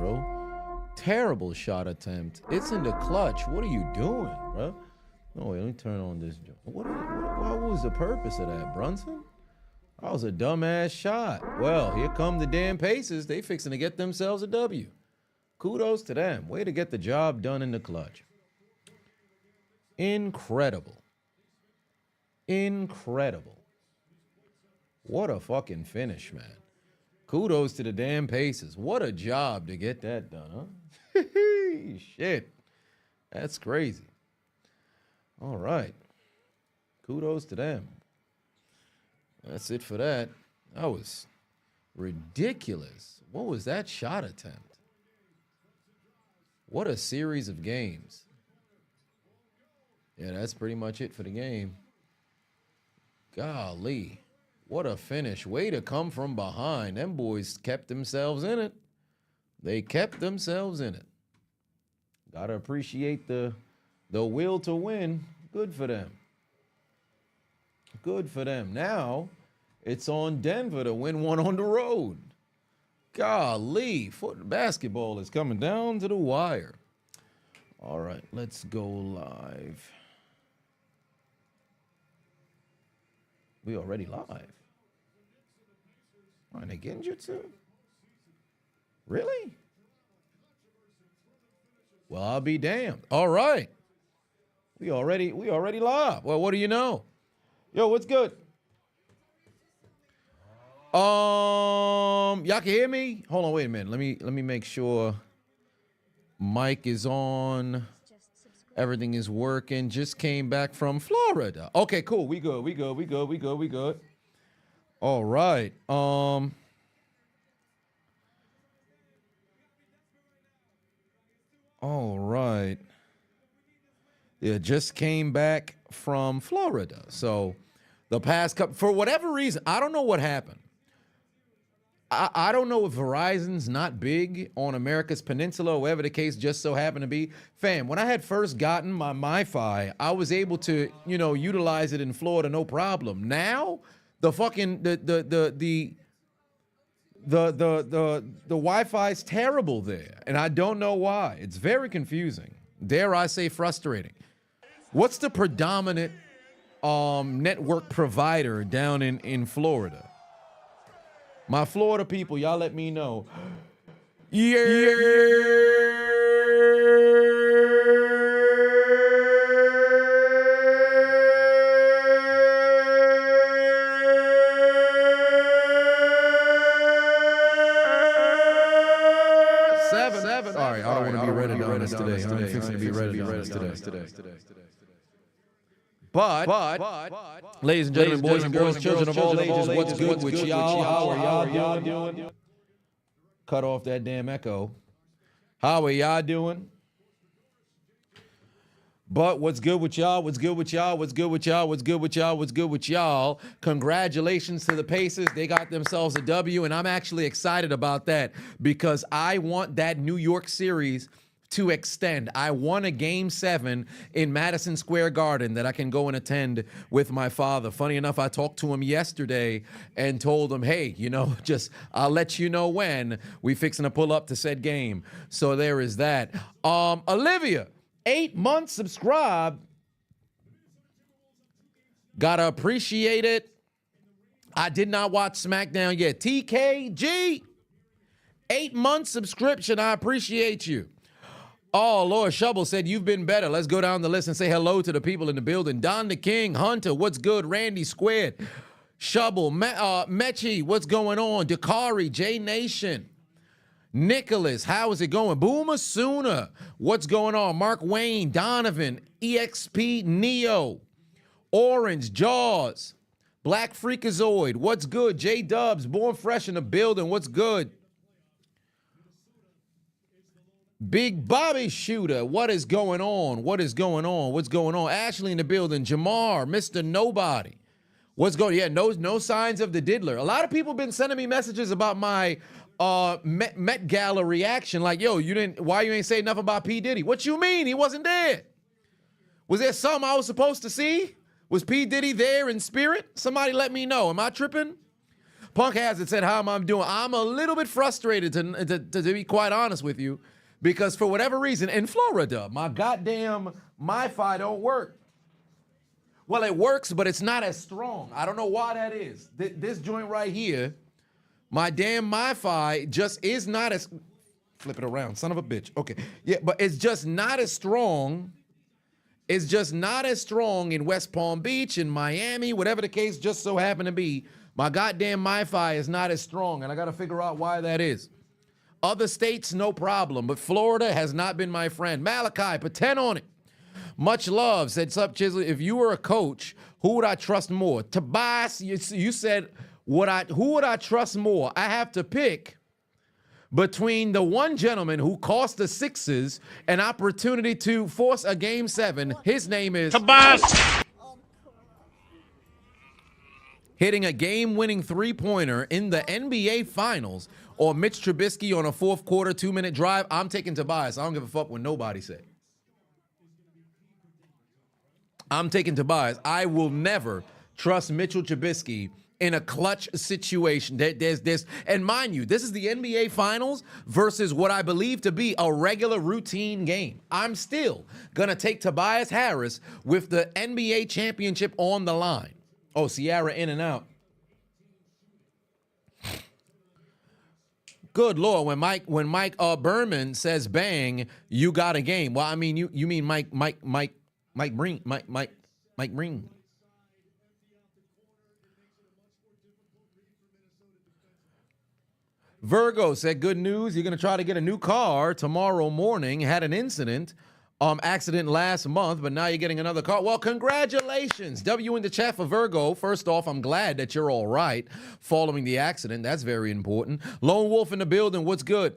bro. Terrible shot attempt. It's in the clutch. What are you doing, bro? No, wait, let me turn on this. What was the purpose of that, Brunson? That was a dumbass shot. Well, here come the damn Pacers. They fixing to get themselves a W. Kudos to them. Way to get the job done in the clutch. Incredible. Incredible. What a fucking finish, man. Kudos to the damn Pacers. What a job to get that done, huh? Shit. That's crazy. All right. Kudos to them. That's it for that. That was ridiculous. What was that shot attempt? What a series of games. Yeah, that's pretty much it for the game. Golly. What a finish. Way to come from behind. Them boys kept themselves in it. They kept themselves in it. Gotta appreciate the will to win. Good for them. Good for them. Now, it's on Denver to win one on the road. Golly, basketball is coming down to the wire. All right, let's go live. We already live. Are they Genjutsu? Really? Well, I'll be damned. All right. We already live. Well, what do you know? Yo, what's good? Y'all can hear me? Hold on, wait a minute. Let me make sure mic is on. Everything is working. Just came back from Florida. Okay, cool. We good. All right. All right. Yeah, just came back from Florida. So the past couple, for whatever reason, I don't know what happened. I don't know if Verizon's not big on America's Peninsula or wherever the case just so happened to be. Fam, when I had first gotten my MiFi, I was able to, utilize it in Florida, no problem. Now, the fucking the Wi-Fi is terrible there, and I don't know why. It's very confusing. Dare I say frustrating. What's the predominant network provider down in Florida? My Florida people, y'all let me know. Yeah. Seven. Sorry, I don't want to be red Adonis today. I'm fixing to be red Adonis today. But, ladies and gentlemen, boys and girls, children of all ages, what's good with y'all? How are y'all doing? Cut off that damn echo. How are y'all doing? But what's good with y'all? What's good with y'all? What's good with y'all? What's good with y'all? What's good with y'all? Congratulations to the Pacers. They got themselves a W, and I'm actually excited about that because I want that New York series to extend. I won a Game 7 in Madison Square Garden that I can go and attend with my father. Funny enough, I talked to him yesterday and told him, hey, I'll let you know when we fixing to pull up to said game. So there is that. Olivia, 8 months subscribed. Gotta appreciate it. I did not watch SmackDown yet. TKG, 8 months subscription. I appreciate you. Oh, Lord Shovel said, you've been better. Let's go down the list and say hello to the people in the building. Don the King, Hunter, what's good? Randy Squared, Shovel, Mechi, what's going on? Dakari, J Nation, Nicholas, how is it going? Boomer Sooner, what's going on? Mark Wayne, Donovan, EXP Neo, Orange, Jaws, Black Freakazoid, what's good? J Dubs, Born Fresh in the building, what's good? Big Bobby Shooter, what is going on? What's going on? Ashley in the building. Jamar, Mr. Nobody. What's going on? Yeah, no signs of the diddler. A lot of people been sending me messages about my Met Gala reaction. Like, yo, why you ain't say enough about P. Diddy? What you mean? He wasn't there. Was there something I was supposed to see? Was P. Diddy there in spirit? Somebody let me know. Am I tripping? Punk Hazard said, how am I doing? I'm a little bit frustrated, to be quite honest with you, because for whatever reason, in Florida, my goddamn MiFi don't work. Well, it works, but it's not as strong. I don't know why that is. This joint right here, my damn MiFi just is not as... Flip it around, son of a bitch. Okay. Yeah, but it's just not as strong. It's just not as strong in West Palm Beach, in Miami, whatever the case just so happened to be. My goddamn MiFi is not as strong, and I got to figure out why that is. Other states, no problem, but Florida has not been my friend. Malachi, put 10 on it. Much love, said Sup Chiseled. If you were a coach, who would I trust more? Tobias, you said, who would I trust more? I have to pick between the one gentleman who cost the Sixers an opportunity to force a Game 7. His name is Tobias. Hitting a game-winning three-pointer in the NBA Finals, or Mitch Trubisky on a fourth quarter 2-minute drive. I'm taking Tobias. I don't give a fuck what nobody say. I'm taking Tobias. I will never trust Mitchell Trubisky in a clutch situation. And mind you, this is the NBA Finals versus what I believe to be a regular routine game. I'm still going to take Tobias Harris with the NBA championship on the line. Oh, Sierra in and out. Good Lord, when Mike Berman says bang, you got a game. Well, I mean, you mean Mike Breen. Virgo said, good news. You're going to try to get a new car tomorrow morning. Had an accident last month, but now you're getting another car. Well, congratulations. W in the chat for Virgo. First off, I'm glad that you're all right following the accident. That's very important. Lone Wolf in the building. What's good?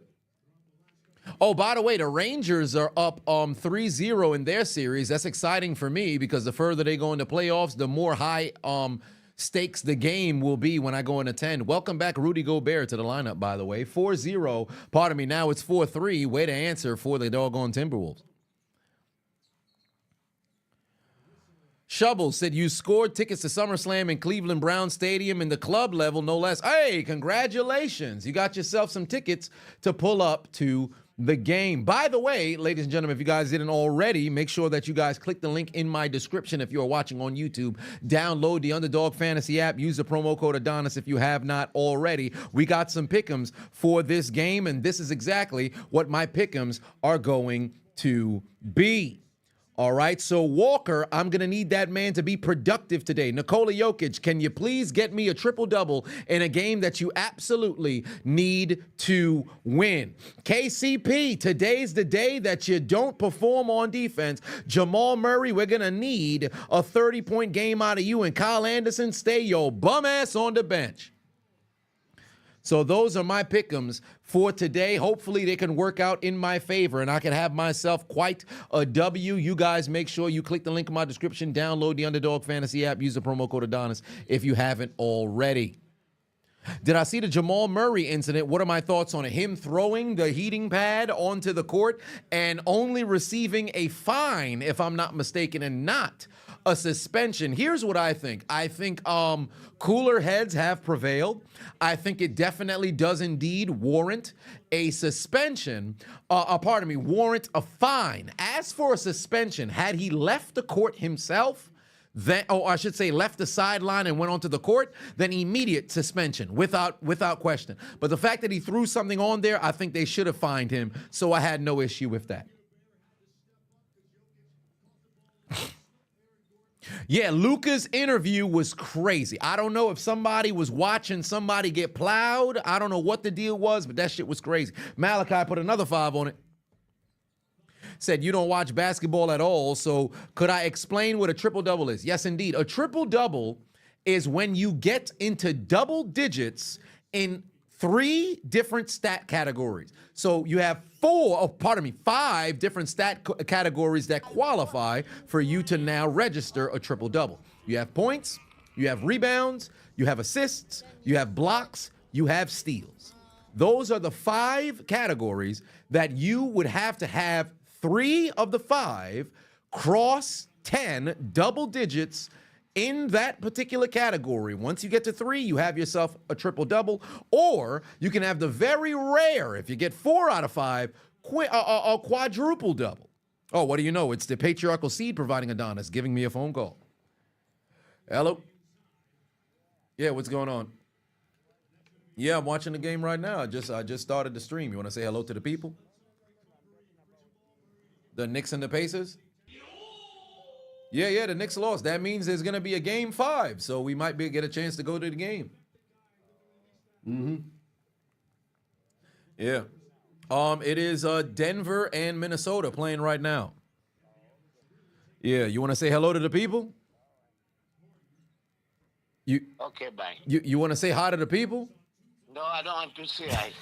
Oh, by the way, the Rangers are up 3-0 in their series. That's exciting for me because the further they go into playoffs, the more high stakes the game will be when I go and attend. Welcome back, Rudy Gobert, to the lineup, by the way. 4-0. Pardon me, now it's 4-3. Way to answer for the doggone Timberwolves. Shubble said you scored tickets to SummerSlam in Cleveland Brown Stadium in the club level, no less. Hey, congratulations. You got yourself some tickets to pull up to the game. By the way, ladies and gentlemen, if you guys didn't already, make sure that you guys click the link in my description if you're watching on YouTube. Download the Underdog Fantasy app. Use the promo code Adonis if you have not already. We got some pick'ems for this game, and this is exactly what my pick'ems are going to be. All right, so Walker, I'm going to need that man to be productive today. Nikola Jokic, can you please get me a triple-double in a game that you absolutely need to win? KCP, today's the day that you don't perform on defense. Jamal Murray, we're going to need a 30-point game out of you. And Kyle Anderson, stay your bum ass on the bench. So those are my pick'ems for today. Hopefully they can work out in my favor and I can have myself quite a W. You guys make sure you click the link in my description, download the Underdog Fantasy app, use the promo code Adonis if you haven't already. Did I see the Jamal Murray incident? What are my thoughts on it? Him throwing the heating pad onto the court and only receiving a fine, if I'm not mistaken, and not a suspension. Here's what I think. I think cooler heads have prevailed. I think it definitely does indeed warrant a suspension. Warrant a fine. As for a suspension, had he left the court himself, then, I should say left the sideline and went onto the court, then immediate suspension without question. But the fact that he threw something on there, I think they should have fined him. So I had no issue with that. Yeah, Luka's interview was crazy. I don't know if somebody was watching somebody get plowed. I don't know what the deal was, but that shit was crazy. Malachi put another 5 on it. Said, you don't watch basketball at all, so could I explain what a triple-double is? Yes, indeed. A triple-double is when you get into double digits in 3 different stat categories. So you have 5 different stat categories that qualify for you to now register a triple-double. You have points, you have rebounds, you have assists, you have blocks, you have steals. Those are the 5 categories that you would have to have 3 of the 5 cross 10 double digits in that particular category, once you get to 3, you have yourself a triple-double, or you can have the very rare, if you get 4 out of 5, a quadruple-double. Oh, what do you know? It's the patriarchal seed providing Adonis giving me a phone call. Hello? Yeah, what's going on? Yeah, I'm watching the game right now. I just started the stream. You want to say hello to the people? The Knicks and the Pacers? Yeah, the Knicks lost. That means there's going to be a game 5, so we might get a chance to go to the game. Yeah. It is Denver and Minnesota playing right now. Yeah, you want to say hello to the people? Okay, bye. You want to say hi to the people? No, I don't want to say hi.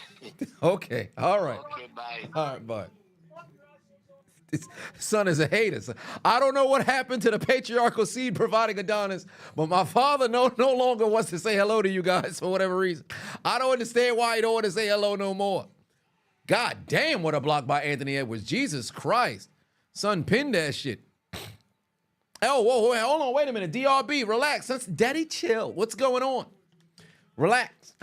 Okay, all right. Okay, bye. All right, bye. This son is a hater. I don't know what happened to the patriarchal seed providing Adonis, but my father no longer wants to say hello to you guys for whatever reason. I don't understand why he don't want to say hello no more. God damn, what a block by Anthony Edwards. Jesus Christ. Son, pin that shit. Oh, whoa, hold on, wait a minute. DRB, relax. Daddy, chill. What's going on? Relax.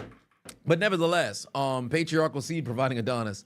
But nevertheless, patriarchal seed providing Adonis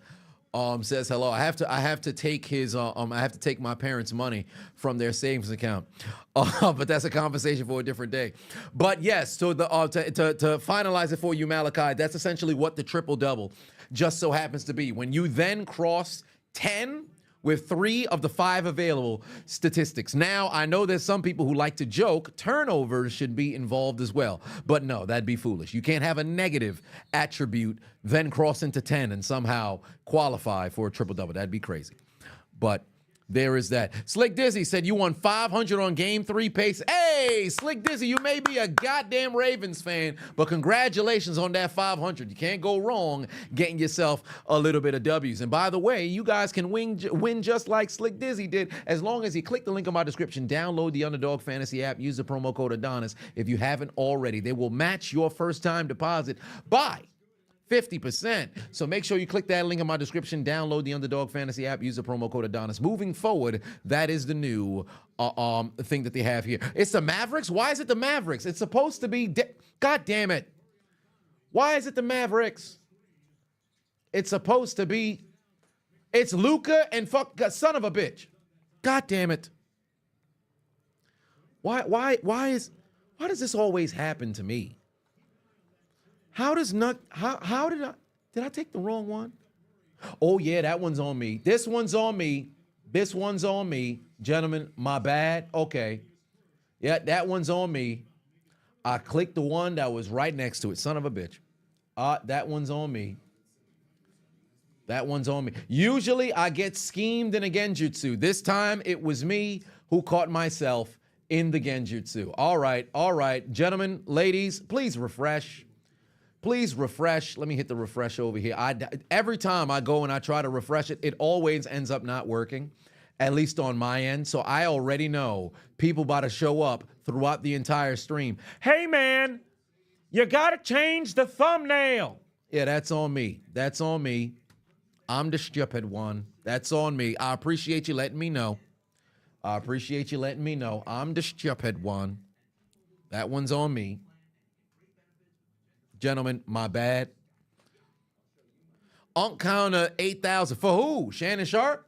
says hello. I have to take my parents' money from their savings account. But that's a conversation for a different day. But yes, so to finalize it for you, Malachi, that's essentially what the triple-double just so happens to be. When you then cross 10 with 3 of the 5 available statistics. Now, I know there's some people who like to joke, turnovers should be involved as well. But no, that'd be foolish. You can't have a negative attribute, then cross into 10 and somehow qualify for a triple-double. That'd be crazy. But there is that. Slick Dizzy said you won 500 on game 3 pace. Hey, Slick Dizzy, you may be a goddamn Ravens fan, but congratulations on that 500. You can't go wrong getting yourself a little bit of W's. And by the way, you guys can win just like Slick Dizzy did as long as you click the link in my description, download the Underdog Fantasy app, use the promo code Adonis if you haven't already. They will match your first-time deposit by 50%. So make sure you click that link in my description, download the Underdog Fantasy app, use the promo code Adonis. Moving forward, that is the new thing that they have here. It's the Mavericks? Why is it the Mavericks? It's supposed to be... God damn it. Why is it the Mavericks? It's supposed to be... It's Luka and son of a bitch. God damn it. Why does this always happen to me? How did I take the wrong one? Oh yeah, that one's on me. This one's on me. This one's on me. Gentlemen, my bad. Okay. Yeah, that one's on me. I clicked the one that was right next to it. Son of a bitch. That one's on me. That one's on me. Usually I get schemed in a genjutsu. This time it was me who caught myself in the genjutsu. All right. Gentlemen, ladies, please refresh. Please refresh. Let me hit the refresh over here. Every time I go and I try to refresh it, it always ends up not working, at least on my end. So I already know people about to show up throughout the entire stream. Hey, man, you got to change the thumbnail. Yeah, that's on me. That's on me. I'm the stupid one. That's on me. I appreciate you letting me know. I'm the stupid one. That one's on me. Gentlemen, my bad. Counter 8,000 for who? Shannon Sharp?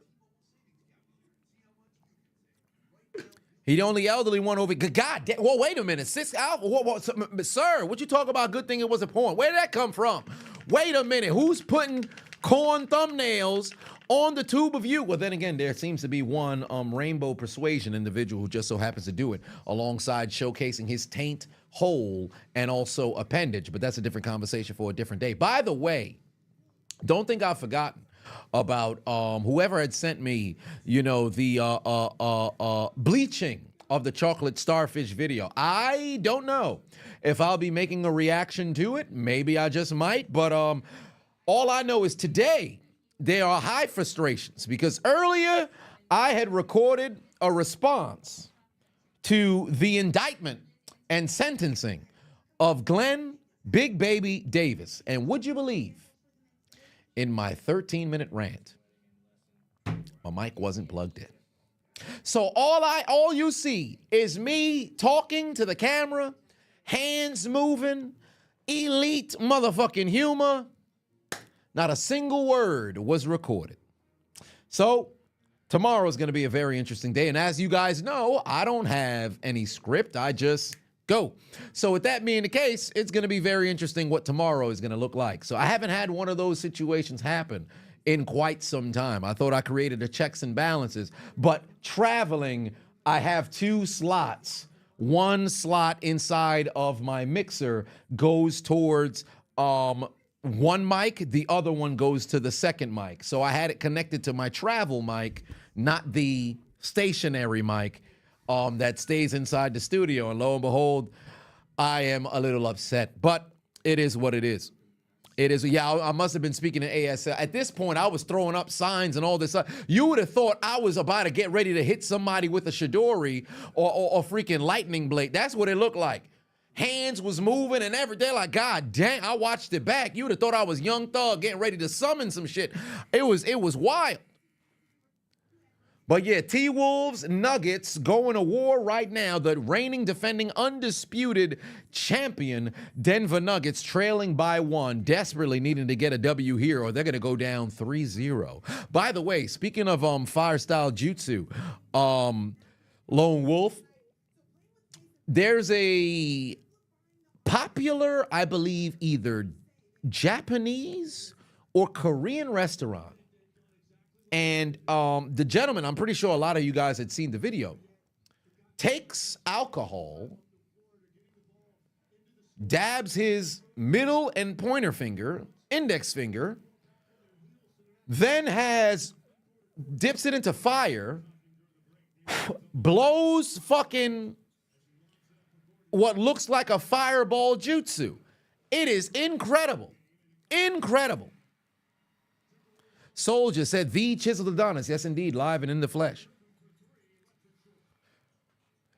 He the only elderly one over. God damn. Well, wait a minute. 6 Alpha. Sir, what you talk about? Good thing it was a porn. Where did that come from? Wait a minute. Who's putting corn thumbnails on the tube of you? Well, then again, there seems to be one Rainbow Persuasion individual who just so happens to do it alongside showcasing his taint hole and also appendage. But that's a different conversation for a different day. By the way, don't think I've forgotten about whoever had sent me, the bleaching of the chocolate starfish video. I don't know if I'll be making a reaction to it. Maybe I just might. But all I know is today there are high frustrations because earlier I had recorded a response to the indictment and sentencing of Glenn Big Baby Davis. And would you believe, in my 13-minute rant, my mic wasn't plugged in. So all you see is me talking to the camera, hands moving, elite motherfucking humor. Not a single word was recorded. So tomorrow is going to be a very interesting day. And as you guys know, I don't have any script. I just go. So with that being the case, it's going to be very interesting what tomorrow is going to look like. So I haven't had one of those situations happen in quite some time. I thought I created a checks and balances, but traveling, I have 2 slots. One slot inside of my mixer goes towards one mic, the other one goes to the second mic. So I had it connected to my travel mic, not the stationary mic that stays inside the studio. And lo and behold, I am a little upset, but it is what it is. It is, yeah, I must have been speaking in ASL. At this point, I was throwing up signs and all this stuff. You would have thought I was about to get ready to hit somebody with a shidori or freaking lightning blade. That's what it looked like. Hands was moving and everything. Like, God dang, I watched it back. You would have thought I was Young Thug getting ready to summon some shit. It was wild. But yeah, T-Wolves, Nuggets going to war right now. The reigning, defending, undisputed champion Denver Nuggets trailing by 1, desperately needing to get a W here or they're going to go down 3-0. By the way, speaking of fire style jutsu, Lone Wolf, there's a popular, I believe, either Japanese or Korean restaurant. And the gentleman, I'm pretty sure a lot of you guys had seen the video, takes alcohol, dabs his middle and pointer finger, index finger, then dips it into fire, blows fucking what looks like a fireball jutsu. It is incredible. Incredible. Soldier said, the Chiseled Adonis. Yes, indeed, live and in the flesh.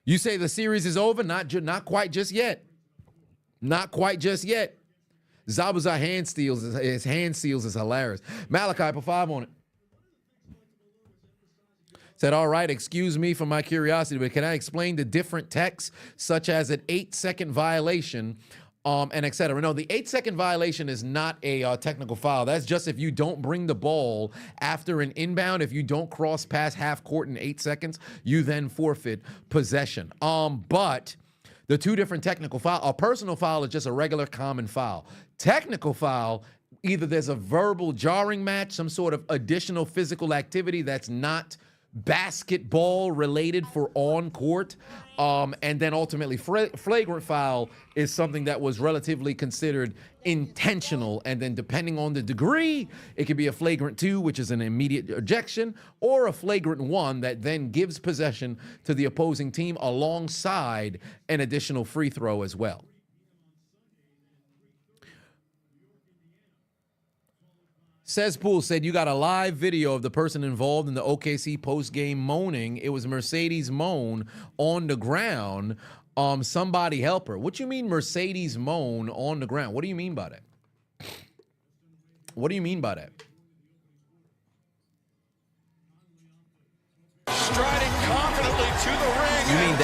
You say the series is over? Not quite just yet. Not quite just yet. Zabuza hand steals. His hand seals is hilarious. Malachi, put 5 on it. Said, all right, excuse me for my curiosity, but can I explain the different texts, such as an 8-second violation, and et cetera? No, the 8-second violation is not a technical foul. That's just if you don't bring the ball after an inbound. If you don't cross past half court in 8 seconds, you then forfeit possession. But the 2 different technical foul, a personal foul is just a regular common foul. Technical foul, either there's a verbal jarring match, some sort of additional physical activity that's not basketball related for on court, and then ultimately flagrant foul is something that was relatively considered intentional, and then depending on the degree, it could be a flagrant 2, which is an immediate ejection, or a flagrant 1 that then gives possession to the opposing team alongside an additional free throw as well. Cesspool said, you got a live video of the person involved in the OKC post-game moaning. It was Mercedes moan on the ground. Somebody help her. What you mean Mercedes moan on the ground? What do you mean by that? What do you mean by that? Striding confidently to the ring. You mean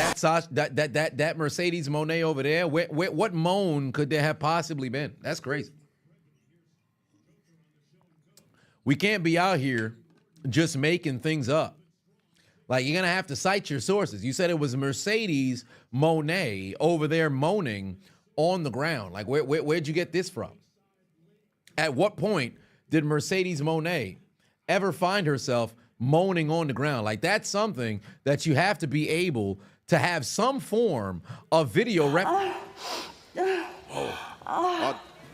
that Mercedes Monet over there? What moan could there have possibly been? That's crazy. We can't be out here just making things up. Like, you're going to have to cite your sources. You said it was Mercedes Monet over there moaning on the ground. Like, where'd you get this from? At what point did Mercedes Monet ever find herself moaning on the ground? Like, that's something that you have to be able to have some form of video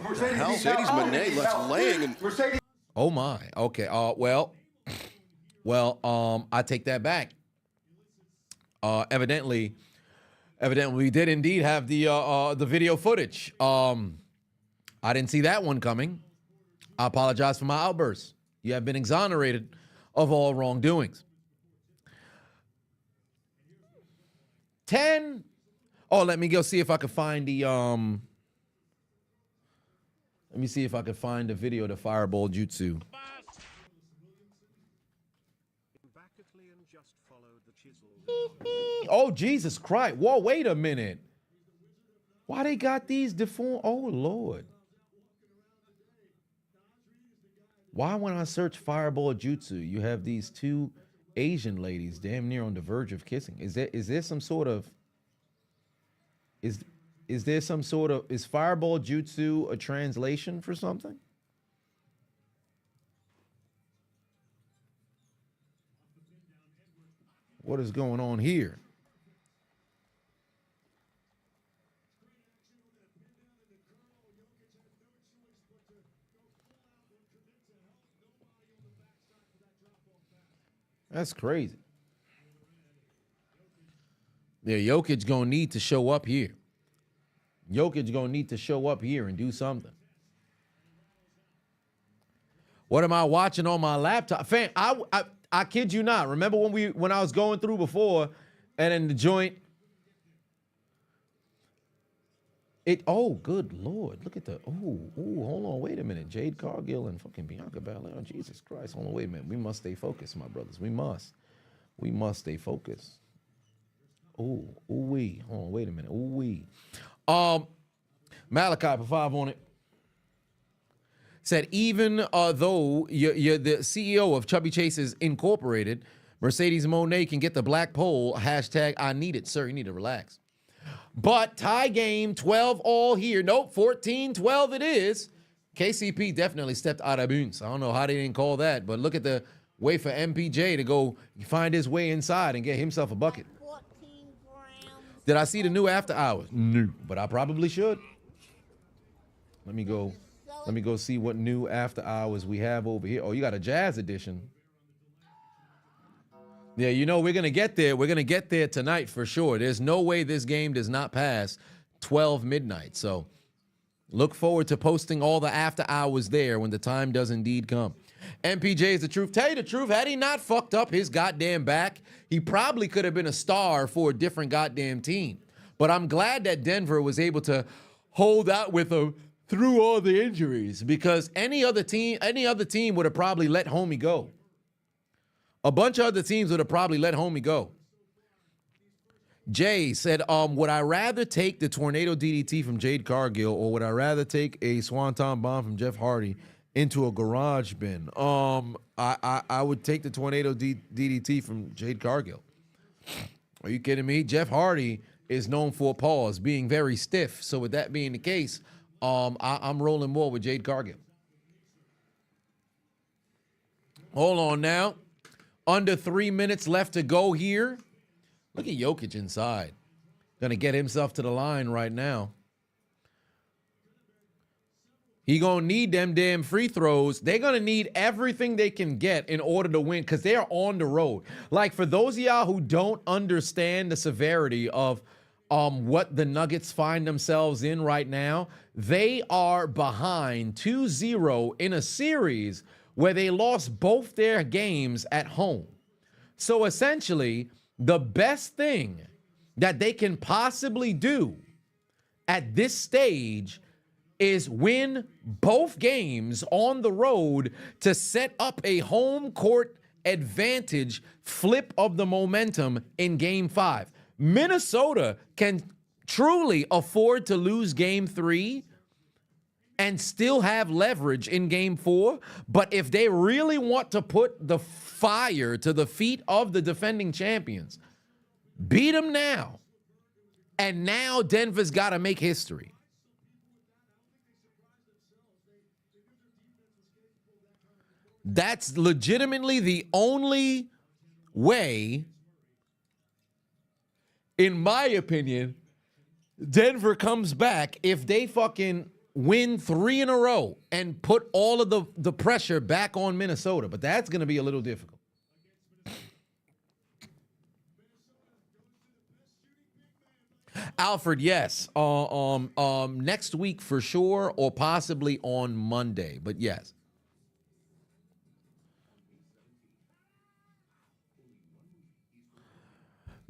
Mercedes Monet left laying. And Oh my. Okay. Well, I take that back. Evidently we did indeed have the video footage. I didn't see that one coming. I apologize for my outburst. You have been exonerated of all wrongdoings. 10. Oh, let me go see if I can find the Let me see if I can find the video of the fireball jutsu. practically and just follow the Chiseled. Oh, Jesus Christ. Whoa, wait a minute. Why they got these deformed? Oh, Lord. Why when I search Fireball Jutsu, you have these two Asian ladies damn near on the verge of kissing? Is there some sort of... Is there some sort of... Is Fireball Jutsu a translation for something? What is going on here? That's crazy. Yeah, Jokic gonna need to show up here. Jokic gonna need to show up here and do something. What am I watching on my laptop? Fam, I kid you not. Remember when I was going through before, and in the joint, oh, good Lord. Look at the, hold on, wait a minute. Jade Cargill and fucking Bianca Belair. Oh, Jesus Christ. Hold on, wait a minute. We must stay focused, my brothers. We must stay focused. Hold on, wait a minute. Malachi, for 5 on it. Said, even though you're the CEO of Chubby Chases Incorporated, Mercedes Monet can get the black pole. Hashtag I need it. Sir, you need to relax. But tie game, 12 all here. Nope, 14-12 it is. KCP definitely stepped out of bounds. I don't know how they didn't call that, but look at the way for MPJ to go find his way inside and get himself a bucket. Did I see the new After Hours? No, but I probably should. Let me go see what new After Hours we have over here. Oh, you got a Jazz edition. Yeah, you know, we're going to get there. We're going to get there tonight for sure. There's no way this game does not pass 12 midnight. So look forward to posting all the After Hours there when the time does indeed come. MPJ is the truth. Tell you the truth, had he not fucked up his goddamn back, he probably could have been a star for a different goddamn team. But I'm glad that Denver was able to hold out with him through all the injuries, because any other team would have probably let homie go. A bunch of other teams would have probably let homie go. Jay said, would I rather take the tornado DDT from Jade Cargill, or would I rather take a Swanton bomb from Jeff Hardy into a garage bin? I would take the tornado DDT from Jade Cargill. Are you kidding me? Jeff Hardy is known for paws being very stiff. So with that being the case, I'm rolling more with Jade Cargill. Hold on now. Under 3 minutes left to go here. Look at Jokic inside. Gonna get himself to the line right now. He gonna need them damn free throws. They're gonna need everything they can get in order to win, because they are on the road. Like, for those of y'all who don't understand the severity of what the Nuggets find themselves in right now, they are behind 2-0 in a series where they lost both their games at home. So essentially, the best thing that they can possibly do at this stage is win both games on the road to set up a home court advantage, flip of the momentum in Game 5. Minnesota can truly afford to lose Game 3 and still have leverage in Game 4. But if they really want to put the fire to the feet of the defending champions, beat them now. And now Denver's got to make history. That's legitimately the only way, in my opinion, Denver comes back, if they fucking win 3 in a row and put all of the pressure back on Minnesota. But that's going to be a little difficult. Alfred, yes. Next week for sure, or possibly on Monday. But yes.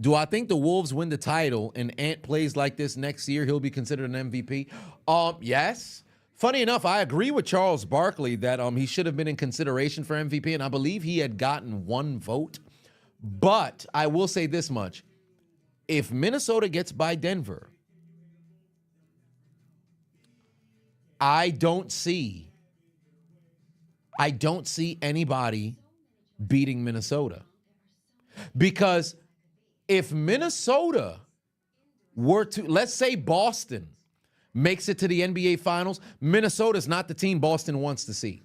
Do I think the Wolves win the title and Ant plays like this next year, he'll be considered an MVP? Yes. Funny enough, I agree with Charles Barkley that he should have been in consideration for MVP, and I believe he had gotten 1 vote But I will say this much. If Minnesota gets by Denver, I don't see anybody beating Minnesota. Because if Minnesota were to, let's say Boston makes it to the NBA Finals, Minnesota's not the team Boston wants to see.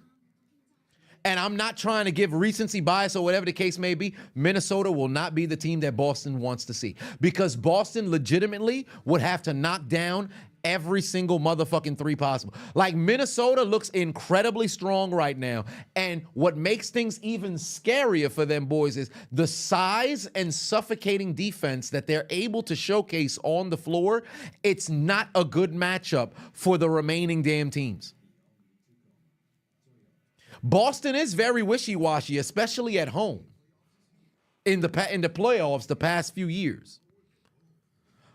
And I'm not trying to give recency bias or whatever the case may be. Minnesota will not be the team that Boston wants to see. Because Boston legitimately would have to knock down every single motherfucking three possible. Like, Minnesota looks incredibly strong right now. And what makes things even scarier for them boys is the size and suffocating defense that they're able to showcase on the floor. It's not a good matchup for the remaining damn teams. Boston is very wishy-washy, especially at home in the playoffs the past few years.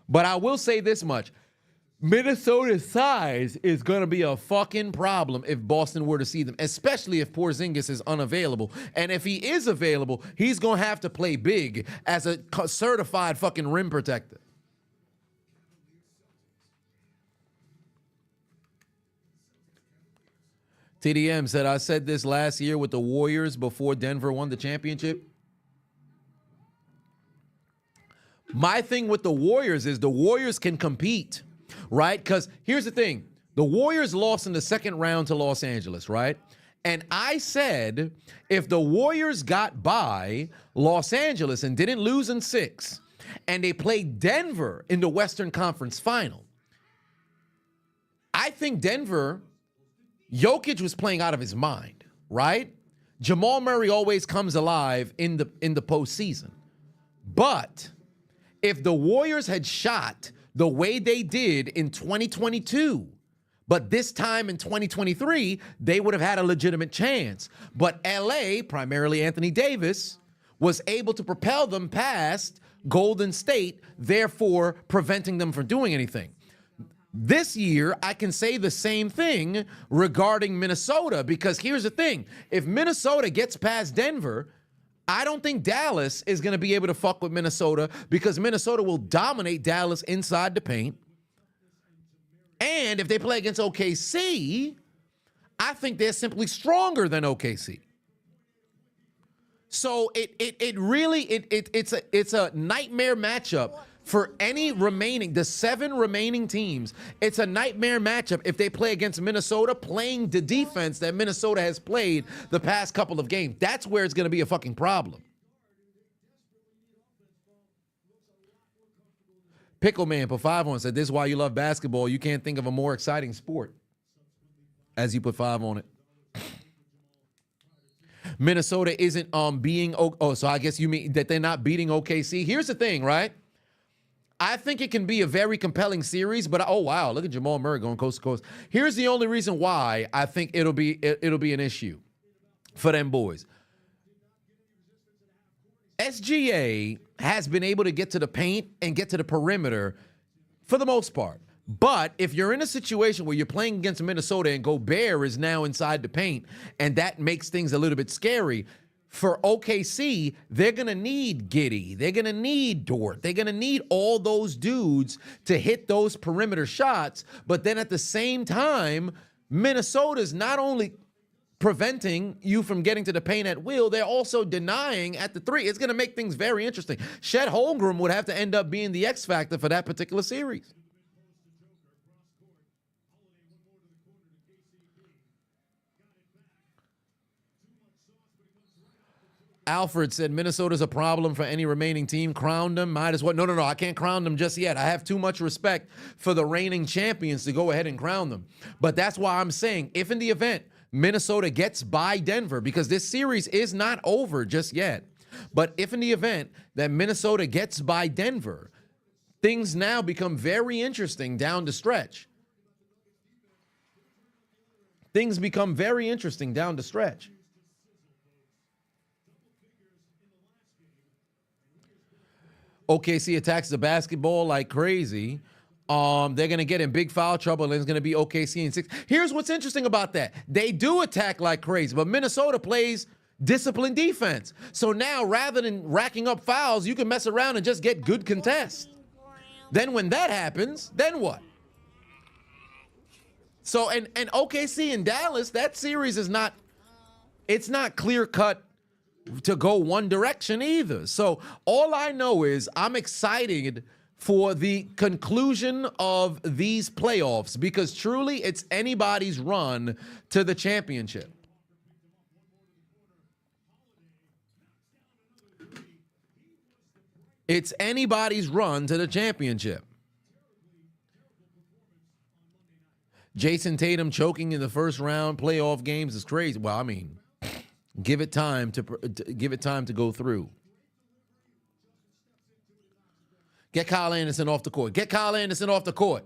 But I will say this much. Minnesota's size is going to be a fucking problem if Boston were to see them, especially if Porzingis is unavailable. And if he is available, he's going to have to play big as a certified fucking rim protector. TDM said, I said this last year with the Warriors before Denver won the championship. My thing with the Warriors is the Warriors can compete, right? Because here's the thing. The Warriors lost in the second round to Los Angeles, right? And I said if the Warriors got by Los Angeles and didn't lose in 6, and they played Denver in the Western Conference Final, I think Denver, Jokic was playing out of his mind, right? Jamal Murray always comes alive in the postseason. But if the Warriors had shot the way they did in 2022, but this time in 2023, they would have had a legitimate chance. But LA, primarily Anthony Davis, was able to propel them past Golden State, therefore preventing them from doing anything. This year, I can say the same thing regarding Minnesota, because here's the thing. If Minnesota gets past Denver, I don't think Dallas is going to be able to fuck with Minnesota, because Minnesota will dominate Dallas inside the paint. And if they play against OKC, I think they're simply stronger than OKC. So it's a nightmare matchup for any remaining, the 7 remaining teams. It's a nightmare matchup if they play against Minnesota playing the defense that Minnesota has played the past couple of games. That's where it's going to be a fucking problem. Pickleman put 5 on, said, this is why you love basketball. You can't think of a more exciting sport. As you put 5 on it. Minnesota isn't being, so I guess you mean that they're not beating OKC. Here's the thing, right? I think it can be a very compelling series, but oh wow, look at Jamal Murray going coast to coast. Here's the only reason why I think it'll be an issue for them boys. SGA has been able to get to the paint and get to the perimeter for the most part. But if you're in a situation where you're playing against Minnesota and Gobert is now inside the paint, and that makes things a little bit scary, for OKC, they're going to need Giddey. They're going to need Dort. They're going to need all those dudes to hit those perimeter shots. But then at the same time, Minnesota's not only preventing you from getting to the paint at will, they're also denying at the 3. It's going to make things very interesting. Chet Holmgren would have to end up being the X factor for that particular series. Alfred said Minnesota's a problem for any remaining team. Crown them, might as well. No, I can't crown them just yet. I have too much respect for the reigning champions to go ahead and crown them. But that's why I'm saying, if in the event Minnesota gets by Denver, because this series is not over just yet, but if in the event that Minnesota gets by Denver, things now become very interesting down the stretch. Things become very interesting down the stretch. OKC attacks the basketball like crazy. They're going to get in big foul trouble, and it's going to be OKC in 6. Here's what's interesting about that. They do attack like crazy, but Minnesota plays disciplined defense. So now, rather than racking up fouls, you can mess around and just get good contests. Then when that happens, then what? So, and OKC and Dallas, that series is not, it's not clear-cut to go one direction either. So all I know is I'm excited for the conclusion of these playoffs because truly it's anybody's run to the championship. It's anybody's run to the championship. Jason Tatum choking in the first round playoff games is crazy. Well, I mean, give it time to go through. Get Kyle Anderson off the court. Get Kyle Anderson off the court.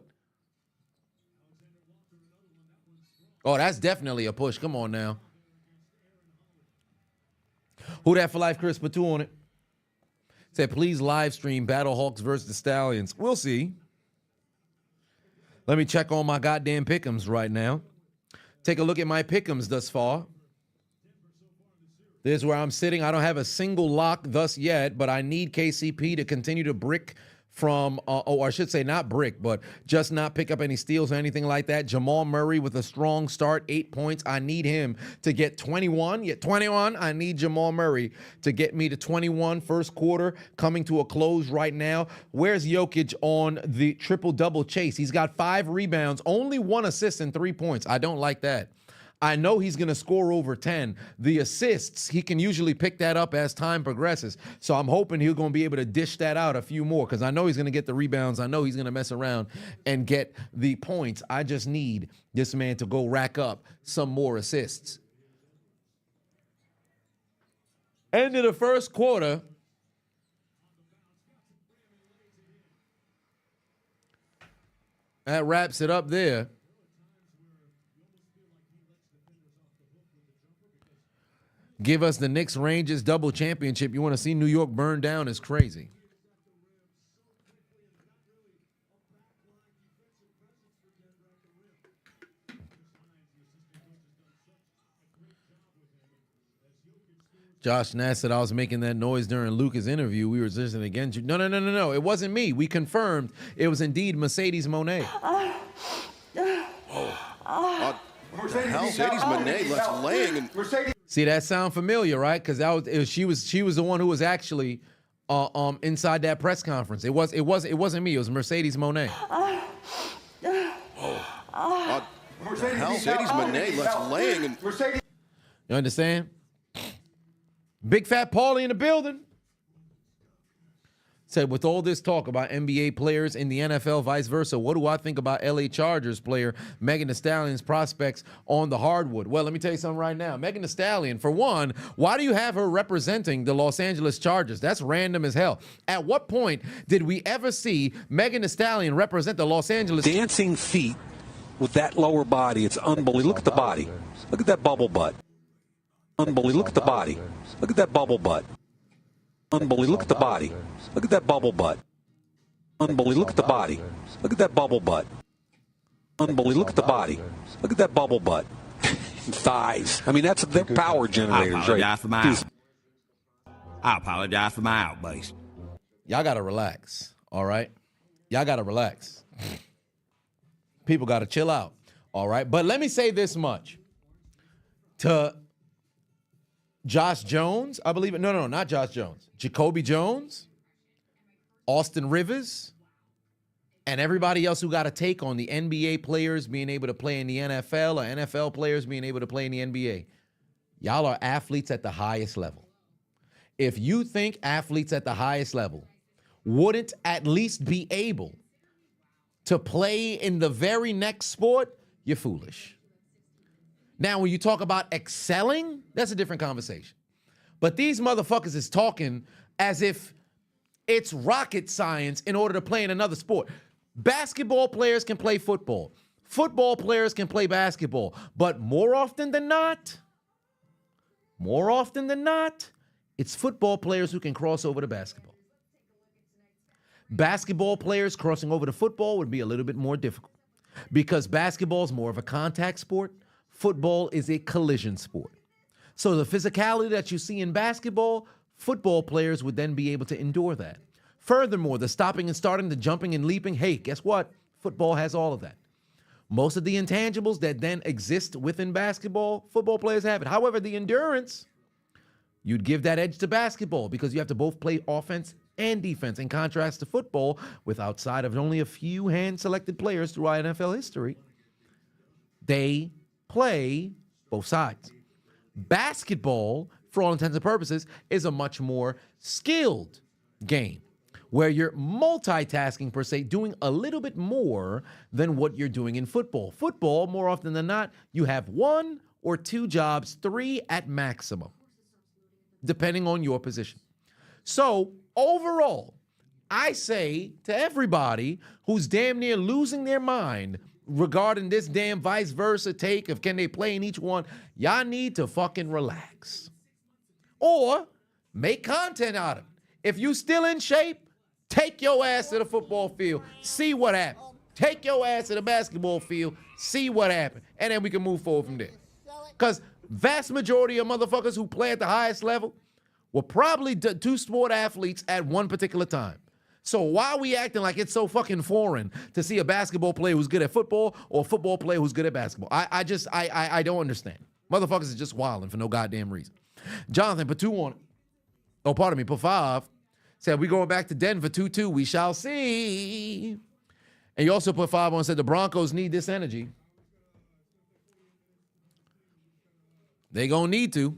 Oh, that's definitely a push. Come on now. Who that for life, Chris? Put 2 on it. Said, please live stream Battle Hawks versus the Stallions. We'll see. Let me check on my goddamn pick'ems right now. Take a look at my pick'ems thus far. This is where I'm sitting. I don't have a single lock thus yet, but I need KCP to continue to brick from, I should say not brick, but just not pick up any steals or anything like that. Jamal Murray with a strong start, 8 points. I need him to get 21. Yeah, 21. I need Jamal Murray to get me to 21. First quarter coming to a close right now. Where's Jokic on the triple-double chase? He's got 5 rebounds, only 1 assist and 3 points. I don't like that. I know he's going to score over 10. The assists, he can usually pick that up as time progresses. So I'm hoping he's going to be able to dish that out a few more because I know he's going to get the rebounds. I know he's going to mess around and get the points. I just need this man to go rack up some more assists. End of the first quarter. That wraps it up there. Give us the Knicks Rangers double championship. You want to see New York burn down is crazy. Josh Nass said I was making that noise during Luka's interview. We were listening against you. No. It wasn't me. We confirmed it was indeed Mercedes Moné. Mercedes Moné left laying. And See, that sound familiar, right? Because she was the one who was actually inside that press conference. It wasn't me. It was Mercedes Moné. Mercedes Moné left laying. And You understand? Big Fat Paulie in the building. Said, with all this talk about NBA players in the NFL, vice versa, what do I think about LA Chargers player Megan Thee Stallion's prospects on the hardwood? Well, let me tell you something right now. Megan Thee Stallion, for one, why do you have her representing the Los Angeles Chargers? That's random as hell. At what point did we ever see Megan Thee Stallion represent the Los Angeles dancing feet with that lower body? It's unbelievable. Look at the body. Look at that bubble butt. Unbelievable. Look at the body. Look at that bubble butt. Unbelievable. Look at the body. Look at that bubble butt. Unbelievable. Look at the body. Look at that bubble butt. Unbelievable. Look at the body. Look at that bubble butt. Thighs. I mean, that's their power generators, right? I apologize for my outburst. Y'all got to relax, all right? Y'all got to relax. People got to chill out, all right? But let me say this much. To Josh Jones, I believe it. No, not Josh Jones. Jacoby Jones, Austin Rivers, and everybody else who got a take on the NBA players being able to play in the NFL or NFL players being able to play in the NBA. Y'all are athletes at the highest level. If you think athletes at the highest level wouldn't at least be able to play in the very next sport, you're foolish. Now, when you talk about excelling, that's a different conversation. But these motherfuckers is talking as if it's rocket science in order to play in another sport. Basketball players can play football. Football players can play basketball. But more often than not, it's football players who can cross over to basketball. Basketball players crossing over to football would be a little bit more difficult because basketball is more of a contact sport. Football is a collision sport. So the physicality that you see in basketball, football players would then be able to endure that. Furthermore, the stopping and starting, the jumping and leaping, hey, guess what? Football has all of that. Most of the intangibles that then exist within basketball, football players have it. However, the endurance, you'd give that edge to basketball because you have to both play offense and defense, in contrast to football, with outside of only a few hand-selected players throughout NFL history, they play both sides. Basketball, for all intents and purposes, is a much more skilled game where you're multitasking, per se, doing a little bit more than what you're doing in football. Football, more often than not, you have 1 or 2 jobs, 3 at maximum, depending on your position. So, overall, I say to everybody who's damn near losing their mind regarding this damn vice versa take of can they play in each one, y'all need to fucking relax. Or make content out of it. If you still in shape, take your ass to the football field, see what happens. Take your ass to the basketball field, see what happens. And then we can move forward from there. Because vast majority of motherfuckers who play at the highest level were probably 2 sport athletes at one particular time. So why are we acting like it's so fucking foreign to see a basketball player who's good at football or a football player who's good at basketball? I don't understand. Motherfuckers is just wilding for no goddamn reason. Jonathan put 2 on it. Oh, pardon me, put 5. Said, we going back to Denver 2-2. We shall see. And you also put 5 on and said, the Broncos need this energy. They gonna need to.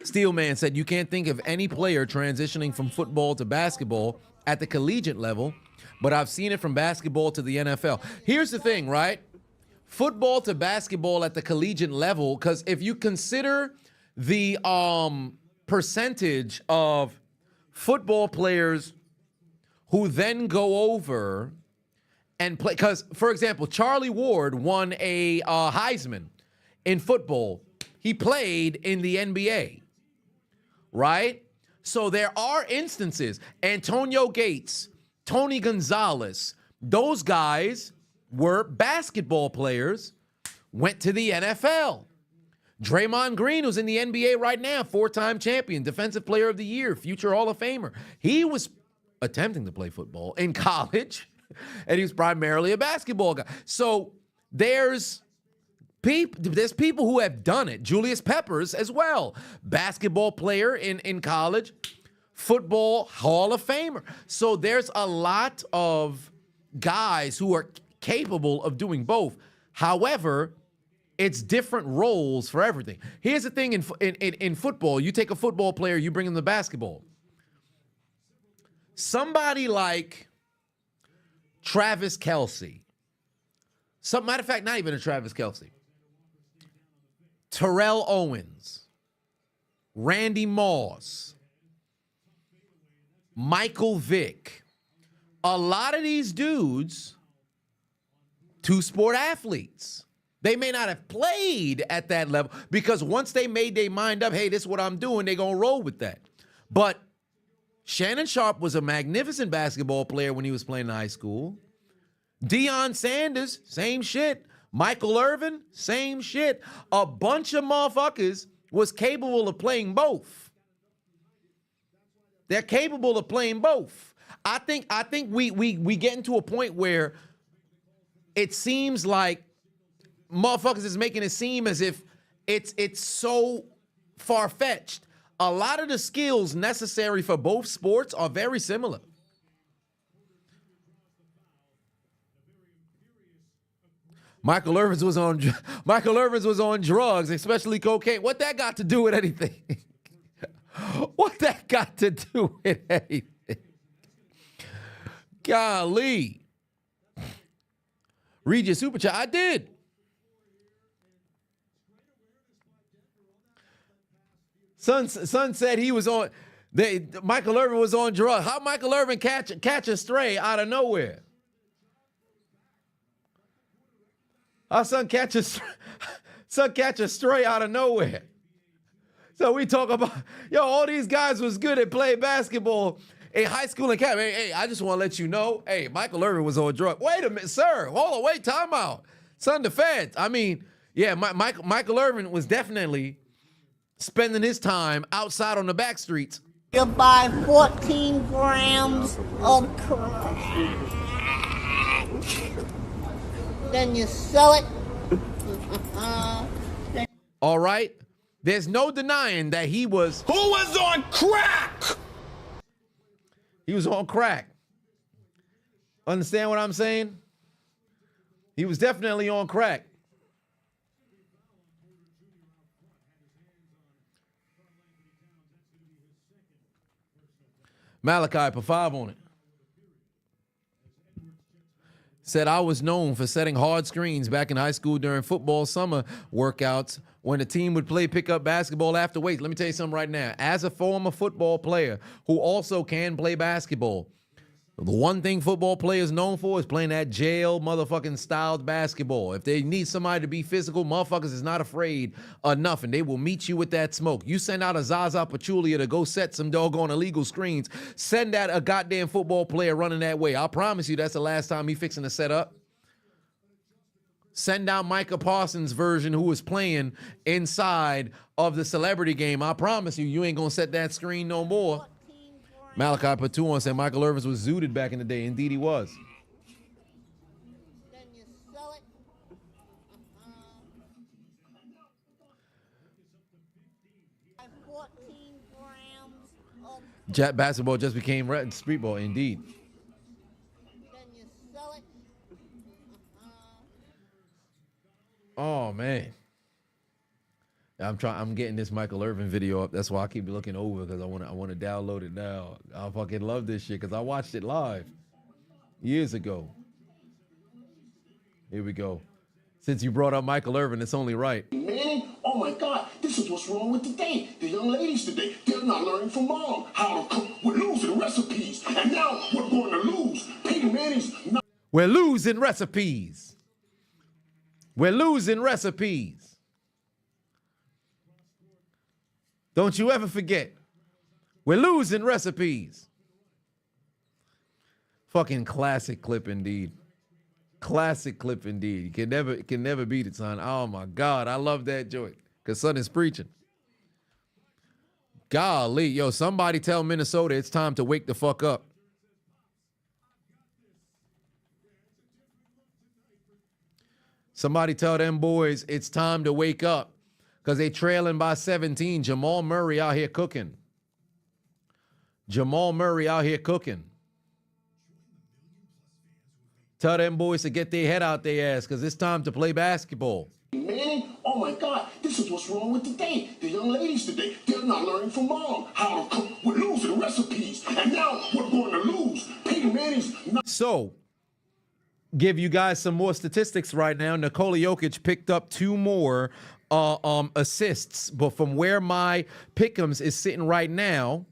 Steelman said, you can't think of any player transitioning from football to basketball at the collegiate level, but I've seen it from basketball to the NFL. Here's the thing, right? Football to basketball at the collegiate level, because if you consider the percentage of football players who then go over and play, because, for example, Charlie Ward won a Heisman in football. He played in the NBA, right? So there are instances. Antonio Gates, Tony Gonzalez, those guys were basketball players, went to the NFL. Draymond Green, who's in the NBA right now, 4-time champion, defensive player of the year, future Hall of Famer. He was attempting to play football in college, and he was primarily a basketball guy. So there's people who have done it. Julius Peppers as well, basketball player in college, football Hall of Famer. So there's a lot of guys who are capable of doing both. However, it's different roles for everything. Here's the thing in football. You take a football player, you bring him to basketball. Somebody like Travis Kelce. Matter of fact, not even a Travis Kelce. Terrell Owens. Randy Moss. Michael Vick. A lot of these dudes, 2-sport athletes. They may not have played at that level because once they made their mind up, hey, this is what I'm doing, they're going to roll with that. But Shannon Sharp was a magnificent basketball player when he was playing in high school. Deion Sanders, same shit. Michael Irvin, same shit. A bunch of motherfuckers was capable of playing both. They're capable of playing both. I think we get into a point where it seems like motherfuckers is making it seem as if it's so far-fetched. A lot of the skills necessary for both sports are very similar. Michael Irvin was on drugs, especially cocaine. What that got to do with anything? What that got to do with anything? Golly. Read your super chat. I did. Son said he was on. Michael Irvin was on drugs. How Michael Irvin catch a stray out of nowhere? Our son catch a stray out of nowhere. So we talk about, all these guys was good at playing basketball in high school and camp. Hey, I just want to let you know, hey, Michael Irvin was on drugs. Wait a minute, sir. Hold on, wait, time out. It's under feds. I mean, yeah, Michael Irvin was definitely spending his time outside on the back streets. You buy 14 grams of crack. Then you sell it. All right? There's no denying that he was... Who was on crack? He was on crack. Understand what I'm saying? He was definitely on crack. Malachi put 5 on it. Said, I was known for setting hard screens back in high school during football summer workouts when the team would play pickup basketball after weights. Let me tell you something right now. As a former football player who also can play basketball, the one thing football players known for is playing that jail motherfucking styled basketball. If they need somebody to be physical, motherfuckers is not afraid of nothing. They will meet you with that smoke. You send out a Zaza Pachulia to go set some doggone illegal screens. Send out a goddamn football player running that way. I promise you that's the last time he fixing to set up. Send out Micah Parsons' version who was playing inside of the celebrity game. I promise you, you ain't gonna set that screen no more. Malachi put 2 on, said Michael Irvin was zooted back in the day. Indeed he was. Then you sell it. Buy 14 grams of Basketball just became street ball. Indeed. then you sell it. Oh man. I'm getting this Michael Irvin video up. That's why I keep looking over because I want to download it now. I fucking love this shit because I watched it live years ago. Here we go. Since you brought up Michael Irvin, it's only right. Man, oh my God, this is what's wrong with today. The young ladies today, they're not learning from mom how to cook. We're losing recipes, and now we're going to lose. Peyton Manning's not. We're losing recipes. We're losing recipes. Don't you ever forget. We're losing recipes. Fucking classic clip indeed. Classic clip indeed. You can never beat it, son. Oh my God, I love that joint. Cause son is preaching. Golly, yo, somebody tell Minnesota it's time to wake the fuck up. Somebody tell them boys it's time to wake up. Because they trailing by 17. Jamal Murray out here cooking. Jamal Murray out here cooking. Tell them boys to get their head out their ass because it's time to play basketball. Man, oh my God, this is what's wrong with today. The young ladies today, they're not learning from mom how to cook. We're losing recipes, and now we're going to lose. Peyton Manning's not. So, give you guys some more statistics right now. Nikola Jokic picked up 2 more assists, but from where my pick'ems is sitting right now,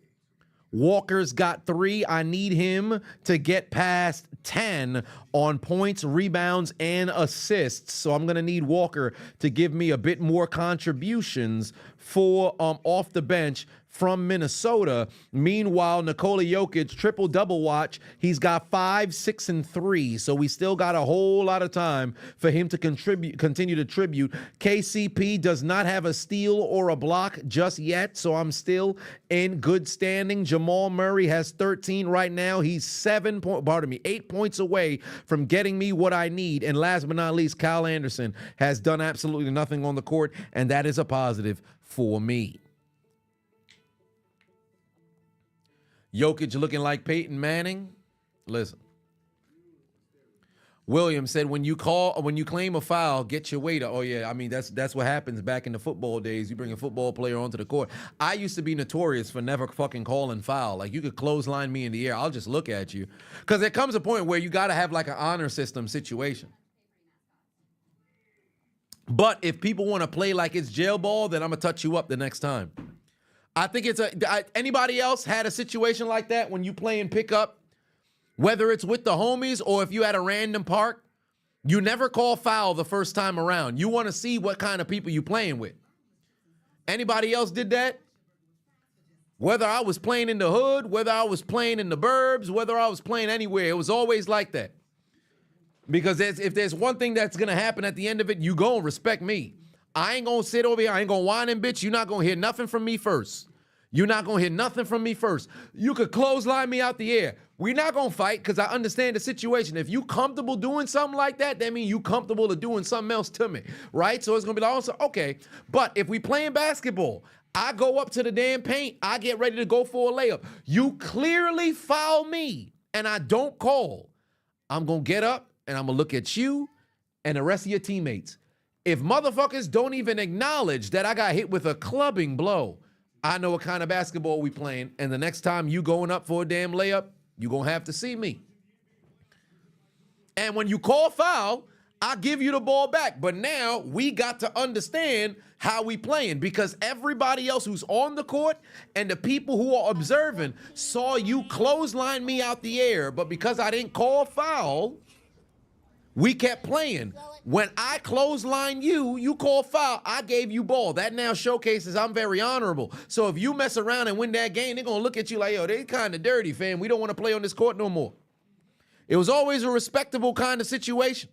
Walker's got 3. I need him to get past 10 on points, rebounds, and assists. So I'm going to need Walker to give me a bit more contributions for off the bench from Minnesota. Meanwhile, Nikola Jokic, triple-double watch. He's got 5, 6, and 3. So we still got a whole lot of time for him to continue to tribute. KCP does not have a steal or a block just yet, so I'm still in good standing. Jamal Murray has 13 right now. He's 8 points away from getting me what I need. And last but not least, Kyle Anderson has done absolutely nothing on the court, and that is a positive for me. Jokic looking like Peyton Manning. Listen. Williams said, when you claim a foul, get your weight up. Oh yeah, I mean that's what happens back in the football days. You bring a football player onto the court. I used to be notorious for never fucking calling foul. Like you could clothesline me in the air, I'll just look at you. Because there comes a point where you got to have like an honor system situation. But if people want to play like it's jail ball, then I'm gonna touch you up the next time. I think anybody else had a situation like that when you play and pick up, whether it's with the homies or if you at a random park, you never call foul the first time around. You want to see what kind of people you playing with. Anybody else did that? Whether I was playing in the hood, whether I was playing in the burbs, whether I was playing anywhere, it was always like that. Because if there's one thing that's going to happen at the end of it, you go and respect me. I ain't going to sit over here. I ain't going to whine and bitch. You're not going to hear nothing from me first. You're not going to hear nothing from me first. You could clothesline me out the air. We're not going to fight because I understand the situation. If you comfortable doing something like that, that means you comfortable to doing something else to me, right? So it's going to be like, also, okay. But if we playing basketball, I go up to the damn paint. I get ready to go for a layup. You clearly foul me and I don't call. I'm going to get up and I'm going to look at you and the rest of your teammates. If motherfuckers don't even acknowledge that I got hit with a clubbing blow, I know what kind of basketball we playing, and the next time you going up for a damn layup, you're going to have to see me. And when you call foul, I give you the ball back. But now we got to understand how we playing because everybody else who's on the court and the people who are observing saw you clothesline me out the air. But because I didn't call foul, we kept playing. When I clothesline you, you call foul, I gave you ball. That now showcases I'm very honorable. So if you mess around and win that game, they're going to look at you like, yo, they kind of dirty, fam. We don't want to play on this court no more. It was always a respectable kind of situation.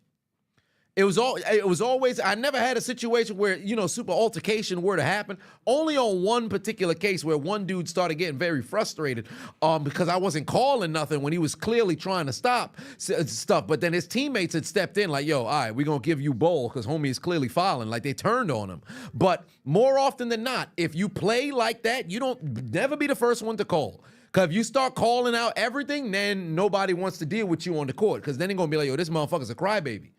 It was always, I never had a situation where, super altercation were to happen. Only on one particular case where one dude started getting very frustrated because I wasn't calling nothing when he was clearly trying to stop stuff. But then his teammates had stepped in like, yo, all right, we're going to give you ball because homie is clearly fouling. Like they turned on him. But more often than not, if you play like that, you don't never be the first one to call. Because if you start calling out everything, then nobody wants to deal with you on the court because then they're going to be like, yo, this motherfucker's a crybaby.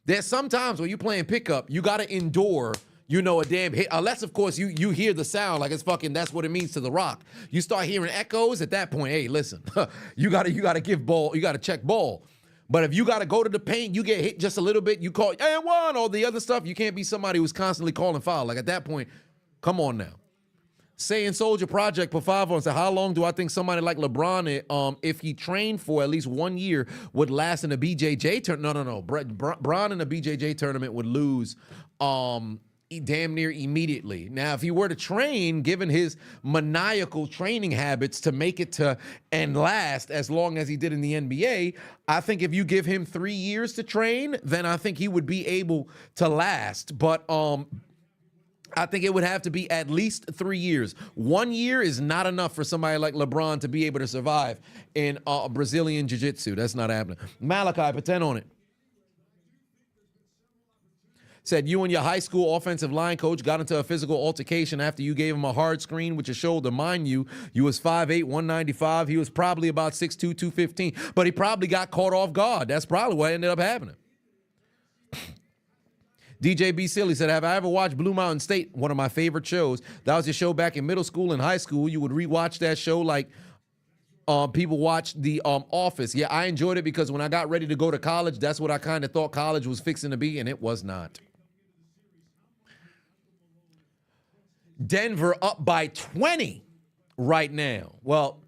There's sometimes when you're playing pickup, you got to endure, a damn hit. Unless, of course, you hear the sound like it's fucking, that's what it means to the rock. You start hearing echoes at that point, hey, listen, you got to give ball, you got to check ball. But if you got to go to the paint, you get hit just a little bit, you call, and one, all the other stuff, you can't be somebody who's constantly calling foul. Like at that point, come on now. Saying Soldier Project per 5 on said, how long do I think somebody like LeBron, if he trained for at least 1 year, would last in a BJJ tournament? No. Bron in a BJJ tournament would lose damn near immediately. Now, if he were to train, given his maniacal training habits to make it to and last as long as he did in the NBA, I think if you give him 3 years to train, then I think he would be able to last. But I think it would have to be at least 3 years. 1 year is not enough for somebody like LeBron to be able to survive in Brazilian Jiu-Jitsu. That's not happening. Malachi, put 10 on it. Said you and your high school offensive line coach got into a physical altercation after you gave him a hard screen with your shoulder. Mind you was 5'8", 195. He was probably about 6'2", 215. But he probably got caught off guard. That's probably what ended up happening. DJ B. Silly said, have I ever watched Blue Mountain State? One of my favorite shows. That was your show back in middle school and high school. You would rewatch that show like people watch The Office. Yeah, I enjoyed it because when I got ready to go to college, that's what I kind of thought college was fixing to be, and it was not. Denver up by 20 right now. Well,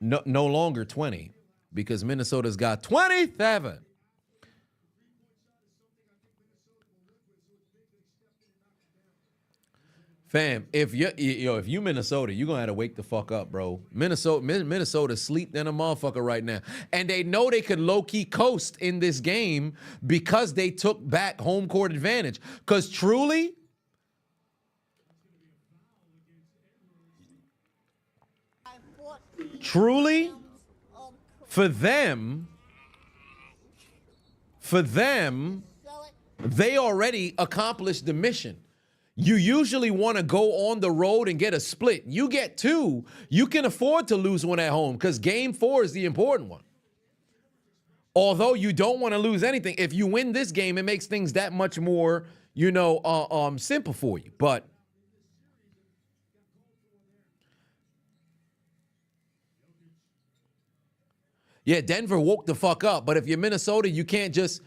no longer 20 because Minnesota's got 27. Fam, if you Minnesota, you're gonna have to wake the fuck up, bro. Minnesota sleep than a motherfucker right now. And they know they could low-key coast in this game because they took back home court advantage. Because truly, for them, they already accomplished the mission. You usually want to go on the road and get a split. You get 2, you can afford to lose one at home because game 4 is the important one. Although you don't want to lose anything. If you win this game, it makes things that much more, simple for you. But yeah, Denver woke the fuck up. But if you're Minnesota, you can't just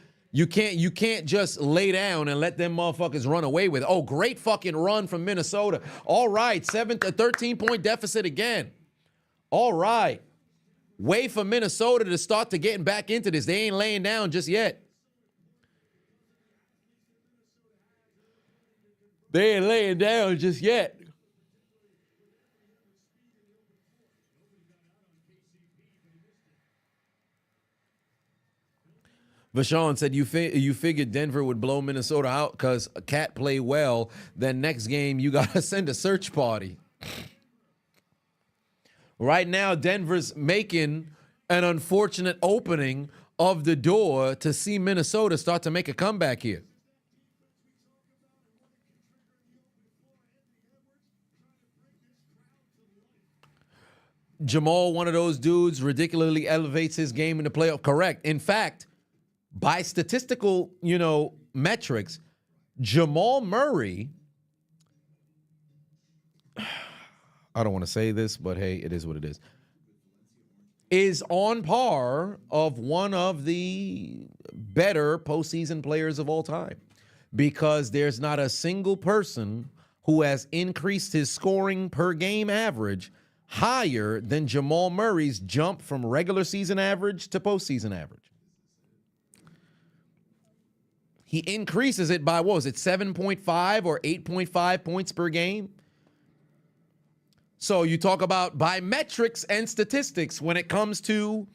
lay down and let them motherfuckers run away with it. Oh, great fucking run from Minnesota. All right, 13-point deficit again. All right. Wait for Minnesota to start to getting back into this. They ain't laying down just yet. They ain't laying down just yet. Vashon said you figured Denver would blow Minnesota out because Cat played well. Then next game, you got to send a search party. Right now, Denver's making an unfortunate opening of the door to see Minnesota start to make a comeback here. Jamal, one of those dudes, ridiculously elevates his game in the playoff. Correct. In fact, by statistical, metrics, Jamal Murray, I don't want to say this, but hey, it is what it is on par of one of the better postseason players of all time, because there's not a single person who has increased his scoring per game average higher than Jamal Murray's jump from regular season average to postseason average. He increases it by, 7.5 or 8.5 points per game? So you talk about by metrics and statistics when it comes to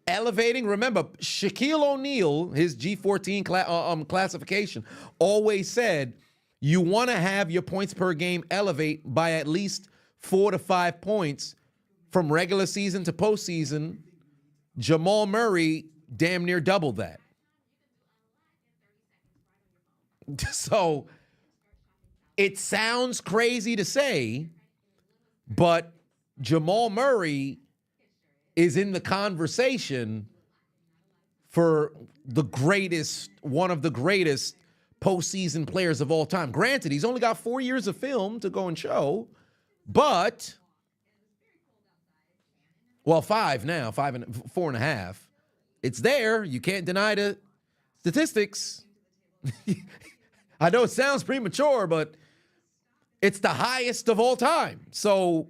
elevating. Remember, Shaquille O'Neal, his G14 classification, always said you want to have your points per game elevate by at least 4 to 5 points from regular season to postseason. Jamal Murray damn near doubled that. So it sounds crazy to say, but Jamal Murray is in the conversation for one of the greatest postseason players of all time. Granted, he's only got 4 years of film to go and show, but, 5 now, 4.5. It's there. You can't deny the statistics. I know it sounds premature, but it's the highest of all time. So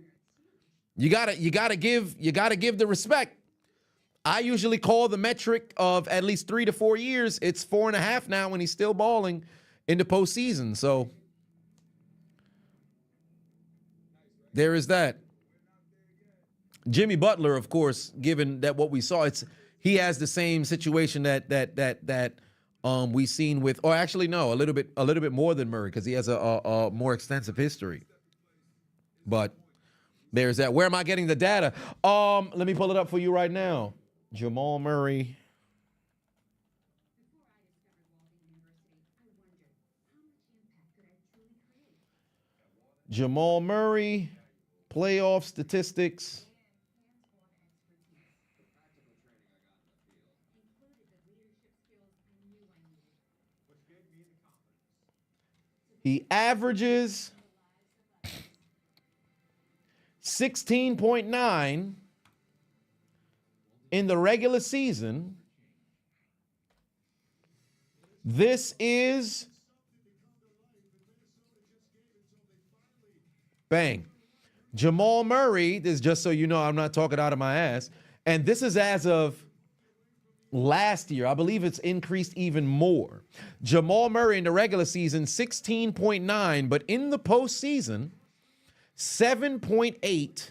you gotta give the respect. I usually call the metric of at least 3 to 4 years. It's 4.5 now when he's still balling in the postseason. So there is that. Jimmy Butler, of course, given that what we saw, he has the same situation that we've seen with, or actually no, a little bit more than Murray, because he has a more extensive history. But there's that. Where am I getting the data? Let me pull it up for you right now. Jamal Murray. Jamal Murray, playoff statistics. He averages 16.9 in the regular season. This is bang. Jamal Murray, this is just so you know, I'm not talking out of my ass. And this is as of last year. I believe it's increased even more. Jamal Murray in the regular season, 16.9, but in the postseason, 7.8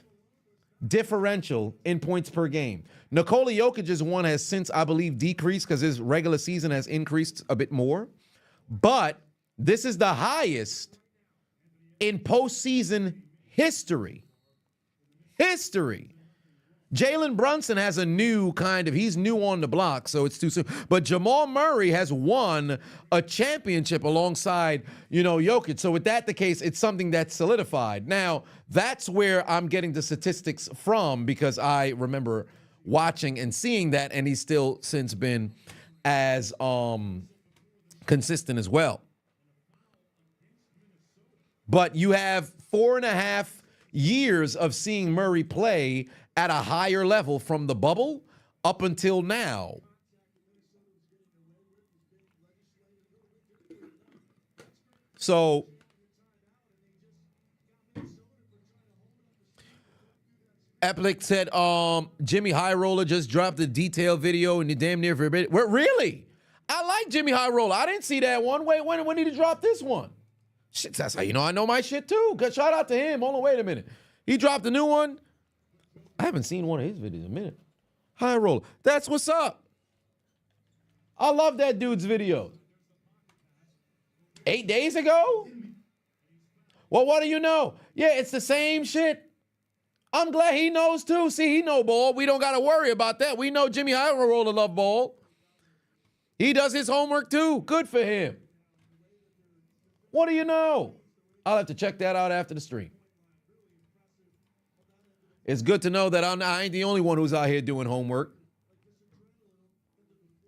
differential in points per game. Nikola Jokic's one has since, I believe, decreased because his regular season has increased a bit more. But this is the highest in postseason history. Jalen Brunson has he's new on the block, so it's too soon. But Jamal Murray has won a championship alongside, Jokic. So with that the case, it's something that's solidified. Now, that's where I'm getting the statistics from, because I remember watching and seeing that, and he's still since been as consistent as well. But you have 4.5 years of seeing Murray play at a higher level from the bubble up until now. So Epic said, Jimmy High Roller just dropped a detailed video in the damn near forbidden. Really? I like Jimmy High Roller. I didn't see that one. Wait, when did he drop this one? Shit, that's how you know I know my shit too. Good shout out to him. Hold on, wait a minute. He dropped a new one. I haven't seen one of his videos in a minute. High Roller. That's what's up. I love that dude's videos. 8 days ago? Well, what do you know? Yeah, it's the same shit. I'm glad he knows too. See, he know ball. We don't got to worry about that. We know Jimmy High roll the love ball. He does his homework too. Good for him. What do you know? I'll have to check that out after the stream. It's good to know that I ain't the only one who's out here doing homework.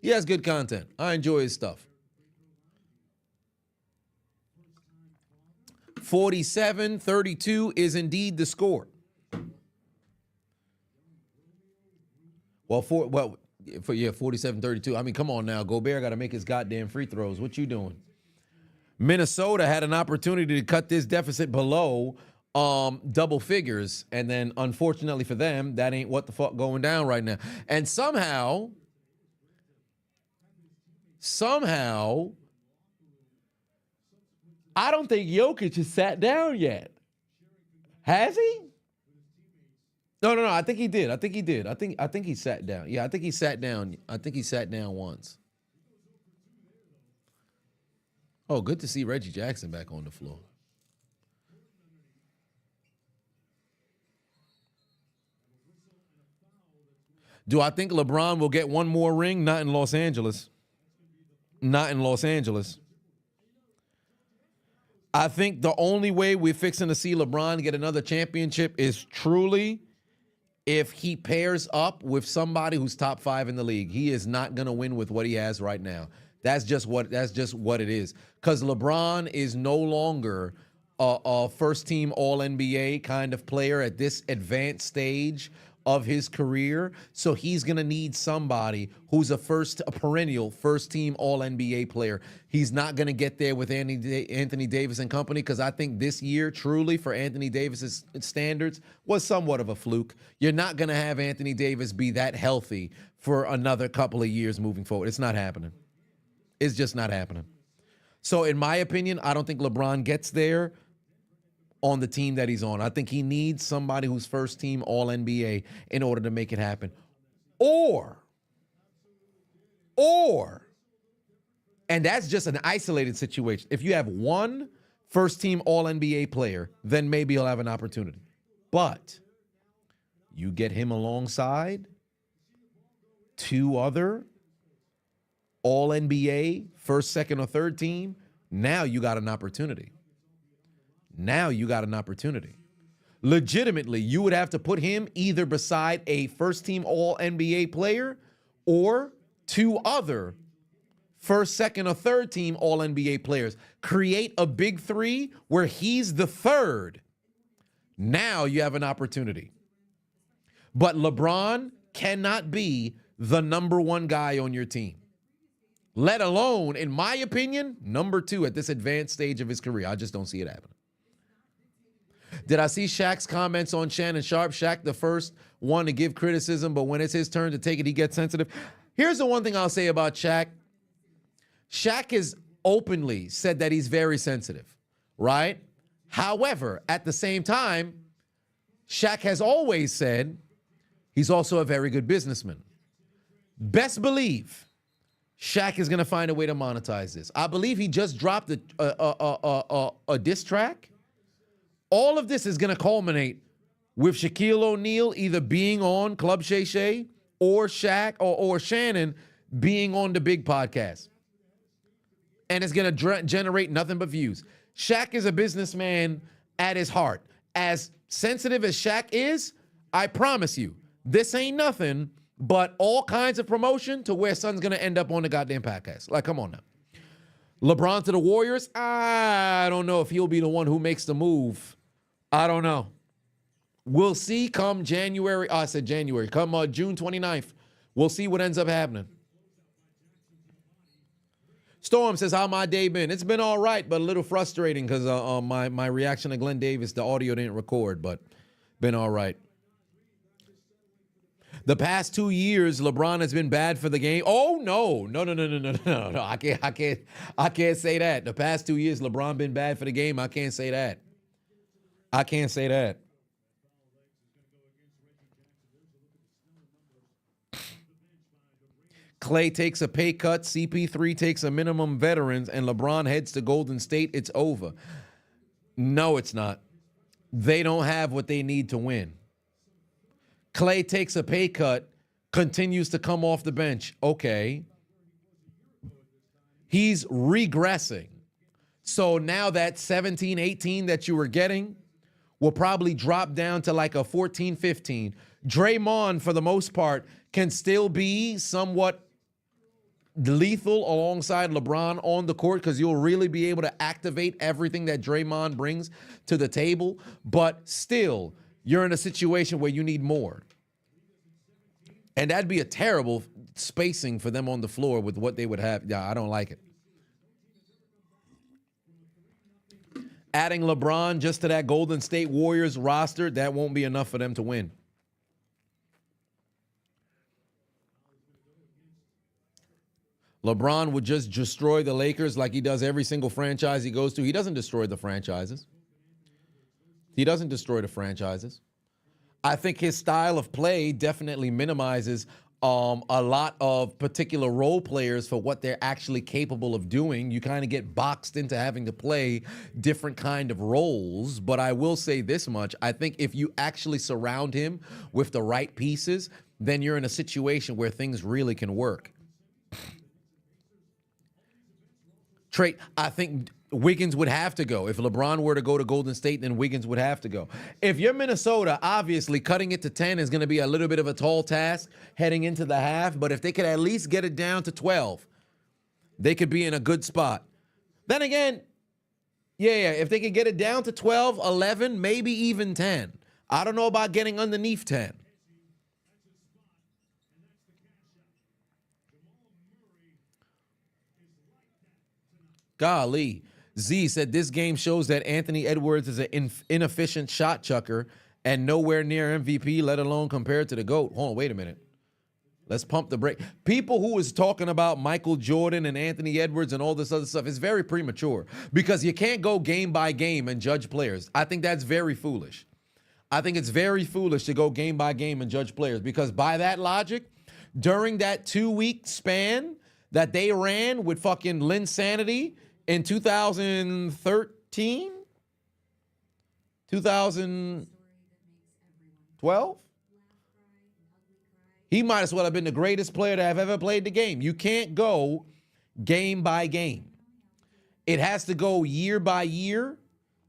He has good content. I enjoy his stuff. 47-32 is indeed the score. Well, 47-32. I mean, come on now. Gobert got to make his goddamn free throws. What you doing? Minnesota had an opportunity to cut this deficit below double figures, and then unfortunately for them, that ain't what the fuck going down right now. And somehow, I don't think Jokic has sat down yet. Has he? No. I think he did. I think he sat down. Yeah, I think he sat down. I think he sat down once. Oh, good to see Reggie Jackson back on the floor. Do I think LeBron will get one more ring? Not in Los Angeles. Not in Los Angeles. I think the only way we're fixing to see LeBron get another championship is truly if he pairs up with somebody who's top 5 in the league. He is not going to win with what he has right now. That's just what it is. Because LeBron is no longer a first-team All-NBA kind of player at this advanced stage of his career. So he's going to need somebody who's a perennial first-team All-NBA player. He's not going to get there with Anthony Davis and company, because I think this year, truly, for Anthony Davis's standards, was somewhat of a fluke. You're not going to have Anthony Davis be that healthy for another couple of years moving forward. It's not happening. It's just not happening. So in my opinion, I don't think LeBron gets there on the team that he's on. I think he needs somebody who's first team All-NBA in order to make it happen. Or, and that's just an isolated situation. If you have one first team All-NBA player, then maybe he'll have an opportunity. But you get him alongside 2 other All-NBA, first, second, or third team, now you got an opportunity. Legitimately, you would have to put him either beside a first-team All-NBA player or 2 other first, second, or third-team All-NBA players. Create a big 3 where he's the third. Now you have an opportunity. But LeBron cannot be the number 1 guy on your team. Let alone, in my opinion, number 2 at this advanced stage of his career. I just don't see it happening. Did I see Shaq's comments on Shannon Sharp? Shaq, the first one to give criticism, but when it's his turn to take it, he gets sensitive. Here's the one thing I'll say about Shaq. Shaq has openly said that he's very sensitive, right? However, at the same time, Shaq has always said he's also a very good businessman. Best believe Shaq is going to find a way to monetize this. I believe he just dropped a diss track. All of this is going to culminate with Shaquille O'Neal either being on Club Shay Shay or Shaq or Shannon being on the big podcast. And it's going to generate nothing but views. Shaq is a businessman at his heart. As sensitive as Shaq is, I promise you, this ain't nothing but all kinds of promotion to where son's going to end up on the goddamn podcast. Like, come on now. LeBron to the Warriors, I don't know if he'll be the one who makes the move. I don't know. We'll see come January. Oh, I said January. Come June 29th. We'll see what ends up happening. Storm says, how my day been? It's been all right, but a little frustrating because my reaction to Glenn Davis, the audio didn't record, but been all right. The past 2 years, LeBron has been bad for the game. Oh, no. I can't say that. The past 2 years, LeBron been bad for the game. I can't say that. Clay takes a pay cut, CP3 takes a minimum veterans, and LeBron heads to Golden State, it's over. No, it's not. They don't have what they need to win. Clay takes a pay cut, continues to come off the bench. Okay. He's regressing. So now that 17, 18 that you were getting will probably drop down to like a 14, 15. Draymond, for the most part, can still be somewhat lethal alongside LeBron on the court because you'll really be able to activate everything that Draymond brings to the table. But still, you're in a situation where you need more. And that'd be a terrible spacing for them on the floor with what they would have. Yeah, I don't like it. Adding LeBron just to that Golden State Warriors roster, that won't be enough for them to win. LeBron would just destroy the Lakers like he does every single franchise he goes to. He doesn't destroy the franchises. He doesn't destroy the franchises. I think his style of play definitely minimizes a lot of particular role players for what they're actually capable of doing. You kind of get boxed into having to play different kind of roles. But I will say this much. I think if you actually surround him with the right pieces, then you're in a situation where things really can work. Trade, I think Wiggins would have to go. If LeBron were to go to Golden State, then Wiggins would have to go. If you're Minnesota, obviously cutting it to 10 is going to be a little bit of a tall task heading into the half, but if they could at least get it down to 12, they could be in a good spot. Then again, yeah, if they could get it down to 12, 11, maybe even 10. I don't know about getting underneath 10. Golly. Z said this game shows that Anthony Edwards is an inefficient shot chucker and nowhere near MVP, let alone compared to the GOAT. Hold on, wait a minute. Let's pump the brake. People who is talking about Michael Jordan and Anthony Edwards and all this other stuff is very premature because you can't go game by game and judge players. I think that's very foolish. I think it's very foolish to go game by game and judge players because by that logic, during that 2-week span that they ran with fucking Linsanity, in 2013, 2012, he might as well have been the greatest player to have ever played the game. You can't go game by game. It has to go year by year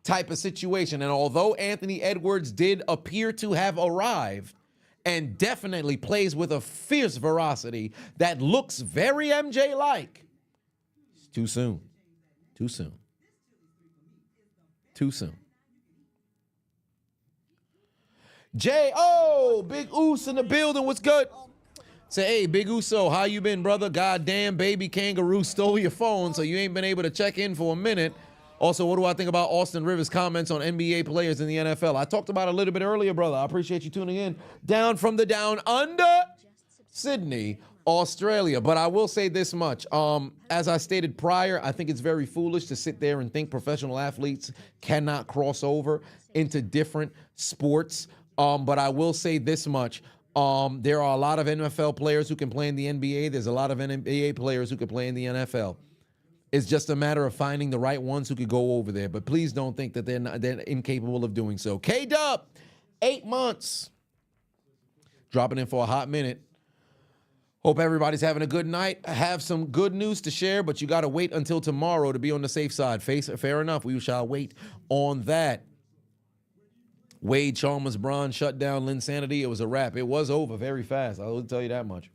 type of situation. And although Anthony Edwards did appear to have arrived and definitely plays with a fierce veracity that looks very MJ-like, it's too soon. Too soon. Too soon. J.O. Big Oos in the building. What's good? Say, hey, Big Uso, how you been, brother? Goddamn, baby kangaroo stole your phone, so you ain't been able to check in for a minute. Also, what do I think about Austin Rivers' comments on NBA players in the NFL? I talked about it a little bit earlier, brother. I appreciate you tuning in. Down from the down under, Sydney, Australia. But I will say this much. As I stated prior, I think it's very foolish to sit there and think professional athletes cannot cross over into different sports. But I will say this much. There are a lot of NFL players who can play in the NBA. There's a lot of NBA players who can play in the NFL. It's just a matter of finding the right ones who could go over there. But please don't think that they're incapable of doing so. K-Dub, 8 months. Dropping in for a hot minute. Hope everybody's having a good night. I have some good news to share, but you got to wait until tomorrow to be on the safe side. Fair enough. We shall wait on that. Wade Chalmers Braun shut down Linsanity. It was a wrap. It was over very fast. I will tell you that much.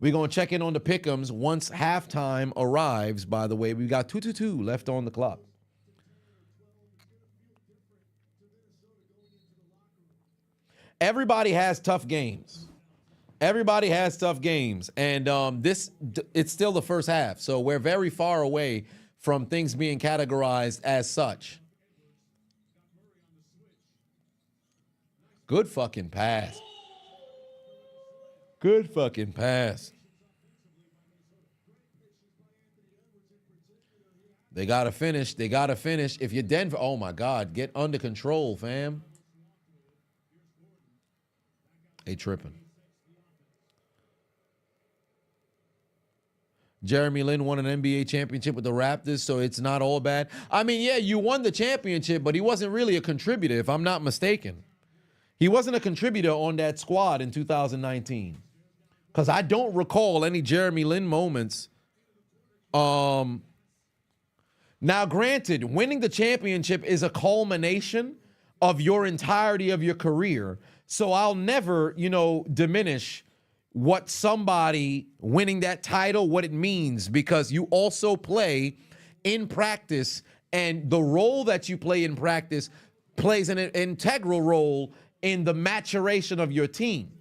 We're going to check in on the pick'ems once halftime arrives, by the way. We've got 2:22 left on the clock. Everybody has tough games. Everybody has tough games, and it's still the first half, so we're very far away from things being categorized as such. Good fucking pass. Good fucking pass. They got to finish. They got to finish. If you're Denver, oh, my God, get under control, fam. They tripping. Jeremy Lin won an NBA championship with the Raptors, so it's not all bad. I mean, yeah, you won the championship, but he wasn't really a contributor, if I'm not mistaken. He wasn't a contributor on that squad in 2019. Because I don't recall any Jeremy Lin moments. Now, granted, winning the championship is a culmination of your entirety of your career. So I'll never, diminish what somebody winning that title, what it means, because you also play in practice, and the role that you play in practice plays an integral role in the maturation of your team.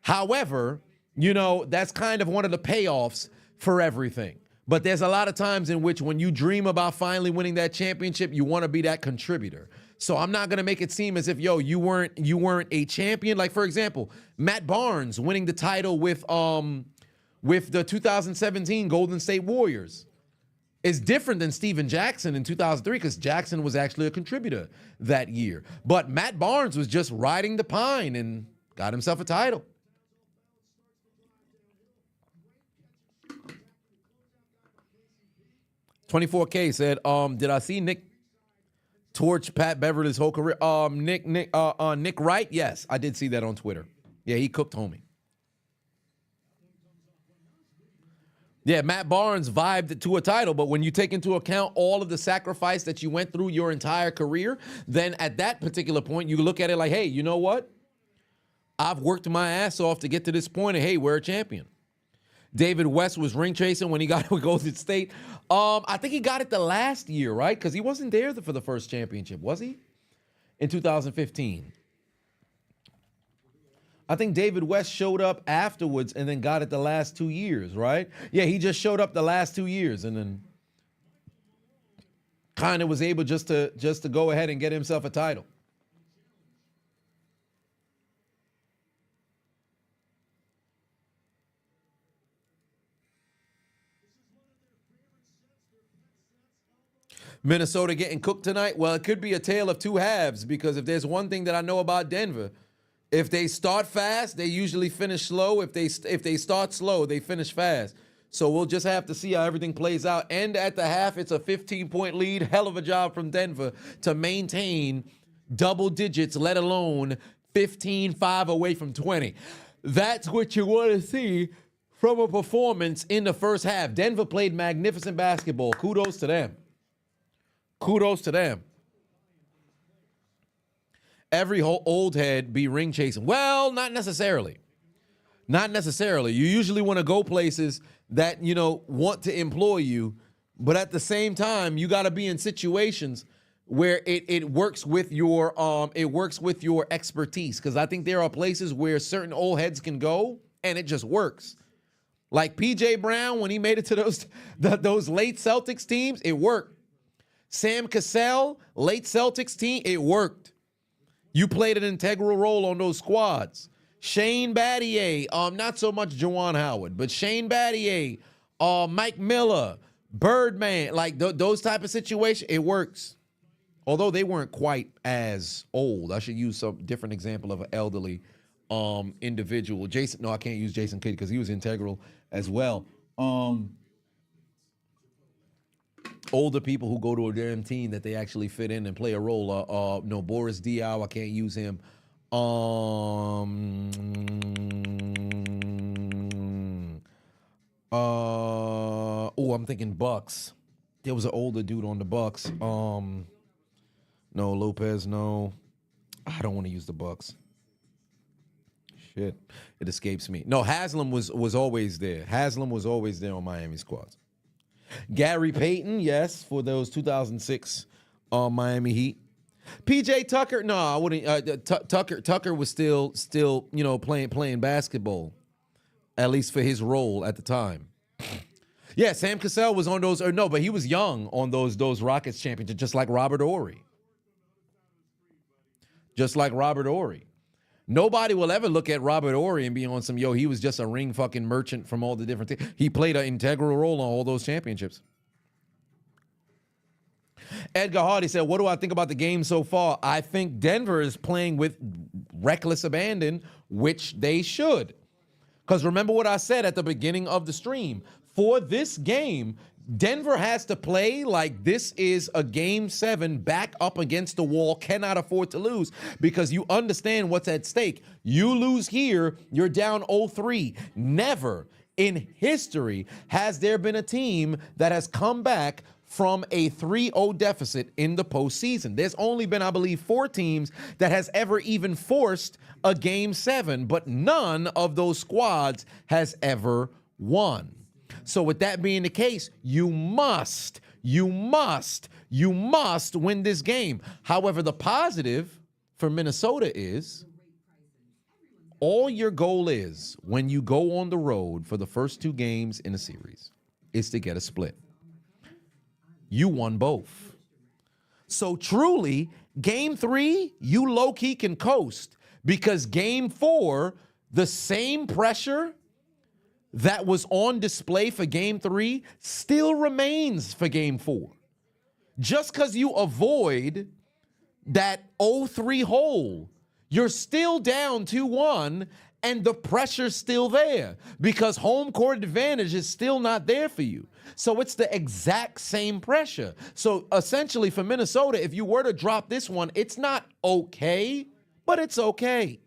However, that's kind of one of the payoffs for everything. But there's a lot of times in which when you dream about finally winning that championship, you want to be that contributor. So I'm not going to make it seem as if, you weren't a champion. Like, for example, Matt Barnes winning the title with the 2017 Golden State Warriors is different than Steven Jackson in 2003, because Jackson was actually a contributor that year. But Matt Barnes was just riding the pine and got himself a title. $24K said, did I see Nick torch Pat Beverly's whole career? Nick Wright? Yes, I did see that on Twitter. Yeah, he cooked homie. Yeah, Matt Barnes vibed to a title, but when you take into account all of the sacrifice that you went through your entire career, then at that particular point, you look at it like, hey, you know what? I've worked my ass off to get to this point, and hey, we're a champion. David West was ring chasing when he got with Golden State. I think he got it the last year, right? Because he wasn't there for the first championship, was he? In 2015. I think David West showed up afterwards and then got it the last 2 years, right? Yeah, he just showed up the last 2 years and then kind of was able just to go ahead and get himself a title. Minnesota getting cooked tonight? Well, it could be a tale of two halves, because if there's one thing that I know about Denver, if they start fast, they usually finish slow. If they start slow, they finish fast. So we'll just have to see how everything plays out. And at the half, it's a 15-point lead. Hell of a job from Denver to maintain double digits, let alone 15-5 away from 20. That's what you want to see from a performance in the first half. Denver played magnificent basketball. Kudos to them. Kudos to them. Every old head be ring chasing. Well, not necessarily. Not necessarily. You usually want to go places that, want to employ you, but at the same time, you got to be in situations where it works with your expertise. Because I think there are places where certain old heads can go and it just works. Like PJ Brown, when he made it to those late Celtics teams, it worked. Sam Cassell, late Celtics team, it worked. You played an integral role on those squads. Shane Battier, not so much Juwan Howard, but Shane Battier, Mike Miller, Birdman, like those type of situations, it works. Although they weren't quite as old. I should use some different example of an elderly individual. Jason, no, I can't use Jason Kidd because he was integral as well. Older people who go to a damn team that they actually fit in and play a role. No, Boris Diaw, I can't use him. I'm thinking Bucks. There was an older dude on the Bucks. No, Lopez, no. I don't want to use the Bucks. Shit, it escapes me. No, Haslam was always there. Haslam was always there on Miami squads. Gary Payton, yes, for those 2006 Miami Heat. PJ Tucker, no, I wouldn't. Tucker was still, playing basketball, at least for his role at the time. Yeah, Sam Cassell was on those, but he was young on those Rockets championships, just like Robert Horry. Just like Robert Horry. Nobody will ever look at Robert Horry and be on some, he was just a ring fucking merchant from all the different things. He played an integral role on all those championships. Edgar Hardy said, what do I think about the game so far? I think Denver is playing with reckless abandon, which they should. Because remember what I said at the beginning of the stream. for this game, Denver has to play like this is a game 7 back up against the wall, cannot afford to lose because you understand what's at stake. You lose here, you're down 0-3. Never in history has there been a team that has come back from a 3-0 deficit in the postseason. There's only been, I believe, 4 teams that has ever even forced a game 7, but none of those squads has ever won. So with that being the case, you must win this game. However, the positive for Minnesota is all your goal is when you go on the road for the first 2 games in a series is to get a split. You won both. So truly, game 3, you low-key can coast because game 4, the same pressure that was on display for game 3 still remains for game 4. Just because you avoid that 0-3 hole, you're still down 2-1 and the pressure's still there because home court advantage is still not there for you. So it's the exact same pressure. So essentially for Minnesota, if you were to drop this one, it's not okay, but it's okay.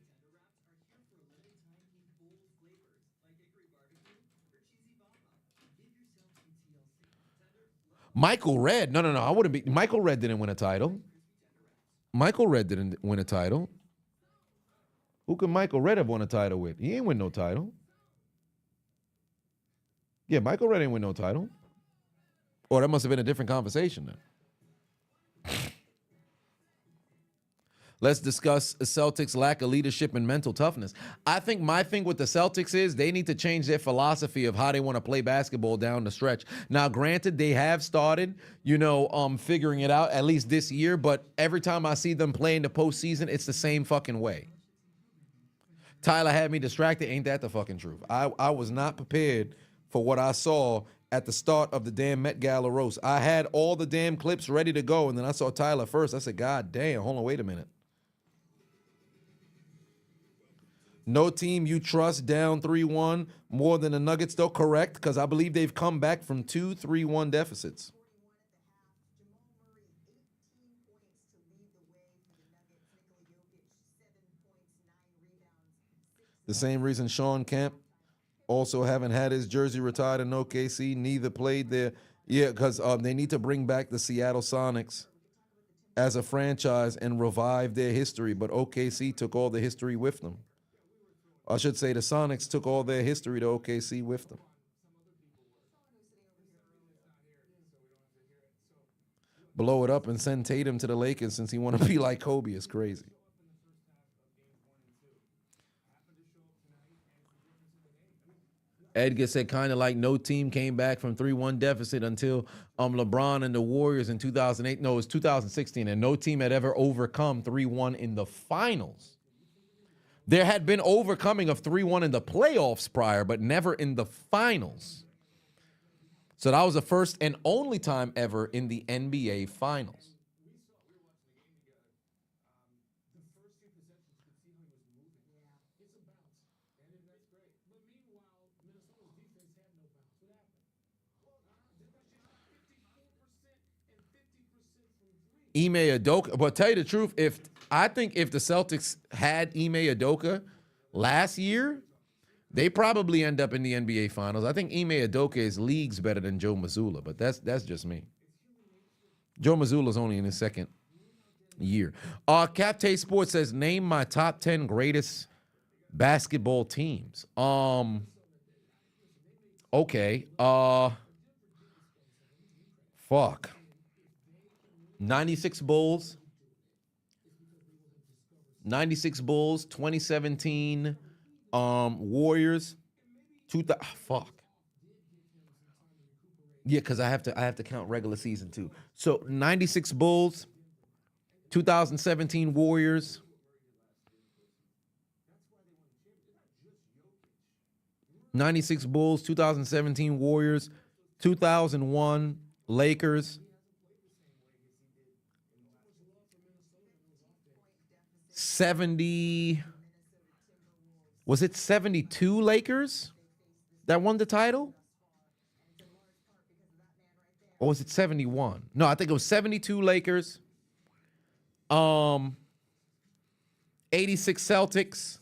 Michael Redd. No. I wouldn't be. Michael Redd didn't win a title. Michael Redd didn't win a title. Who could Michael Redd have won a title with? He ain't win no title. Yeah, Michael Redd ain't win no title. Or that must have been a different conversation then. Let's discuss the Celtics' lack of leadership and mental toughness. I think my thing with the Celtics is they need to change their philosophy of how they want to play basketball down the stretch. Now, granted, they have started, figuring it out, at least this year, but every time I see them play in the postseason, it's the same fucking way. Tyler had me distracted. Ain't that the fucking truth? I was not prepared for what I saw at the start of the damn Met Gala roast. I had all the damn clips ready to go, and then I saw Tyler first. I said, God damn, hold on, wait a minute. No team you trust down 3-1 more than the Nuggets, though. Correct, because I believe they've come back from 2 3-1 deficits. The same reason Sean Kemp also haven't had his jersey retired in OKC, neither played there. Yeah, because they need to bring back the Seattle Sonics as a franchise and revive their history, but OKC took all the history with them. I should say the Sonics took all their history to OKC with them. Blow it up and send Tatum to the Lakers since he want to be like Kobe is crazy. Edgar said kind of like no team came back from 3-1 deficit until LeBron and the Warriors in 2008. No, it was 2016, and no team had ever overcome 3-1 in the finals. There had been overcoming of 3-1 in the playoffs prior, but never in the finals. So that was the first and only time ever in the NBA Finals. Ime Udoka, but tell you the truth, I think if the Celtics had Ime Udoka last year, they probably end up in the NBA Finals. I think Ime Udoka is leagues better than Joe Mazzulla, but that's just me. Joe Mazzulla's only in his second year. Captain Sports says, name my top 10 greatest basketball teams. Okay. Fuck. 96 Bulls. 96 Bulls, 2017 Warriors. Fuck. Yeah, because I have to count regular season too. So 96 Bulls, 2017 Warriors. '96 Bulls, 2017 Warriors, 2001 Lakers. 72 Lakers that won the title? Or was it 71? No, I think it was 72 Lakers. 86 Celtics.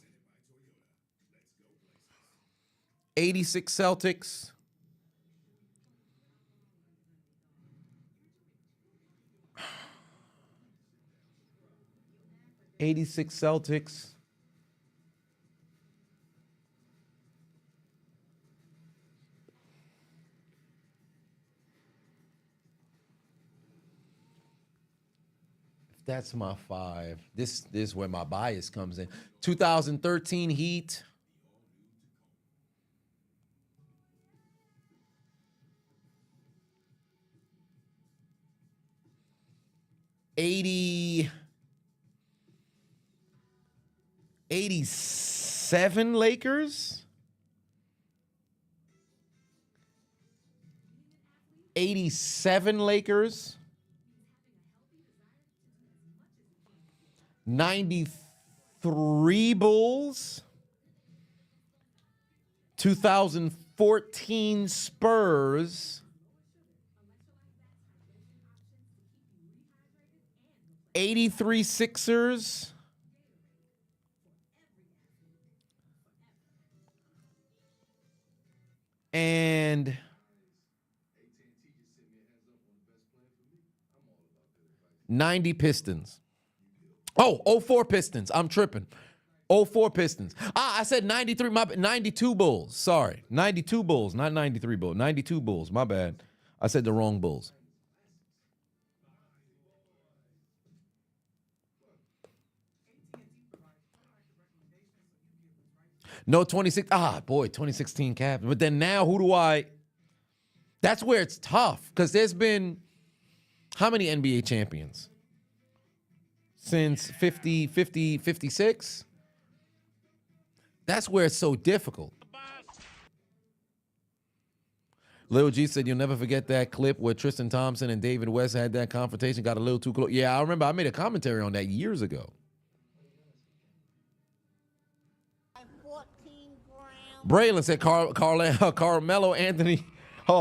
86 Celtics. '86 Celtics. That's my 5. This is where my bias comes in. 2013 Heat. '87 Lakers. 87 Lakers. 93 Bulls. 2014 Spurs. 83 Sixers. And 90 Pistons. Oh, 04 Pistons. I'm tripping. 04 Pistons. I said 93. 92 Bulls. Sorry. 92 Bulls, not 93 Bulls. 92 Bulls. My bad. I said the wrong Bulls. No, 26. 2016 Cavs. But then now who do I? That's where it's tough because there's been how many NBA champions? Since 56? That's where it's so difficult. Lil G said, you'll never forget that clip where Tristan Thompson and David West had that confrontation, got a little too close. Yeah, I remember I made a commentary on that years ago. 14 grams. Braylon said Carmelo Anthony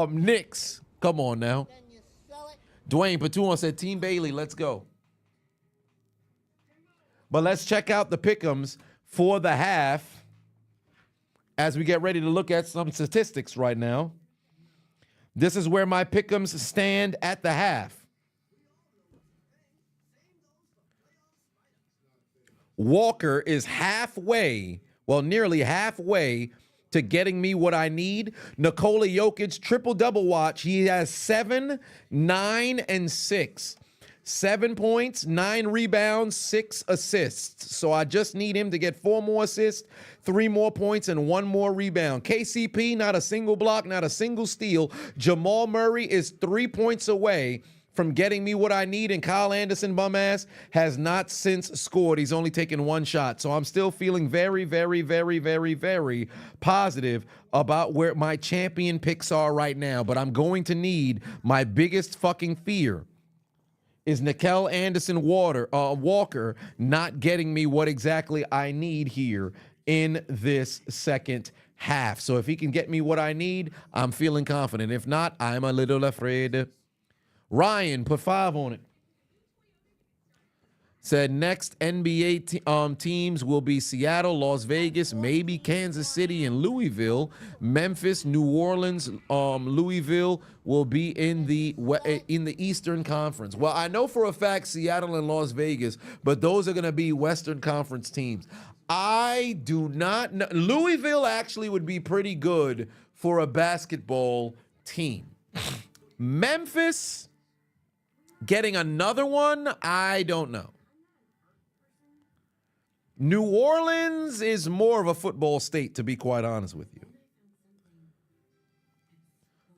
Knicks. Come on now. Then you sell it. Dwayne Patuan said Team Bailey, let's go. But let's check out the pick'ems for the half as we get ready to look at some statistics right now. This is where my pick'ems stand at the half. Walker is halfway, well, nearly halfway to getting me what I need. Nikola Jokic, triple-double watch. He has 7, 9, and 6. 7 points, 9 rebounds, 6 assists. So I just need him to get 4 more assists, 3 more points, and 1 more rebound. KCP, not a single block, not a single steal. Jamal Murray is 3 points away from getting me what I need, and Kyle Anderson, bum ass, has not since scored. He's only taken 1 shot. So I'm still feeling very, very, very, very, very positive about where my champion picks are right now. But I'm going to need my biggest fucking fear is Nickel Anderson Walker not getting me what exactly I need here in this second half. So if he can get me what I need, I'm feeling confident. If not, I'm a little afraid. Ryan, put 5 on it. Said next NBA teams will be Seattle, Las Vegas, maybe Kansas City and Louisville. Memphis, New Orleans, Louisville will be in the Eastern Conference. Well, I know for a fact Seattle and Las Vegas, but those are going to be Western Conference teams. I do not know. Louisville actually would be pretty good for a basketball team. Memphis getting another one, I don't know. New Orleans is more of a football state, to be quite honest with you.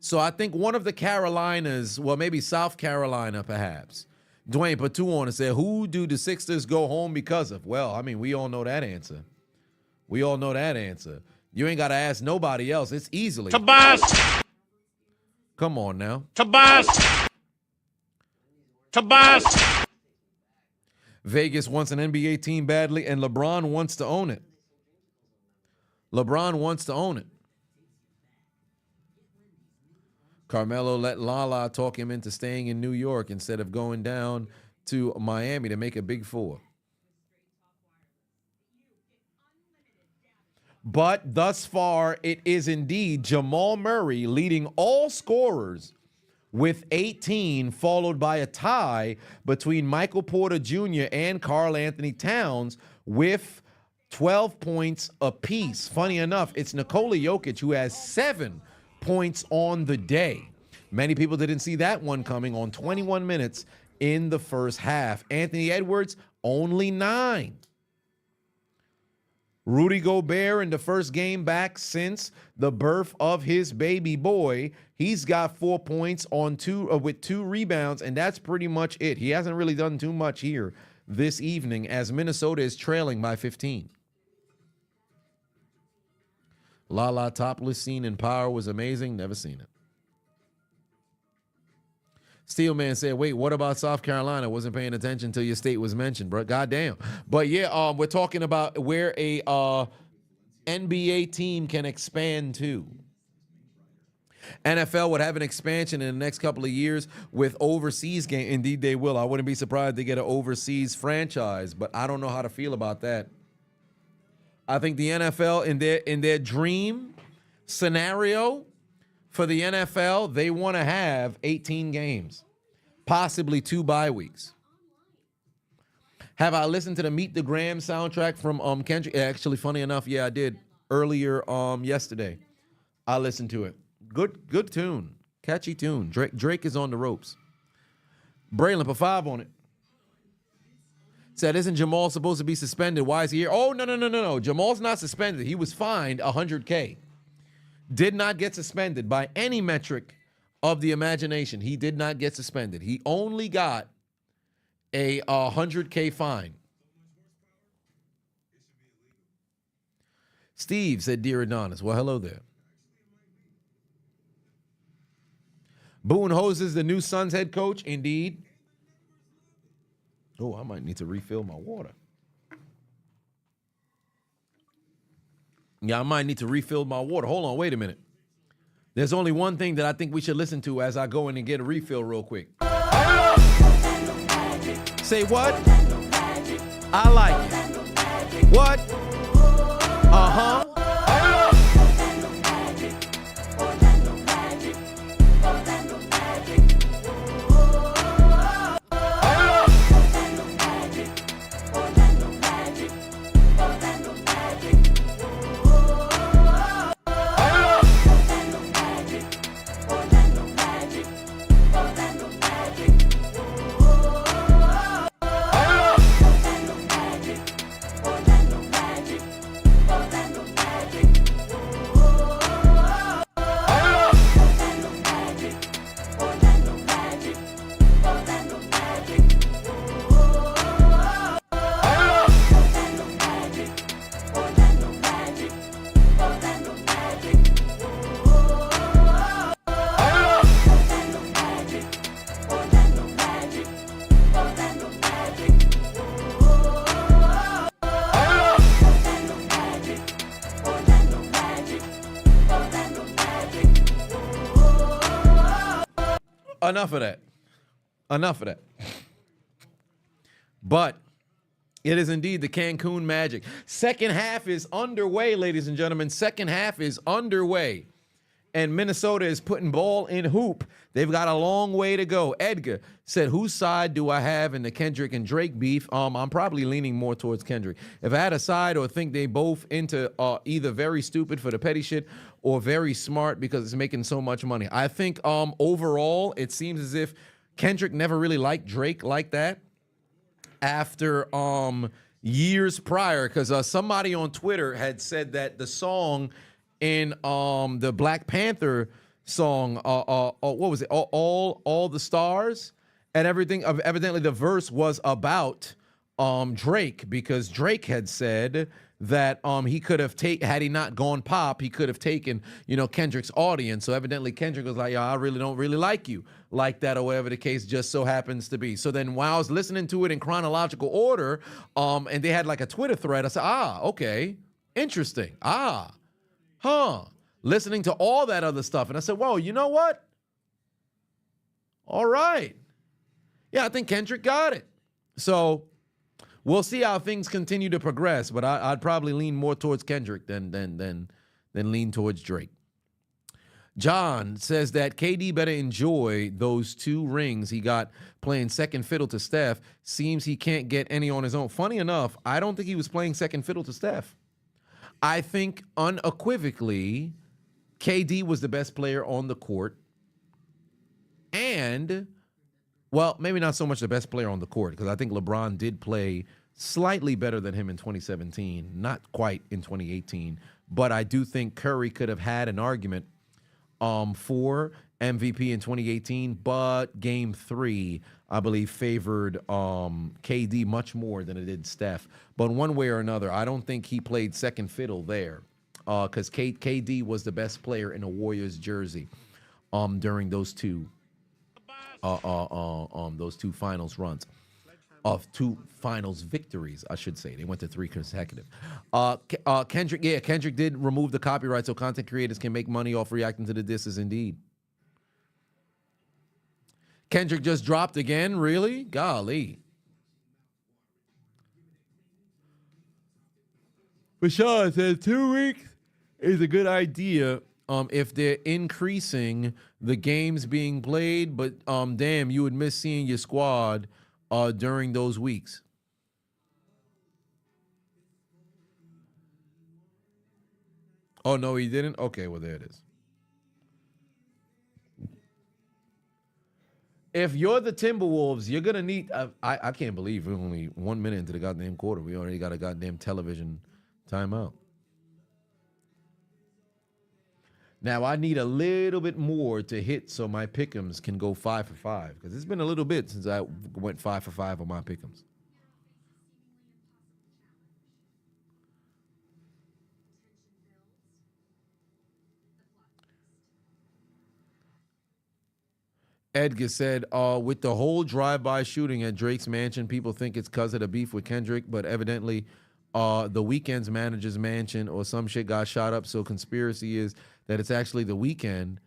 So I think one of the Carolinas, well, maybe South Carolina, perhaps. Dwayne Patuan said, who do the Sixers go home because of? Well, I mean, we all know that answer. We all know that answer. You ain't got to ask nobody else. It's easily. Tobias! Come on now. Tobias! Tobias! Vegas wants an NBA team badly, and LeBron wants to own it. LeBron wants to own it. Carmelo let Lala talk him into staying in New York instead of going down to Miami to make a big four. But thus far, it is indeed Jamal Murray leading all scorers with 18, followed by a tie between Michael Porter Jr. and Karl Anthony Towns with 12 points apiece. Funny enough, it's Nikola Jokic who has 7 points on the day. Many people didn't see that one coming on 21 minutes in the first half. Anthony Edwards, only 9. Rudy Gobert in the first game back since the birth of his baby boy. He's got 4 points on with 2 rebounds, and that's pretty much it. He hasn't really done too much here this evening as Minnesota is trailing by 15. Lala topless scene in Power was amazing. Never seen it. Steelman said, wait, what about South Carolina? Wasn't paying attention until your state was mentioned, bro. Goddamn. But yeah, we're talking about where a NBA team can expand to. NFL would have an expansion in the next couple of years with overseas game. Indeed, they will. I wouldn't be surprised to get an overseas franchise, but I don't know how to feel about that. I think the NFL, in their dream scenario for the NFL, they want to have 18 games, possibly 2 bye weeks. Have I listened to the Meet the Graham soundtrack from Kendrick? Actually, funny enough, yeah, I did earlier yesterday. I listened to it. Good tune, catchy tune. Drake is on the ropes. Braylon, put 5 on it. Said, isn't Jamal supposed to be suspended? Why is he here? Oh, no. Jamal's not suspended. He was fined $100K. Did not get suspended by any metric of the imagination. He did not get suspended. He only got a $100K fine. Steve said, dear Adonis. Well, hello there. Boone Hoses, the new Suns head coach. Indeed. Oh, I might need to refill my water. Yeah, I might need to refill my water. Hold on, wait a minute. There's only one thing that I think we should listen to as I go in and get a refill real quick. Say what? I like it. What? Uh-huh. Enough of that. Enough of that. But it is indeed the Cancun Magic. Second half is underway, ladies and gentlemen. Second half is underway. And Minnesota is putting ball in hoop. They've got a long way to go. Edgar said, whose side do I have in the Kendrick and Drake beef? I'm probably leaning more towards Kendrick. If I had a side or think they both into either very stupid for the petty shit or very smart because it's making so much money. I think overall, it seems as if Kendrick never really liked Drake like that after years prior, because somebody on Twitter had said that the song in the Black Panther song, what was it? All the stars and everything. Evidently, the verse was about Drake, because Drake had said that he could have had he not gone pop, he could have taken Kendrick's audience. So evidently Kendrick was like, yeah, I really don't really like you like that, or whatever the case just so happens to be. So then while I was listening to it in chronological order, and they had like a Twitter thread, I said, okay, interesting. Listening to all that other stuff. And I said, whoa, you know what? All right. Yeah, I think Kendrick got it. So we'll see how things continue to progress, but I'd probably lean more towards Kendrick than lean towards Drake. John says that KD better enjoy those 2 rings he got playing second fiddle to Steph. Seems he can't get any on his own. Funny enough, I don't think he was playing second fiddle to Steph. I think unequivocally KD was the best player on the court. And, well, maybe not so much the best player on the court, because I think LeBron did play slightly better than him in 2017, not quite in 2018. But I do think Curry could have had an argument for MVP in 2018, but Game 3, I believe, favored KD much more than it did Steph. But one way or another, I don't think he played second fiddle there, because KD was the best player in a Warriors jersey during those two finals runs. Of 2 finals victories, I should say. They went to 3 consecutive. Kendrick did remove the copyright so content creators can make money off reacting to the disses, indeed. Kendrick just dropped again? Really? Golly. Rashad says 2 weeks is a good idea if they're increasing the games being played, but damn, you would miss seeing your squad during those weeks. Oh, no, he didn't? Okay, well, there it is. If you're the Timberwolves, you're going to need... I can't believe we're only 1 minute into the goddamn quarter. We already got a goddamn television timeout. Now, I need a little bit more to hit so my pick'ems can go 5 for 5, because it's been a little bit since I went 5 for 5 on my pick'ems. Edgar said, with the whole drive-by shooting at Drake's mansion, people think it's because of the beef with Kendrick, but evidently the Weeknd's manager's mansion or some shit got shot up, so conspiracy is that it's actually the Weeknd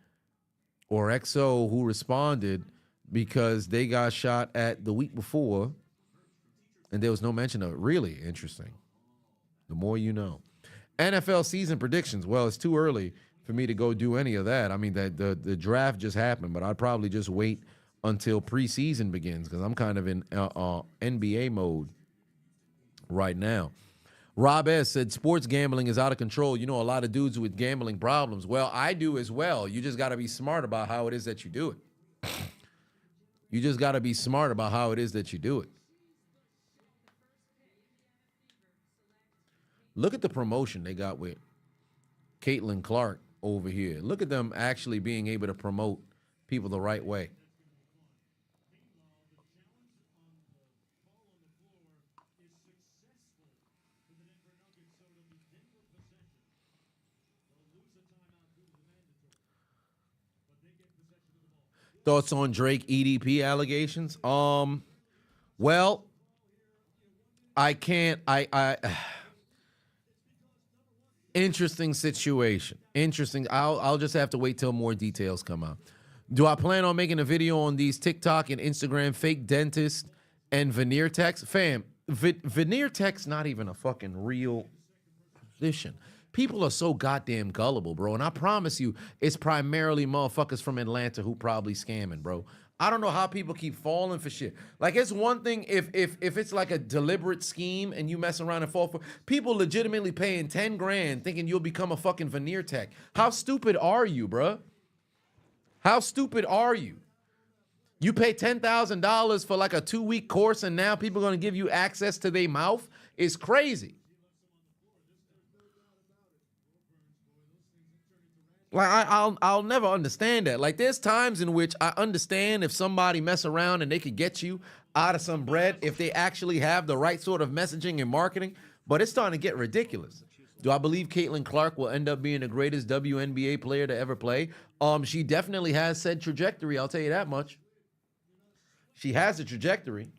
or XO who responded because they got shot at the week before and there was no mention of it. Really interesting. The more you know. NFL season predictions. Well, it's too early for me to go do any of that. I mean, the draft just happened, but I'd probably just wait until preseason begins because I'm kind of in NBA mode right now. Rob S. said, sports gambling is out of control. You know a lot of dudes with gambling problems. Well, I do as well. You just got to be smart about how it is that you do it. You just got to be smart about how it is that you do it. Look at the promotion they got with Caitlin Clark over here. Look at them actually being able to promote people the right way. Thoughts on Drake EDP allegations? Well, I can't. Interesting situation. Interesting. I'll just have to wait till more details come out. Do I plan on making a video on these TikTok and Instagram fake dentist and veneer techs? Fam, veneer tech's not even a fucking real position. People are so goddamn gullible, bro. And I promise you, it's primarily motherfuckers from Atlanta who probably scamming, bro. I don't know how people keep falling for shit. Like, it's one thing if it's like a deliberate scheme and you mess around and fall for... People legitimately paying 10 grand thinking you'll become a fucking veneer tech. How stupid are you, bro? How stupid are you? You pay $10,000 for like a 2-week course and now people are going to give you access to their mouth? It's crazy. Like, I'll never understand that. Like, there's times in which I understand if somebody mess around and they could get you out of some bread if they actually have the right sort of messaging and marketing, but it's starting to get ridiculous. Do I believe Caitlin Clark will end up being the greatest WNBA player to ever play? She definitely has said trajectory, I'll tell you that much. She has a trajectory.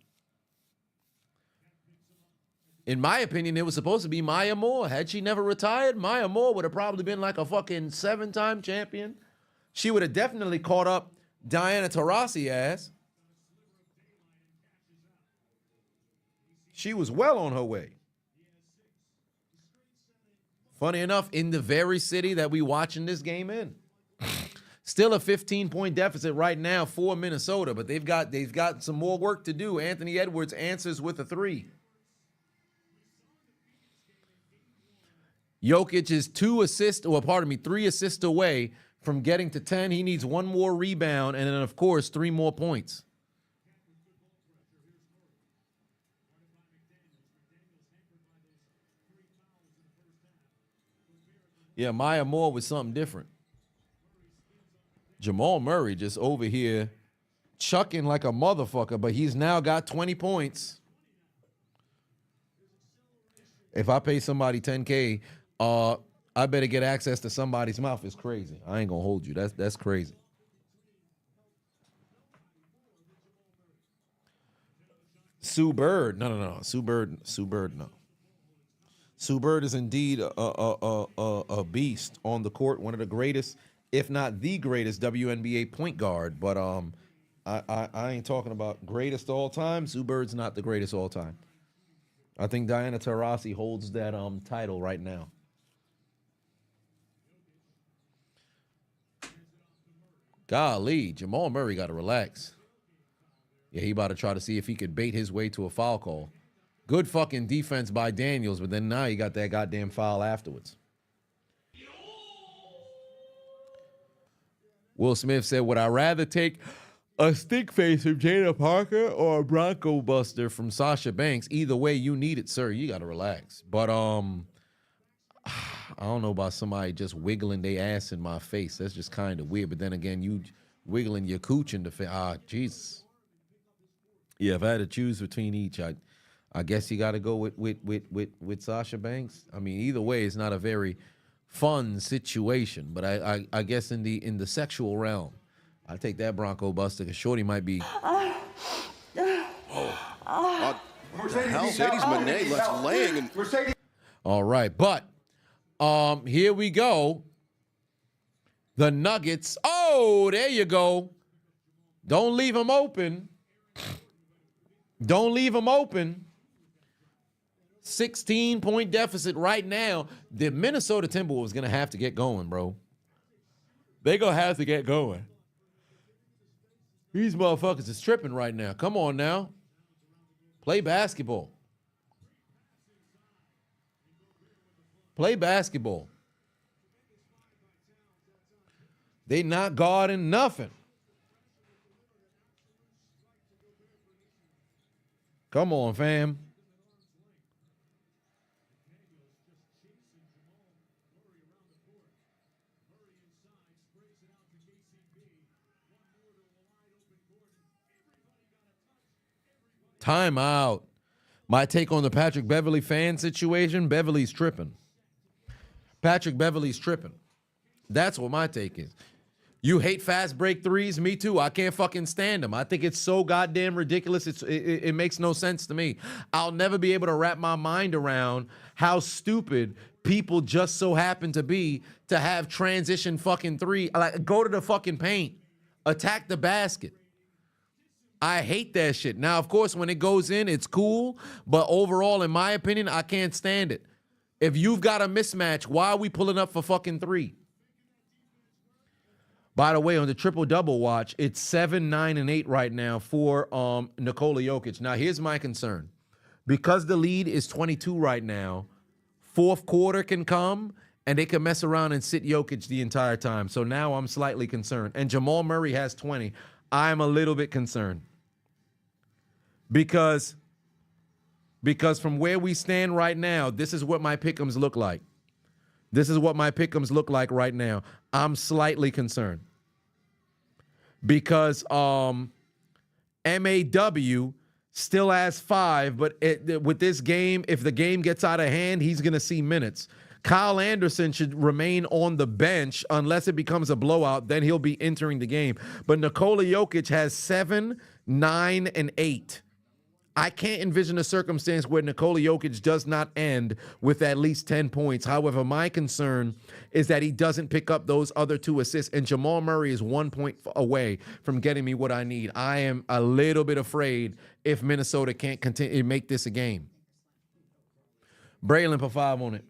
In my opinion, it was supposed to be Maya Moore. Had she never retired, Maya Moore would have probably been like a fucking 7-time champion. She would have definitely caught up Diana Taurasi ass. She was well on her way. Funny enough, in the very city that we watching this game in. Still a 15-point deficit right now for Minnesota, but they've got some more work to do. Anthony Edwards answers with a 3. Jokic is 3 assists away from getting to 10. He needs 1 more rebound and then, of course, 3 more points. Yeah, Maya Moore was something different. Jamal Murray just over here chucking like a motherfucker, but he's now got 20 points. If I pay somebody $10K, I better get access to somebody's mouth. It's crazy. I ain't gonna hold you. That's crazy. Sue Bird. No. Sue Bird, no. Sue Bird is indeed a beast on the court, one of the greatest, if not the greatest, WNBA point guard. But I ain't talking about greatest all time. Sue Bird's not the greatest all time. I think Diana Taurasi holds that title right now. Golly, Jamal Murray got to relax. Yeah, he about to try to see if he could bait his way to a foul call. Good fucking defense by Daniels, but then now you got that goddamn foul afterwards. Will Smith said, would I rather take a stick face from Jada Parker or a Bronco Buster from Sasha Banks? Either way, you need it, sir. You got to relax. But I don't know about somebody just wiggling their ass in my face. That's just kind of weird. But then again, you wiggling your cooch in the face. Jesus. Yeah, if I had to choose between each, I guess you got to go with Sasha Banks. I mean, either way, it's not a very fun situation. But I guess in the sexual realm, I take that Bronco Buster because Shorty might be. Mercedes Monet left laying. And All right, but here we go. The Nuggets. Oh, there you go. Don't leave them open. Don't leave them open. 16-point deficit right now. The Minnesota Timberwolves going to have to get going, bro. They're going to have to get going. These motherfuckers is tripping right now. Come on now. Play basketball. Play basketball. They not guarding nothing. Come on, fam. Timeout. My take on the Patrick Beverley fan situation, Beverley's tripping. Patrick Beverley's tripping. That's what my take is. You hate fast break threes? Me too. I can't fucking stand them. I think it's so goddamn ridiculous. It makes no sense to me. I'll never be able to wrap my mind around how stupid people just so happen to be to have transition fucking three. Like, go to the fucking paint. Attack the basket. I hate that shit. Now, of course, when it goes in, it's cool. But overall, in my opinion, I can't stand it. If you've got a mismatch, why are we pulling up for fucking three? By the way, on the triple-double watch, it's 7, 9, and 8 right now for Nikola Jokic. Now, here's my concern. Because the lead is 22 right now, fourth quarter can come, and they can mess around and sit Jokic the entire time. So now I'm slightly concerned. And Jamal Murray has 20. I'm a little bit concerned. Because from where we stand right now, this is what my pick'ems look like. This is what my pick'ems look like right now. I'm slightly concerned. Because MAW still has 5, but with this game, if the game gets out of hand, he's going to see minutes. Kyle Anderson should remain on the bench unless it becomes a blowout. Then he'll be entering the game. But Nikola Jokic has 7, 9, and 8. I can't envision a circumstance where Nikola Jokic does not end with at least 10 points. However, my concern is that he doesn't pick up those other 2 assists, and Jamal Murray is 1 point away from getting me what I need. I am a little bit afraid if Minnesota can't continue to make this a game. Braylon put 5 on it.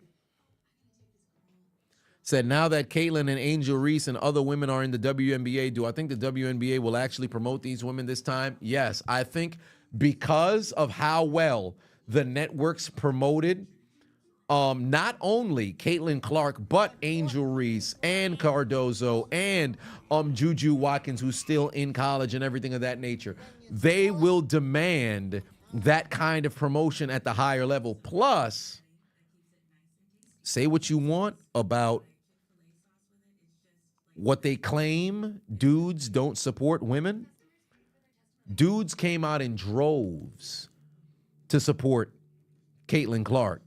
Said, now that Caitlin and Angel Reese and other women are in the WNBA, do I think the WNBA will actually promote these women this time? Yes, I think because of how well the networks promoted not only Caitlin Clark, but Angel Reese and Cardozo and Juju Watkins, who's still in college and everything of that nature. They will demand that kind of promotion at the higher level. Plus, say what you want about what they claim dudes don't support women. Dudes came out in droves to support Caitlin Clark.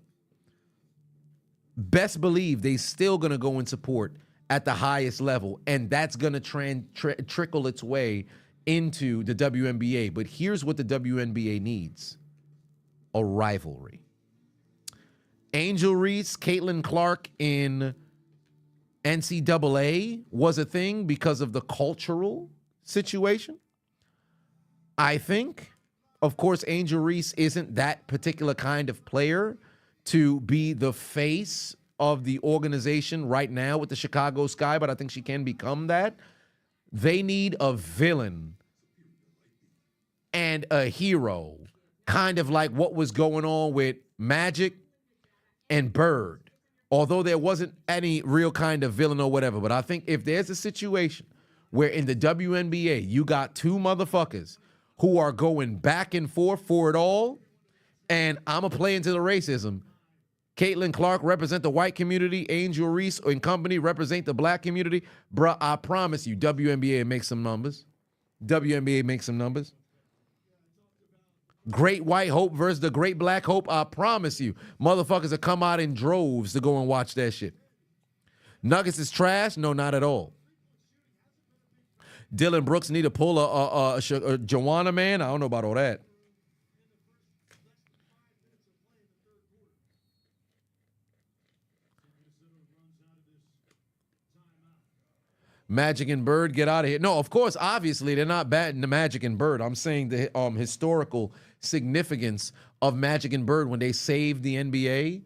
Best believe they still going to go and support at the highest level, and that's going to trickle its way into the WNBA. But here's what the WNBA needs: a rivalry. Angel Reese, Caitlin Clark in NCAA was a thing because of the cultural situation. I think, of course, Angel Reese isn't that particular kind of player to be the face of the organization right now with the Chicago Sky, but I think she can become that. They need a villain and a hero, kind of like what was going on with Magic and Bird. Although there wasn't any real kind of villain or whatever. But I think if there's a situation where in the WNBA you got 2 motherfuckers who are going back and forth for it all, and I'm going to play into the racism. Caitlin Clark represent the white community. Angel Reese and company represent the black community. Bruh, I promise you, WNBA makes some numbers. WNBA makes some numbers. Great White Hope versus the Great Black Hope, I promise you, motherfuckers will come out in droves to go and watch that shit. Nuggets is trash? No, not at all. Dylan Brooks need to pull a Joanna, man? I don't know about all that. Magic and Bird, get out of here. No, of course, obviously, they're not batting the Magic and Bird. I'm saying the historical significance of Magic and Bird when they saved the NBA.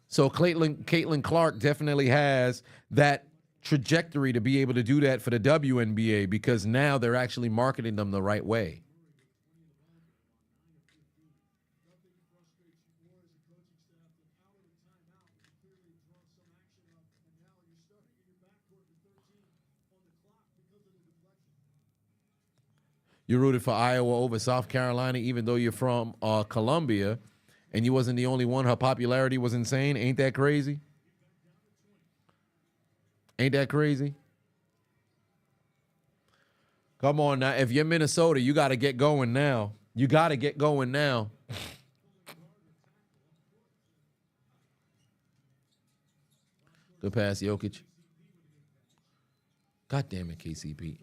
So Caitlin Clark definitely has that trajectory to be able to do that for the WNBA because now they're actually marketing them the right way. You rooted for Iowa over South Carolina, even though you're from Columbia, and you wasn't the only one. Her popularity was insane. Ain't that crazy? Ain't that crazy? Come on now. If you're Minnesota, you got to get going now. You got to get going now. Good pass, Jokic. God damn it, KCP.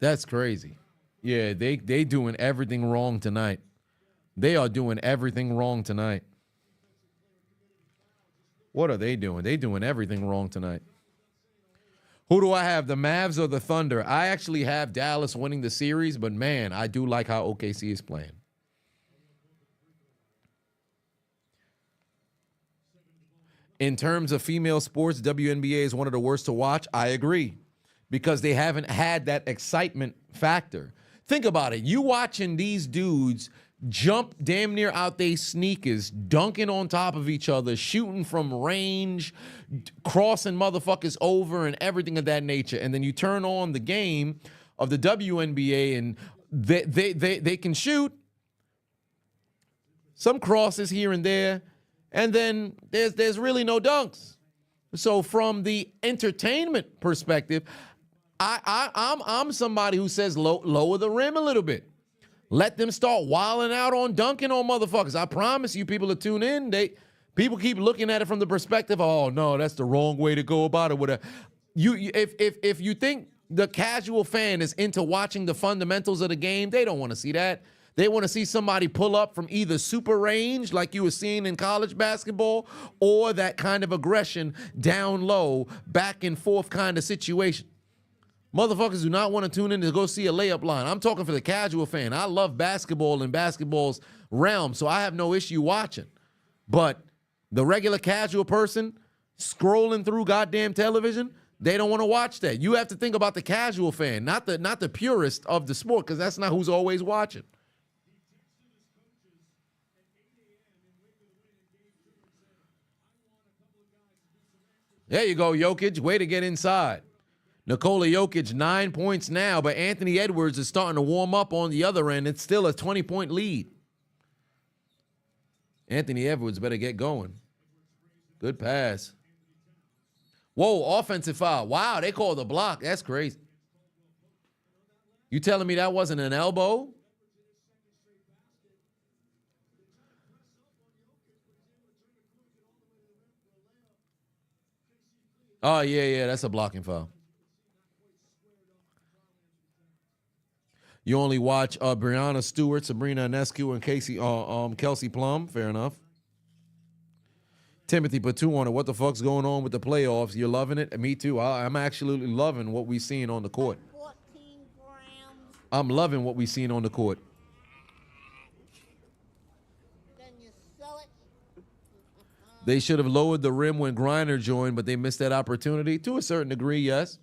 That's crazy. Yeah, they doing everything wrong tonight. They are doing everything wrong tonight. What are they doing? They doing everything wrong tonight. Who do I have, the Mavs or the Thunder? I actually have Dallas winning the series, but man, I do like how OKC is playing. In terms of female sports, WNBA is one of the worst to watch. I agree. Because they haven't had that excitement factor. Think about it. You watching these dudes jump damn near out they sneakers, dunking on top of each other, shooting from range, crossing motherfuckers over and everything of that nature. And then you turn on the game of the WNBA and they can shoot some crosses here and there, and then there's really no dunks. So from the entertainment perspective, I'm somebody who says lower the rim a little bit. Let them start wilding out on dunking on motherfuckers. I promise you, people to tune in. People keep looking at it from the perspective, oh no, that's the wrong way to go about it. Whatever. If you think the casual fan is into watching the fundamentals of the game, they don't want to see that. They want to see somebody pull up from either super range, like you were seeing in college basketball, or that kind of aggression down low, back and forth kind of situation. Motherfuckers do not want to tune in to go see a layup line. I'm talking for the casual fan. I love basketball and basketball's realm, so I have no issue watching. But the regular casual person scrolling through goddamn television, they don't want to watch that. You have to think about the casual fan, not the purist of the sport, because that's not who's always watching. There you go, Jokic. Way to get inside. Nikola Jokic, 9 points now, but Anthony Edwards is starting to warm up on the other end. It's still a 20-point lead. Anthony Edwards better get going. Good pass. Whoa, offensive foul. Wow, they called the block. That's crazy. You telling me that wasn't an elbow? Oh, yeah, that's a blocking foul. You only watch Brianna Stewart, Sabrina Ionescu, and Kelsey Plum. Fair enough. Timothy put 2 on it. What the fuck's going on with the playoffs? You're loving it? Me too. I'm absolutely loving what we're seeing on the court. 14 grams. I'm loving what we're seeing on the court. Then you sell it. They should have lowered the rim when Griner joined, but they missed that opportunity. To a certain degree, yes.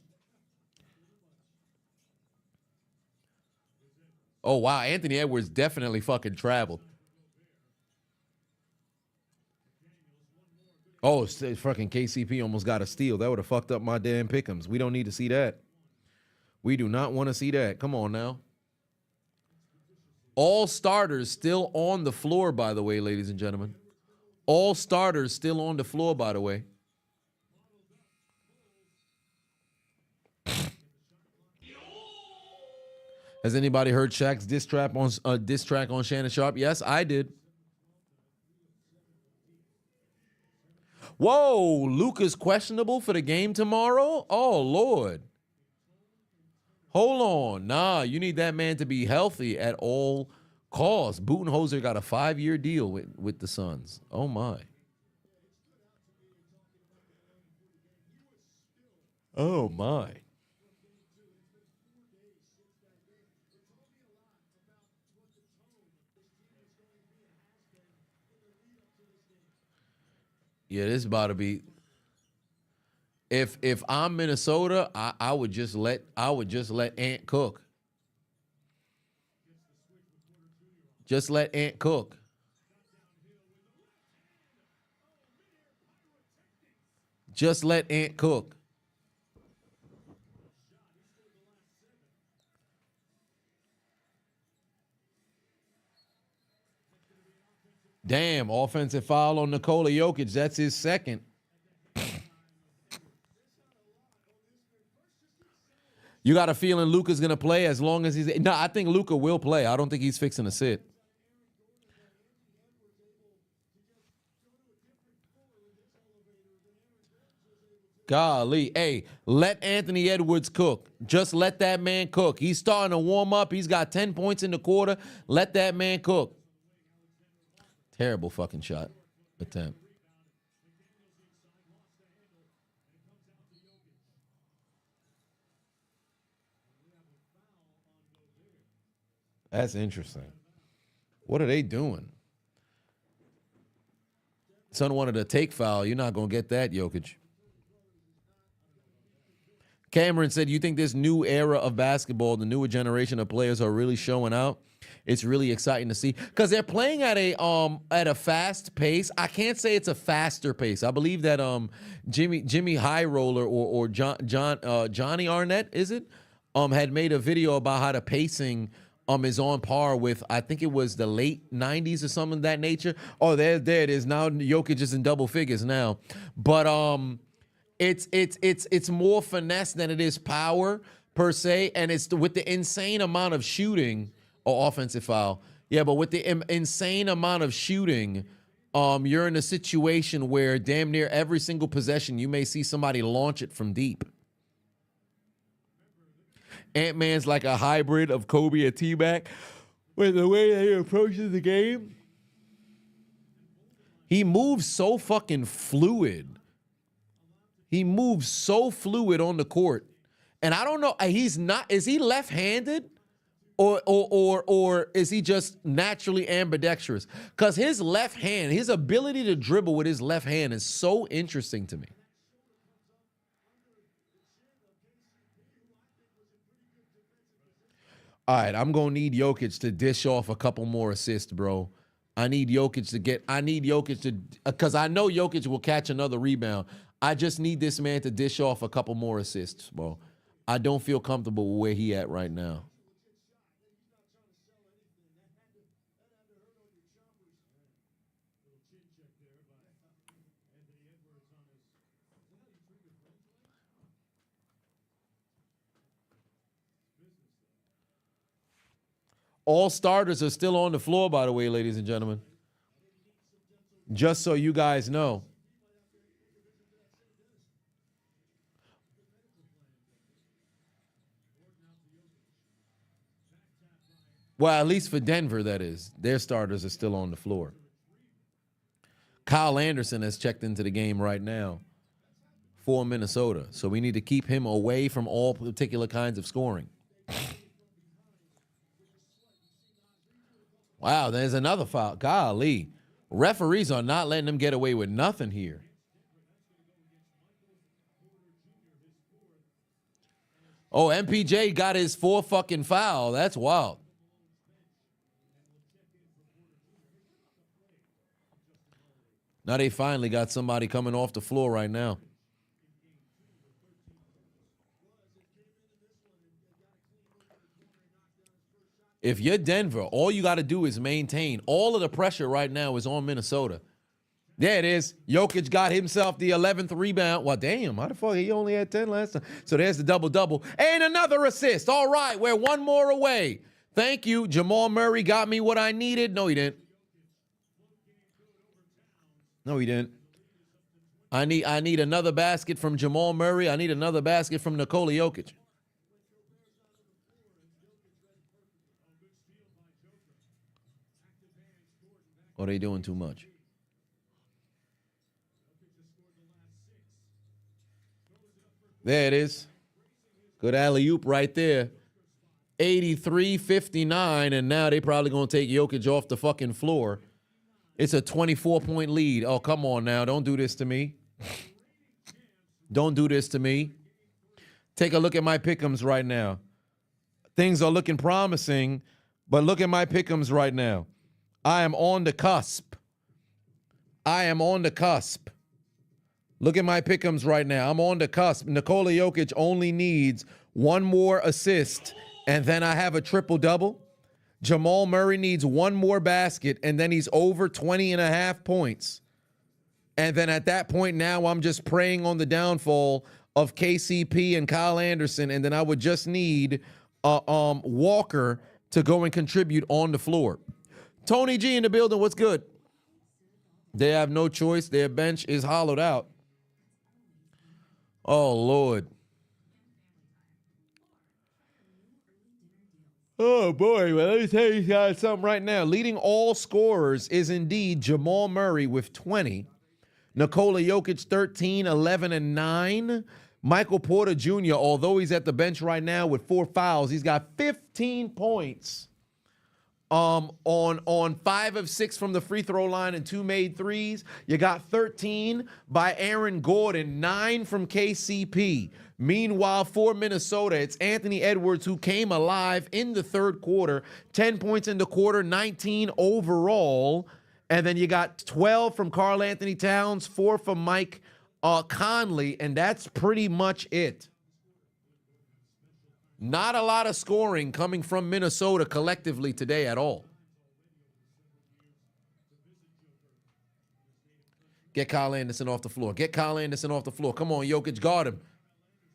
Oh, wow. Anthony Edwards definitely fucking traveled. Oh, fucking KCP almost got a steal. That would have fucked up my damn pick'ems. We don't need to see that. We do not want to see that. Come on now. All starters still on the floor, by the way, ladies and gentlemen. All starters still on the floor, by the way. Has anybody heard Shaq's diss track on Shannon Sharp? Yes, I did. Whoa, Luka's questionable for the game tomorrow? Oh, Lord. Hold on. Nah, you need that man to be healthy at all costs. Budenholzer got a 5-year deal with the Suns. Oh, my. Oh, my. Yeah, this is about to be. If I'm Minnesota, I would just let Ant cook. Just let Ant cook. Just let Ant cook. Damn, offensive foul on Nikola Jokic. That's his second. You got a feeling Luka's going to play as long as he's... No, I think Luka will play. I don't think he's fixing to sit. Golly. Hey, let Anthony Edwards cook. Just let that man cook. He's starting to warm up. He's got 10 points in the quarter. Let that man cook. Terrible fucking shot attempt. That's interesting. What are they doing? Son wanted a take foul. You're not going to get that, Jokic. Cameron said, you think this new era of basketball, the newer generation of players are really showing out? It's really exciting to see because they're playing at a fast pace. I can't say it's a faster pace. I believe that Jimmy High Roller or Johnny Arnett, is it? Had made a video about how the pacing is on par with, I think it was the late 90s or something of that nature. Oh, there it is. Now Jokic is in double figures now. But it's more finesse than it is power per se, and it's with the insane amount of shooting or offensive foul. Yeah, but with the insane amount of shooting you're in a situation where damn near every single possession you may see somebody launch it from deep. Ant-Man's like a hybrid of Kobe and T-Mac with the way that he approaches the game. He moves so fucking fluid. He moves so fluid on the court. And I don't know, is he left-handed? Or is he just naturally ambidextrous? Because his left hand, his ability to dribble with his left hand is so interesting to me. All right, I'm going to need Jokic to dish off a couple more assists, bro. I need Jokic to, because I know Jokic will catch another rebound. I just need this man to dish off a couple more assists, bro. I don't feel comfortable with where he at right now. All starters are still on the floor, by the way, ladies and gentlemen. Just so you guys know. Well, at least for Denver, that is. Their starters are still on the floor. Kyle Anderson has checked into the game right now for Minnesota. So we need to keep him away from all particular kinds of scoring. Wow, there's another foul. Golly. Referees are not letting them get away with nothing here. Oh, MPJ got his 4th fucking foul. That's wild. Now they finally got somebody coming off the floor right now. If you're Denver, all you got to do is maintain. All of the pressure right now is on Minnesota. There it is. Jokic got himself the 11th rebound. Well, damn, how the fuck? He only had 10 last time. So there's the double-double. And another assist. All right, we're one more away. Thank you. Jamal Murray got me what I needed. No, he didn't. No, he didn't. I need another basket from Jamal Murray. I need another basket from Nikola Jokic. Or are they doing too much? There it is. Good alley-oop right there. 83-59, and now they probably going to take Jokic off the fucking floor. It's a 24-point lead. Oh, come on now. Don't do this to me. Don't do this to me. Take a look at my pick'ems right now. Things are looking promising, but look at my pick'ems right now. I am on the cusp. I am on the cusp. Look at my pick'ems right now. I'm on the cusp. Nikola Jokic only needs one more assist, and then I have a triple-double. Jamal Murray needs one more basket, and then he's over 20.5 points. And then at that point now, I'm just preying on the downfall of KCP and Kyle Anderson, and then I would just need Walker to go and contribute on the floor. Tony G in the building, what's good? They have no choice. Their bench is hollowed out. Oh, Lord. Oh, boy. Well, let me tell you guys something right now. Leading all scorers is indeed Jamal Murray with 20. Nikola Jokic, 13, 11, and 9. Michael Porter Jr., although he's at the bench right now with 4 fouls, he's got 15 points. On 5 of 6 from the free throw line and 2 made threes. You got 13 by Aaron Gordon, 9 from KCP. Meanwhile, for Minnesota, it's Anthony Edwards who came alive in the third quarter. 10 points in the quarter, 19 overall. And then you got 12 from Karl Anthony Towns, 4 from Mike Conley, and that's pretty much it. Not a lot of scoring coming from Minnesota collectively today at all. Get Kyle Anderson off the floor. Get Kyle Anderson off the floor. Come on, Jokic, guard him.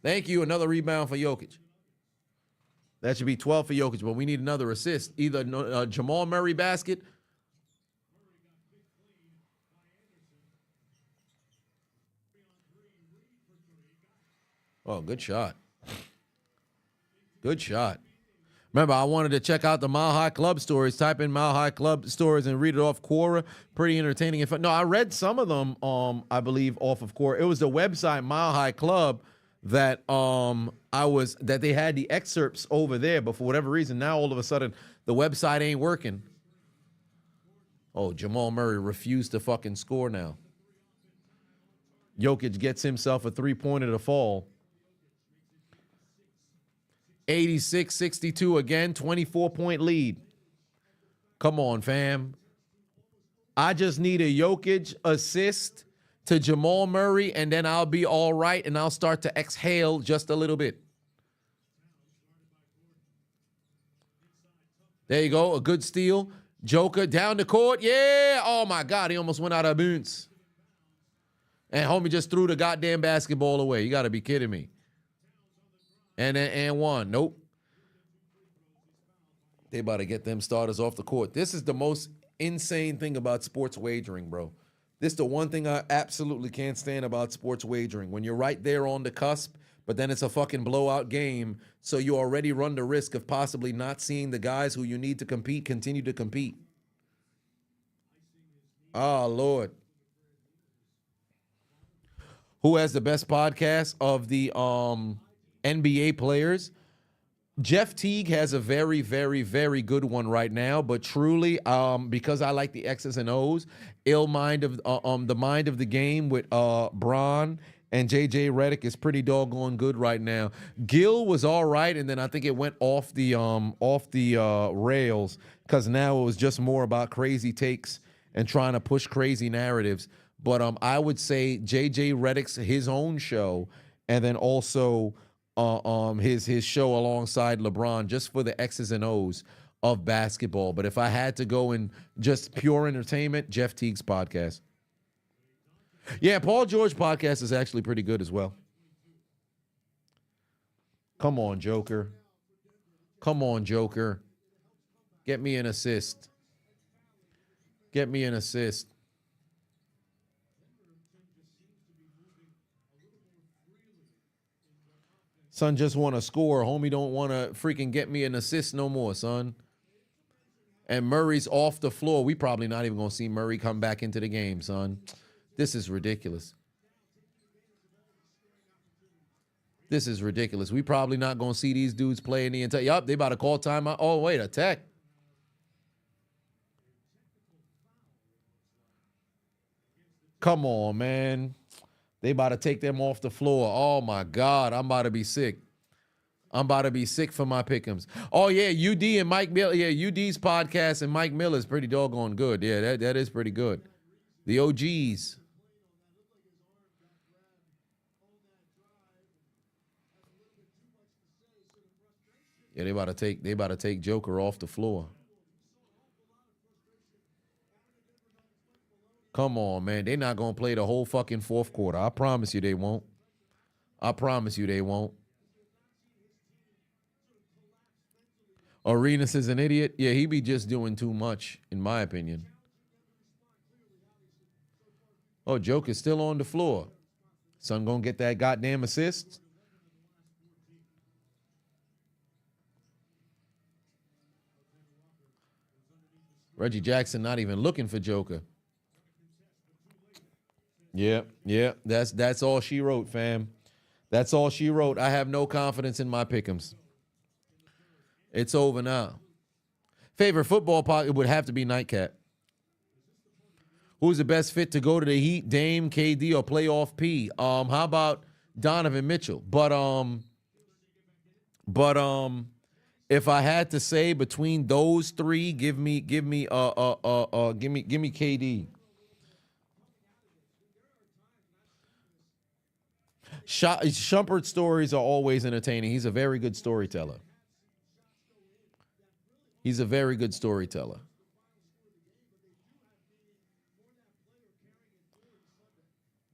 Thank you. Another rebound for Jokic. That should be 12 for Jokic, but we need another assist. Either Jamal Murray basket. Oh, good shot. Good shot. Remember, I wanted to check out the Mile High Club stories. Type in Mile High Club stories and read it off Quora. Pretty entertaining. And fun. No, I read some of them, I believe, off of Quora. It was the website Mile High Club that that they had the excerpts over there, but for whatever reason, now all of a sudden the website ain't working. Oh, Jamal Murray refused to fucking score now. Jokic gets himself a three-pointer to fall. 86-62 again, 24-point lead. Come on, fam. I just need a Jokic assist to Jamal Murray, and then I'll be all right, and I'll start to exhale just a little bit. There you go, a good steal. Joker down the court. Yeah. Oh, my God. He almost went out of bounds. And homie just threw the goddamn basketball away. You got to be kidding me. And one. Nope. They about to get them starters off the court. This is the most insane thing about sports wagering, bro. This is the one thing I absolutely can't stand about sports wagering. When you're right there on the cusp, but then it's a fucking blowout game, so you already run the risk of possibly not seeing the guys who you need to compete continue to compete. Oh, Lord. Who has the best podcast of the NBA players? Jeff Teague has a very, very, very good one right now, but truly, because I like the X's and O's, the mind of the game with Bron and JJ Redick is pretty doggone good right now. Gil was all right, and then I think it went off the rails because now it was just more about crazy takes and trying to push crazy narratives. But I would say JJ Redick's his own show, and then also his show alongside LeBron, just for the X's and O's of basketball. But if I had to go in just pure entertainment, Jeff Teague's podcast. Yeah, Paul George podcast is actually pretty good as well. Come on, Joker. Come on, Joker. Get me an assist. Get me an assist. Son just want to score. Homie don't want to freaking get me an assist no more, son. And Murray's off the floor. We probably not even going to see Murray come back into the game, son. This is ridiculous. This is ridiculous. We probably not going to see these dudes play in the entire... Yup, they about to call timeout. Oh, wait, a tech. Come on, man. They about to take them off the floor. Oh, my God. I'm about to be sick. I'm about to be sick for my pick'ems. Oh, yeah, UD and Mike Miller. Yeah, UD's podcast and Mike Miller is pretty doggone good. Yeah, that is pretty good. The OGs. Yeah, they about to take Joker off the floor. Come on, man. They're not going to play the whole fucking fourth quarter. I promise you they won't. I promise you they won't. Arenas is an idiot. Yeah, he be just doing too much, in my opinion. Oh, Joker's still on the floor. Son going to get that goddamn assist. Reggie Jackson not even looking for Joker. Yeah, that's all she wrote, fam. That's all she wrote. I have no confidence in my pick'ems. It's over now. Favorite football pocket would have to be Nightcap. Who's the best fit to go to the Heat, Dame, KD, or playoff P? How about Donovan Mitchell? But if I had to say between those three, give me KD. Shumpert's stories are always entertaining. He's a very good storyteller. He's a very good storyteller.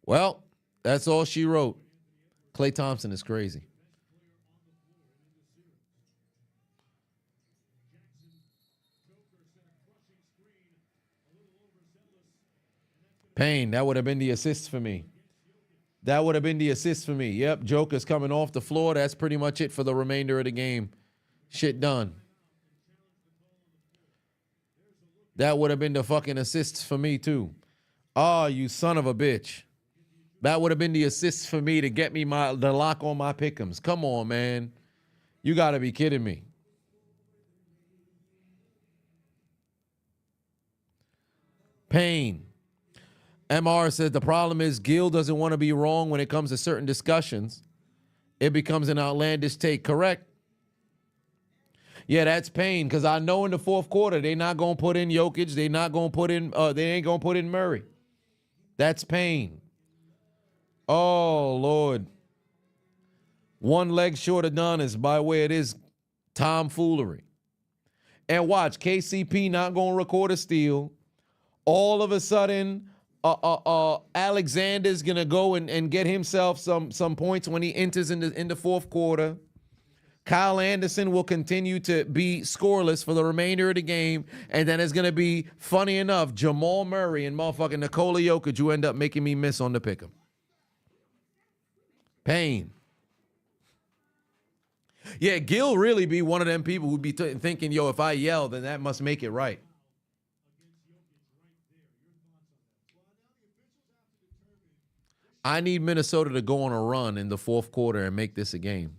Well, that's all she wrote. Klay Thompson is crazy. Payne, that would have been the assist for me. That would have been the assist for me. Yep, Joker's coming off the floor. That's pretty much it for the remainder of the game. Shit done. That would have been the fucking assists for me, too. Oh, you son of a bitch. That would have been the assists for me to get me the lock on my pick'ems. Come on, man. You got to be kidding me. Pain. MR says the problem is Gil doesn't want to be wrong when it comes to certain discussions. It becomes an outlandish take. Correct? Yeah, that's pain because I know in the fourth quarter they're not going to put in Jokic. They're not going to put in, they ain't going to put in Murray. That's pain. Oh, Lord. One leg short of Adonis by way of this tomfoolery. And watch, KCP not going to record a steal. All of a sudden, Alexander's going to go and get himself some points when he enters in the fourth quarter. Kyle Anderson will continue to be scoreless for the remainder of the game. And then it's going to be, funny enough, Jamal Murray and motherfucking Nikola Jokic who end up making me miss on the pick'em. Pain. Yeah, Gil really be one of them people who'd be thinking, yo, if I yell, then that must make it right. I need Minnesota to go on a run in the fourth quarter and make this a game.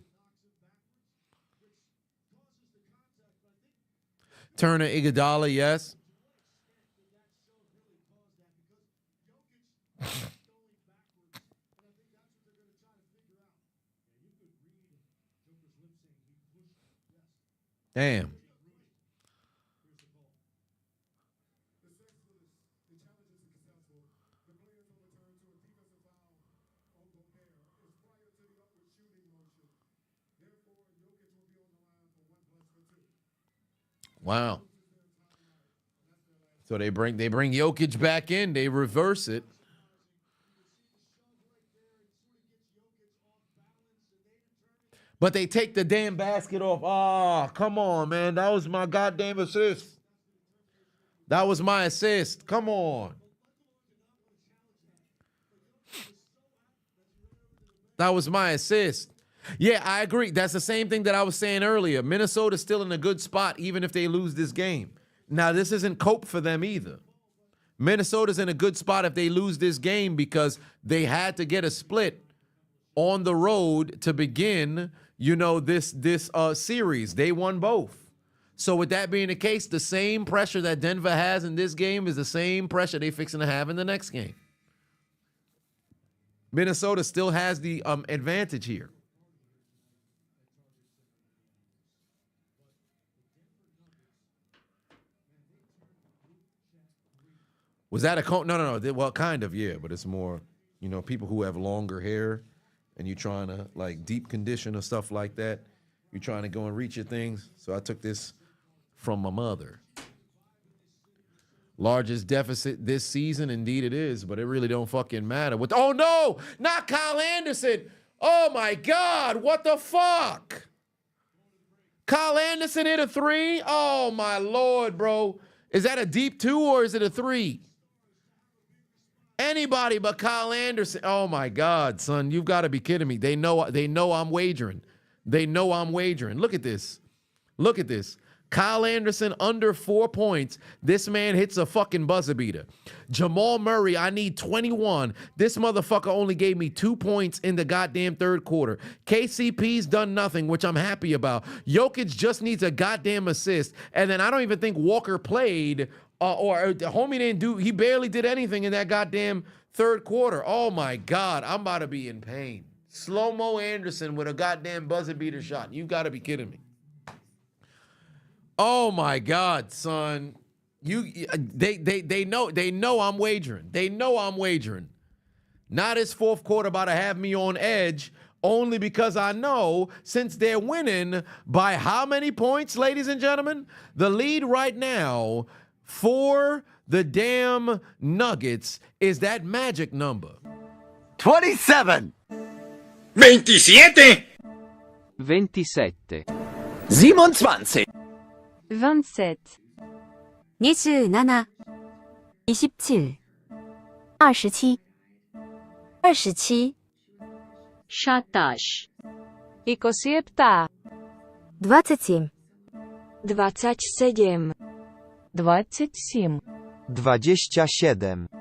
Turner, Iguodala, yes. Damn. Wow. So they bring Jokic back in. They reverse it. But they take the damn basket off. Oh, come on, man. That was my goddamn assist. That was my assist. Come on. That was my assist. Yeah, I agree. That's the same thing that I was saying earlier. Minnesota's still in a good spot even if they lose this game. Now, this isn't cope for them either. Minnesota's in a good spot if they lose this game because they had to get a split on the road to begin, you know, this series. They won both. So with that being the case, the same pressure that Denver has in this game is the same pressure they fixing to have in the next game. Minnesota still has the advantage here. Was that a cone? No. Well, kind of, yeah, but it's more, you know, people who have longer hair and you trying to, like, deep condition or stuff like that. You're trying to go and reach your things. So I took this from my mother. Largest deficit this season, indeed it is, but it really don't fucking matter. Oh, no, not Kyle Anderson. Oh, my God, what the fuck? Kyle Anderson hit a three? Oh, my Lord, bro. Is that a deep two or is it a three? Anybody but Kyle Anderson. Oh, my God, son. You've got to be kidding me. They know I'm wagering. They know I'm wagering. Look at this. Look at this. Kyle Anderson under 4 points. This man hits a fucking buzzer beater. Jamal Murray, I need 21. This motherfucker only gave me 2 points in the goddamn third quarter. KCP's done nothing, which I'm happy about. Jokic just needs a goddamn assist. And then I don't even think Walker played or the homie didn't do, he barely did anything in that goddamn third quarter. Oh my God, I'm about to be in pain. Slow-mo Anderson with a goddamn buzzer beater shot. You gotta be kidding me. Oh my God, son. They know I'm wagering. They know I'm wagering. Now this fourth quarter about to have me on edge only because I know since they're winning by how many points, ladies and gentlemen? The lead right now for the damn Nuggets is that magic number. 27. 27. 27. 27. 27 27 27 27 27 Shatash. 27 27. 27 27 27 27 27 27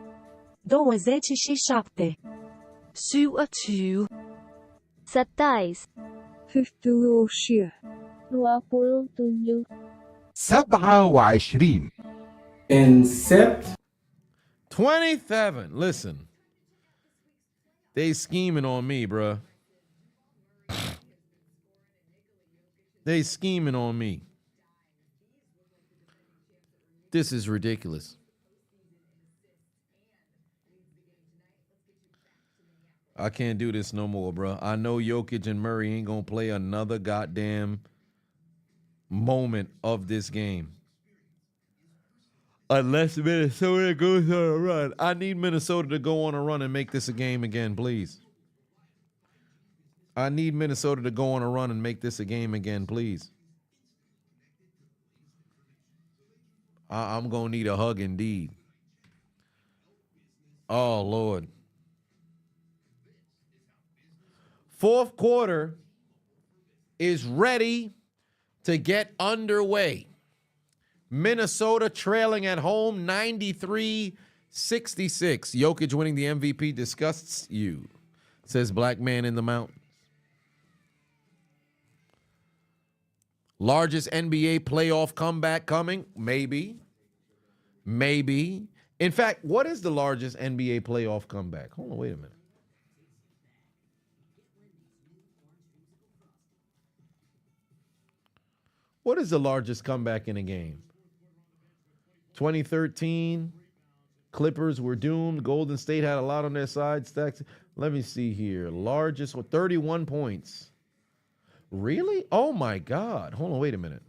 27. 27 27 27. 27 27 27 27 17. 27 27 27. Listen. They scheming on me, bruh. They scheming on me. This is ridiculous. I can't do this no more, bruh. I know Jokic and Murray ain't gonna play another goddamn moment of this game. Unless Minnesota goes on a run. I need Minnesota to go on a run and make this a game again, please. I need Minnesota to go on a run and make this a game again, please. I'm going to need a hug indeed. Oh, Lord. Fourth quarter is ready to get underway. Minnesota trailing at home 93-66. Jokic winning the MVP disgusts you, says Black Man in the Mountains. Largest NBA playoff comeback coming? Maybe. Maybe. In fact, what is the largest NBA playoff comeback? Hold on, wait a minute. What is the largest comeback in a game? 2013, Clippers were doomed. Golden State had a lot on their side. Stacks. Let me see here. Largest with 31 points. Really? Oh, my God. Hold on, wait a minute.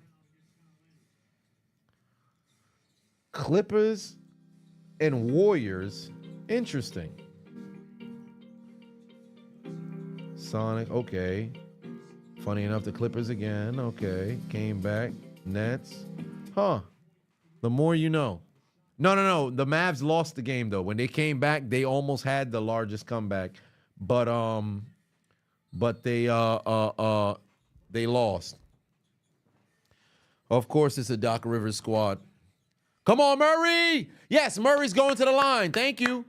Clippers and Warriors. Interesting. Sonic, okay. Funny enough, the Clippers again. Okay. Came back. Nets. Huh. The more you know. No. The Mavs lost the game, though. When they came back, they almost had the largest comeback. But they lost. Of course, it's a Doc Rivers squad. Come on, Murray! Yes, Murray's going to the line. Thank you.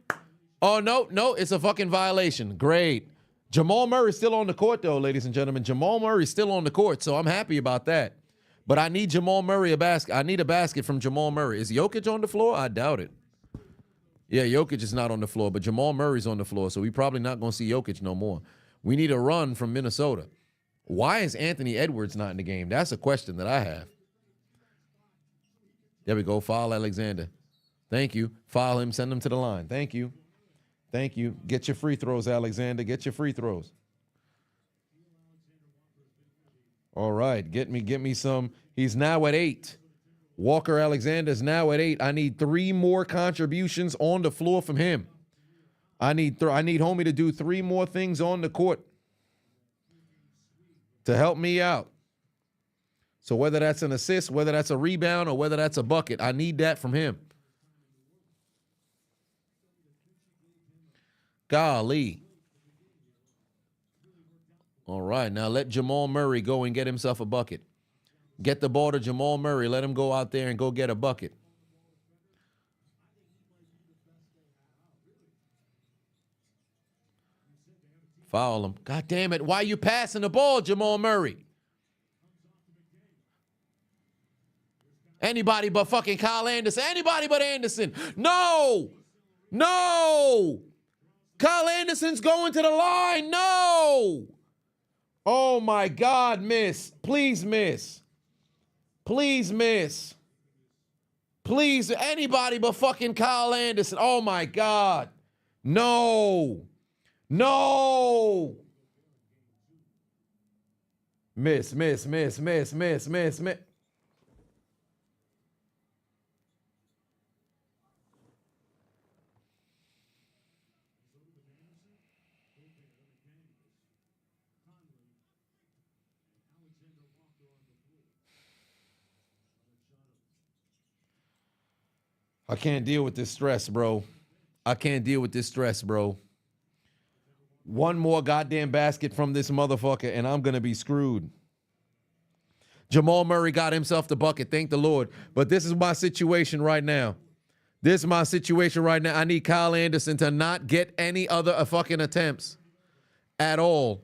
Oh, no, it's a fucking violation. Great. Jamal Murray's still on the court, though, ladies and gentlemen. Jamal Murray's still on the court, so I'm happy about that. But I need Jamal Murray a basket. I need a basket from Jamal Murray. Is Jokic on the floor? I doubt it. Yeah, Jokic is not on the floor, but Jamal Murray's on the floor, so we probably not going to see Jokic no more. We need a run from Minnesota. Why is Anthony Edwards not in the game? That's a question that I have. There we go. Foul Alexander. Thank you. Foul him. Send him to the line. Thank you. Thank you. Get your free throws, Alexander. Get your free throws. All right. Get me some. He's now at 8. Walker Alexander's now at 8. I need 3 more contributions on the floor from him. I need homie to do 3 more things on the court to help me out. So whether that's an assist, whether that's a rebound, or whether that's a bucket, I need that from him. Golly. All right, now let Jamal Murray go and get himself a bucket. Get the ball to Jamal Murray. Let him go out there and go get a bucket. Foul him. God damn it. Why are you passing the ball, Jamal Murray? Anybody but fucking Kyle Anderson. Anybody but Anderson. No. Kyle Anderson's going to the line. No. Oh, my God, miss. Please, miss. Please, miss. Please, anybody but fucking Kyle Anderson. Oh, my God. No. Miss. I can't deal with this stress, bro. I can't deal with this stress, bro. One more goddamn basket from this motherfucker, and I'm going to be screwed. Jamal Murray got himself the bucket. Thank the Lord. But this is my situation right now. This is my situation right now. I need Kyle Anderson to not get any other fucking attempts at all.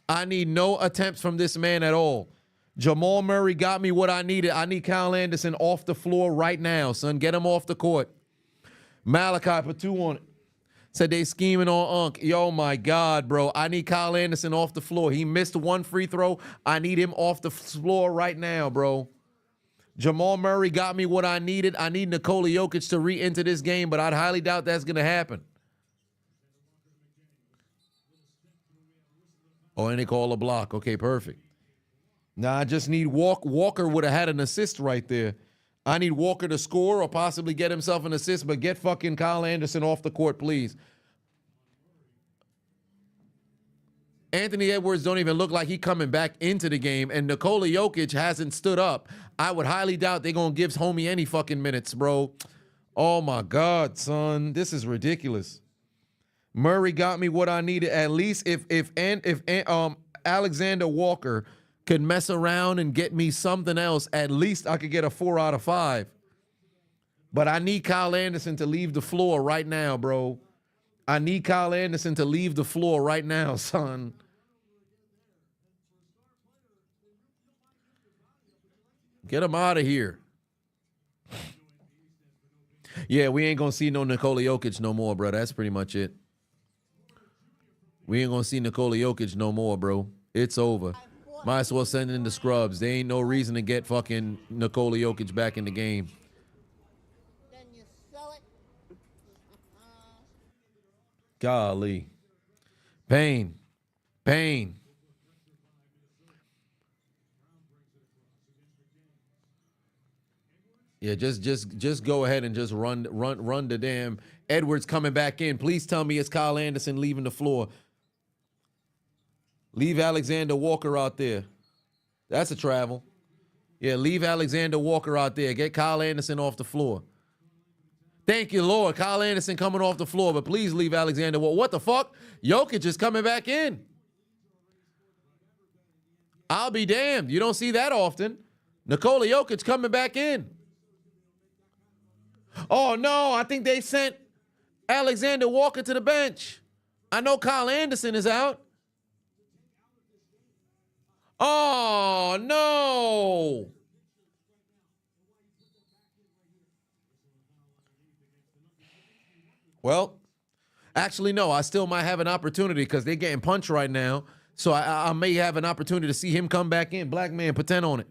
I need no attempts from this man at all. Jamal Murray got me what I needed. I need Kyle Anderson off the floor right now, son. Get him off the court. Malachi put 2 on it. Said they scheming on Unk. Yo, my God, bro. I need Kyle Anderson off the floor. He missed 1 free throw. I need him off the floor right now, bro. Jamal Murray got me what I needed. I need Nikola Jokic to re-enter this game, but I'd highly doubt that's going to happen. Oh, and they call a block. Okay, perfect. Now I just need Walker would have had an assist right there. I need Walker to score or possibly get himself an assist, but get fucking Kyle Anderson off the court, please. Anthony Edwards don't even look like he coming back into the game, and Nikola Jokic hasn't stood up. I would highly doubt they're going to give homie any fucking minutes, bro. Oh, my God, son. This is ridiculous. Murray got me what I needed. At least if Alexander Walker could mess around and get me something else, at least I could get a 4 out of 5. But I need Kyle Anderson to leave the floor right now, bro. I need Kyle Anderson to leave the floor right now, son. Get him out of here. Yeah, we ain't going to see no Nikola Jokic no more, bro. That's pretty much it. We ain't going to see Nikola Jokic no more, bro. It's over. Might as well send in the scrubs. There ain't no reason to get fucking Nikola Jokic back in the game. Then you sell it. Golly. Pain. Pain. Yeah, just go ahead and just run the damn Edwards coming back in. Please tell me it's Kyle Anderson leaving the floor. Leave Alexander Walker out there. That's a travel. Yeah, leave Alexander Walker out there. Get Kyle Anderson off the floor. Thank you, Lord. Kyle Anderson coming off the floor, but please leave Alexander Walker. What the fuck? Jokic is coming back in. I'll be damned. You don't see that often. Nikola Jokic coming back in. Oh, no, I think they sent Alexander Walker to the bench. I know Kyle Anderson is out. Oh, no. Well, actually, no. I still might have an opportunity because they're getting punched right now. So I may have an opportunity to see him come back in. Black man, put 10 on it.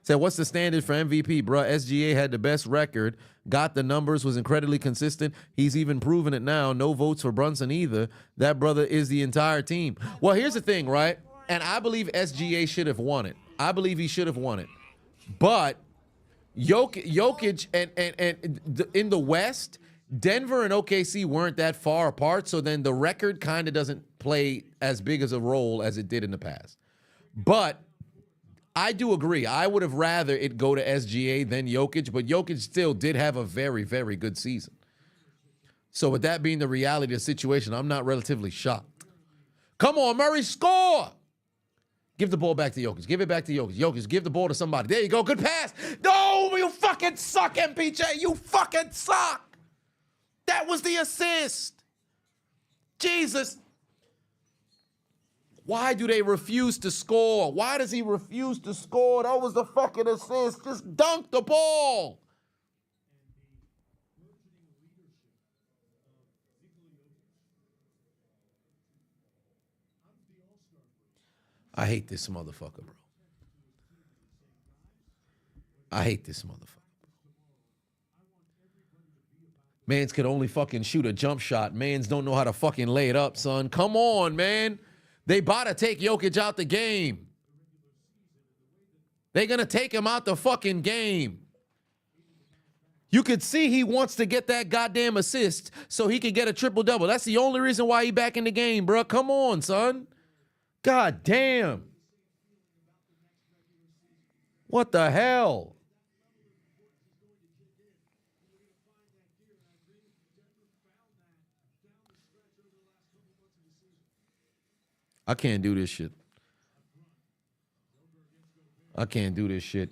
Said, what's the standard for MVP, bruh? SGA had the best record, got the numbers, was incredibly consistent. He's even proven it now. No votes for Brunson either. That brother is the entire team. Well, here's the thing, right? And I believe SGA should have won it. I believe he should have won it. But Jokic and in the West, Denver and OKC weren't that far apart, so then the record kind of doesn't play as big as a role as it did in the past. But I do agree. I would have rather it go to SGA than Jokic, but Jokic still did have a very, very good season. So with that being the reality of the situation, I'm not relatively shocked. Come on, Murray, score! Give the ball back to Jokic. Give it back to Jokic. Jokic, give the ball to somebody. There you go. Good pass. No, you fucking suck, MPJ. You fucking suck. That was the assist. Jesus. Why do they refuse to score? Why does he refuse to score? That was the fucking assist. Just dunk the ball. I hate this motherfucker, bro. I hate this motherfucker. Mans can only fucking shoot a jump shot. Mans don't know how to fucking lay it up, son. Come on, man. They about to take Jokic out the game. They're going to take him out the fucking game. You could see he wants to get that goddamn assist so he can get a triple-double. That's the only reason why he back in the game, bro. Come on, son. God damn. What the hell? I can't do this shit. I can't do this shit.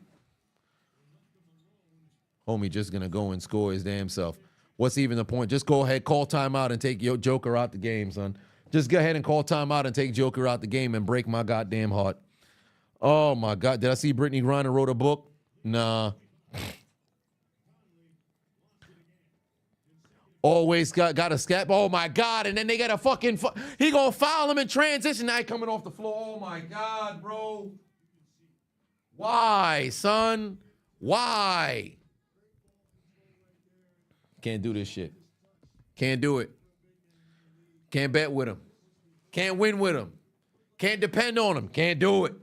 Homie just gonna go and score his damn self. What's even the point? Just go ahead, call timeout, and take your Joker out the game, son. Just go ahead and call timeout and take Joker out the game and break my goddamn heart. Oh my God. Did I see Brittany Griner wrote a book? Nah. Always got a scap. Oh my God. And then they got a fucking, he gonna foul him in transition. Now he coming off the floor. Oh my God, bro. Why, son? Why? Can't do this shit. Can't do it. Can't bet with him. Can't win with him. Can't depend on him. Can't do it.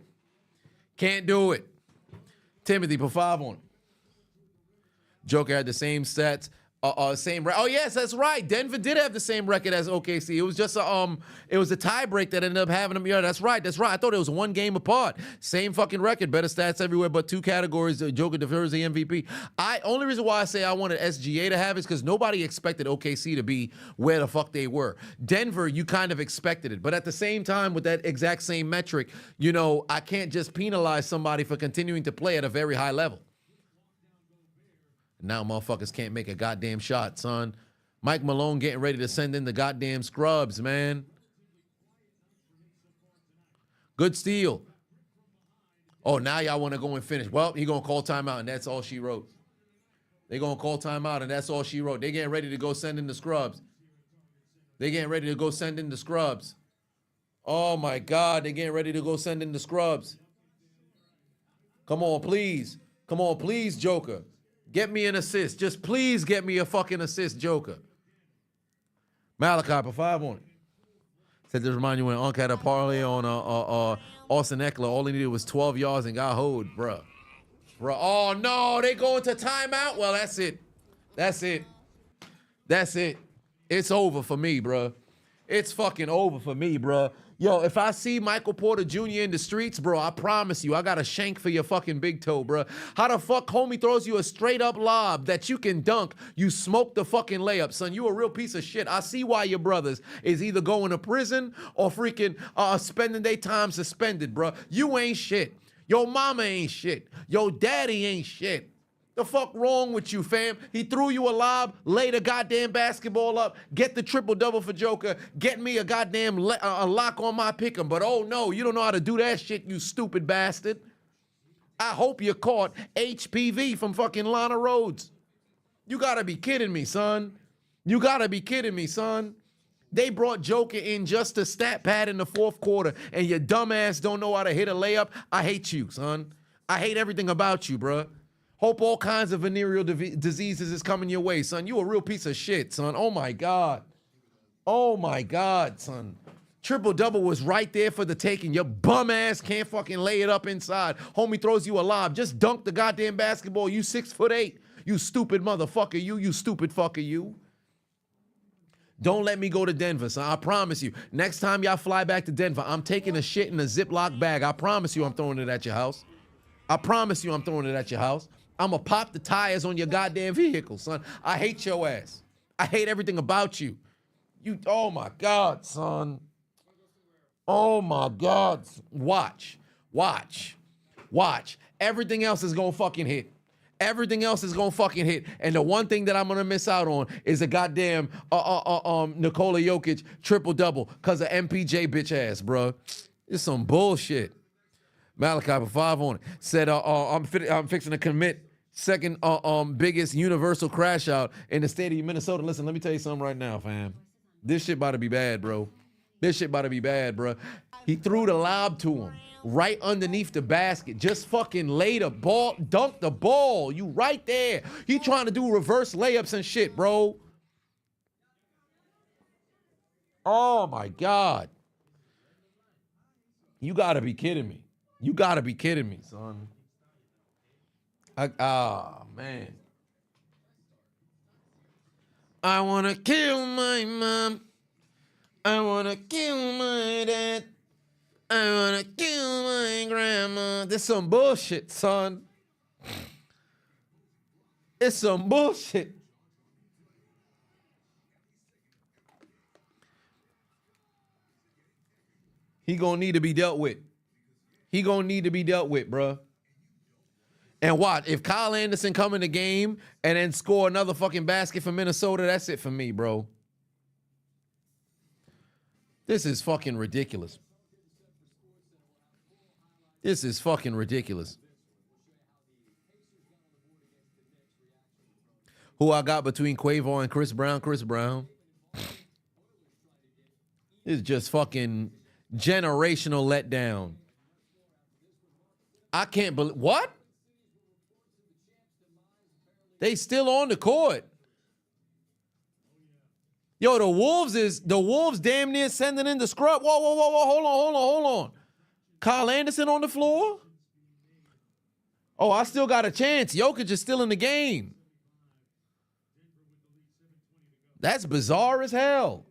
Can't do it. Timothy, put 5 on him. Joker had the same stats. Same. Oh yes, that's right. Denver did have the same record as OKC. It was just it was a tiebreak that ended up having them. Yeah, that's right. That's right. I thought it was 1 game apart. Same fucking record. Better stats everywhere, but 2 categories. Joker defers the MVP. Only reason why I say I wanted SGA to have it is because nobody expected OKC to be where the fuck they were. Denver, you kind of expected it, but at the same time, with that exact same metric, you know, I can't just penalize somebody for continuing to play at a very high level. Now motherfuckers can't make a goddamn shot, son. Mike Malone getting ready to send in the goddamn scrubs, man. Good steal. Oh, now y'all want to go and finish. Well, he going to call timeout, and that's all she wrote. They going to call timeout, and that's all she wrote. They getting ready to go send in the scrubs. They getting ready to go send in the scrubs. Oh, my God. They getting ready to go send in the scrubs. Come on, please. Come on, please, Joker. Get me an assist. Just please get me a fucking assist, Joker. Malachi, put 5 on it. Said to remind you when Unc had a parlay on Austin Eckler. All he needed was 12 yards and got hoed, bruh. Bruh. Oh, no. They going to timeout? Well, that's it. That's it. That's it. It's over for me, bruh. It's fucking over for me, bruh. Yo, if I see Michael Porter Jr. in the streets, bro, I promise you, I got a shank for your fucking big toe, bro. How the fuck homie throws you a straight up lob that you can dunk? You smoke the fucking layup, son. You a real piece of shit. I see why your brothers is either going to prison or freaking spending their time suspended, bro. You ain't shit. Your mama ain't shit. Your daddy ain't shit. The fuck wrong with you, fam? He threw you a lob, lay the goddamn basketball up, get the triple-double for Joker, get me a goddamn a lock on my pick'em. But oh no, you don't know how to do that shit, you stupid bastard. I hope you caught HPV from fucking Lana Rhodes. You gotta be kidding me, son. You gotta be kidding me, son. They brought Joker in just to stat pad in the 4th quarter, and your dumbass don't know how to hit a layup. I hate you, son. I hate everything about you, bruh. Hope all kinds of venereal diseases is coming your way, son. You a real piece of shit, son. Oh, my God. Oh, my God, son. Triple-double was right there for the taking. Your bum ass can't fucking lay it up inside. Homie throws you a lob. Just dunk the goddamn basketball. You 6'8". You stupid motherfucker. You stupid fucker, you. Don't let me go to Denver, son. I promise you. Next time y'all fly back to Denver, I'm taking a shit in a Ziploc bag. I promise you I'm throwing it at your house. I promise you I'm throwing it at your house. I'm going to pop the tires on your goddamn vehicle, son. I hate your ass. I hate everything about you. Oh my God, son. Oh my God. Watch. Everything else is going to fucking hit. Everything else is going to fucking hit. And the one thing that I'm going to miss out on is a goddamn Nikola Jokic triple-double because of MPJ bitch ass, bro. It's some bullshit. Malachi for 5 on it. Said, I'm fixing to commit second biggest universal crash out in the state of Minnesota. Listen, let me tell you something right now, fam. This shit about to be bad, bro. This shit about to be bad, bro. He threw the lob to him right underneath the basket. Just fucking lay the ball, dunk the ball. You right there. He trying to do reverse layups and shit, bro. Oh, my God. You got to be kidding me. You got to be kidding me, son. Man. I want to kill my mom. I want to kill my dad. I want to kill my grandma. This some bullshit, son. It's some bullshit. He gonna need to be dealt with. He gonna need to be dealt with, bruh. And watch, if Kyle Anderson come in the game and then score another fucking basket for Minnesota, that's it for me, bro. This is fucking ridiculous. This is fucking ridiculous. Who I got between Quavo and Chris Brown? Chris Brown. It's just fucking generational letdown. I can't believe what? They still on the court. Yo, the Wolves damn near sending in the scrub. Whoa, hold on. Kyle Anderson on the floor? Oh, I still got a chance. Jokic is still in the game. That's bizarre as hell.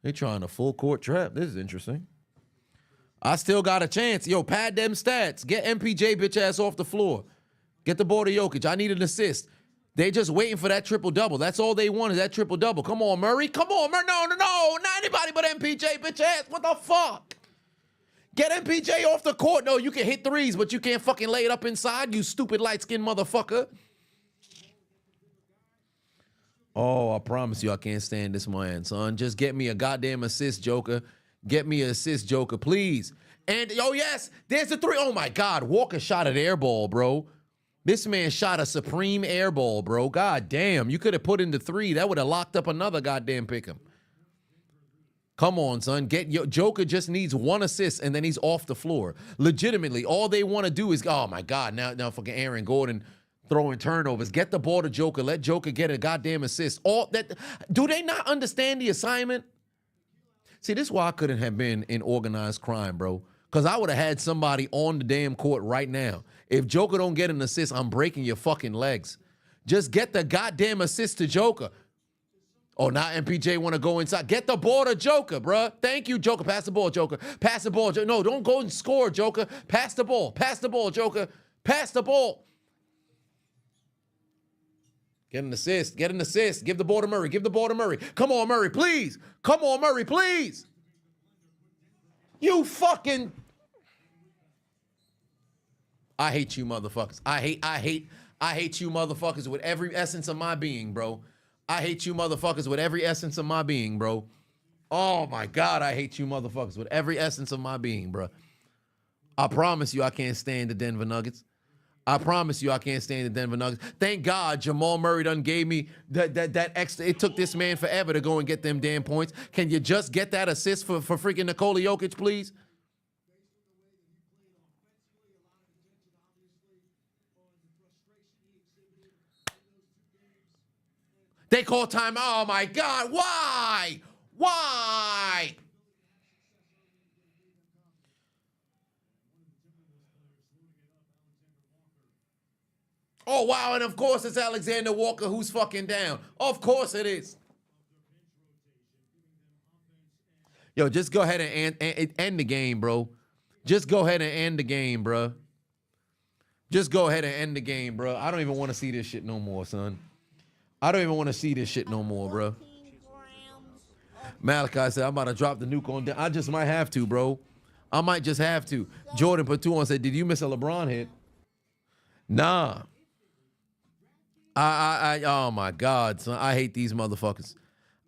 They trying a full court trap. This is interesting. I still got a chance. Yo, pad them stats. Get MPJ bitch ass off the floor. Get the ball to Jokic. I need an assist. They just waiting for that triple-double. That's all they want is that triple-double. Come on, Murray. Come on, Murray. No. Not anybody but MPJ, bitch ass. What the fuck? Get MPJ off the court. No, you can hit threes, but you can't fucking lay it up inside, you stupid light-skinned motherfucker. Oh, I promise you I can't stand this man, son. Just get me a goddamn assist, Joker. Get me an assist, Joker, please. And, oh, yes, there's the three. Oh, my God. Walker shot an air ball, bro. This man shot a supreme air ball, bro. God damn. You could have put in the three. That would have locked up another goddamn pick'em. Come on, son. Joker just needs one assist, and then he's off the floor. Legitimately, all they want to do is, oh, my God, now fucking Aaron Gordon throwing turnovers. Get the ball to Joker. Let Joker get a goddamn assist. Do they not understand the assignment? See, this is why I couldn't have been in organized crime, bro. Because I would have had somebody on the damn court right now. If Joker don't get an assist, I'm breaking your fucking legs. Just get the goddamn assist to Joker. Oh, now MPJ want to go inside. Get the ball to Joker, bruh. Thank you, Joker. Pass the ball, Joker. Pass the ball. No, don't go and score, Joker. Pass the ball. Pass the ball, Joker. Pass the ball. Get an assist. Get an assist. Give the ball to Murray. Give the ball to Murray. Come on, Murray, please. Come on, Murray, please. You fucking... I hate you motherfuckers. I hate you motherfuckers with every essence of my being, bro. I hate you motherfuckers with every essence of my being, bro. Oh my God, I hate you motherfuckers with every essence of my being, bro. I promise you I can't stand the Denver Nuggets. I promise you I can't stand the Denver Nuggets. Thank God Jamal Murray done gave me that extra. It took this man forever to go and get them damn points. Can you just get that assist for freaking Nikola Jokic, please? They call time. Oh, my God. Why? Why? Oh, wow. And, of course, it's Alexander Walker who's fucking down. Of course it is. Yo, just go ahead and end the game, bro. Just go ahead and end the game, bro. Just go ahead and end the game, bro. I don't even want to see this shit no more, son. I don't even want to see this shit no more, bro. Malachi said, I'm about to drop the nuke on. I just might have to, bro. I might just have to. Jordan put two on, said, did you miss a LeBron hit? Nah. Oh my God, son. I hate these motherfuckers.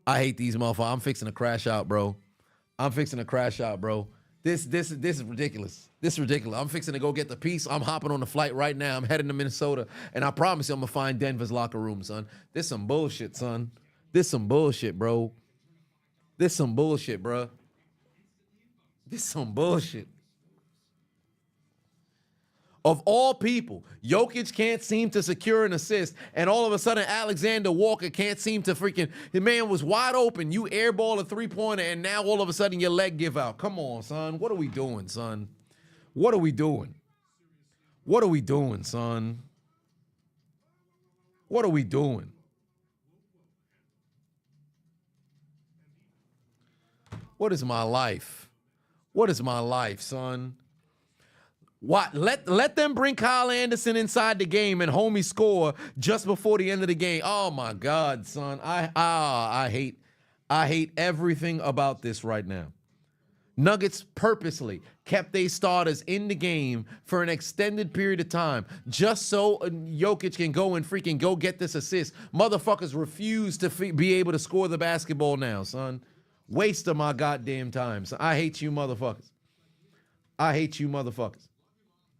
I hate these motherfuckers. I'm fixing to crash out, bro. I'm fixing to crash out, bro. This is ridiculous. This is ridiculous. I'm fixing to go get the piece. I'm hopping on the flight right now. I'm heading to Minnesota, and I promise you I'm going to find Denver's locker room, son. This some bullshit, son. This some bullshit, bro. This some bullshit, bro. This some bullshit. Of all people, Jokic can't seem to secure an assist, and all of a sudden Alexander Walker can't seem to freaking... The man was wide open. You airball a three-pointer, and now all of a sudden your leg give out. Come on, son. What are we doing, son? What are we doing? What are we doing, son? What are we doing? What is my life? What is my life, son? What? Let them bring Kyle Anderson inside the game and homie score just before the end of the game. Oh my God, son. I hate everything about this right now. Nuggets purposely kept their starters in the game for an extended period of time just so Jokic can go and freaking go get this assist. Motherfuckers refuse to be able to score the basketball now, son. Waste of my goddamn time. So I hate you motherfuckers. I hate you motherfuckers.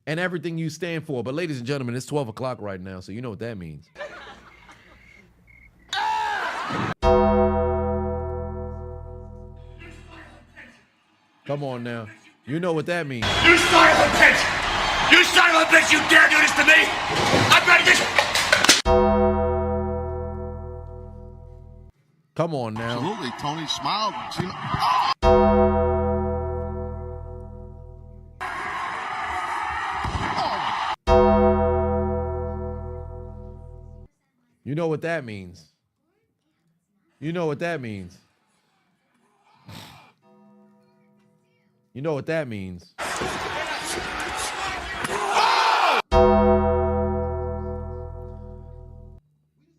And everything you stand for. But ladies and gentlemen, it's 12 o'clock right now, so you know what that means. Come on now. You know what that means. You son of a bitch! You son of a bitch! You dare do this to me? I'm ready to... Come on now. Absolutely. Tony smiled. You know what that means. You know what that means. You know what that means.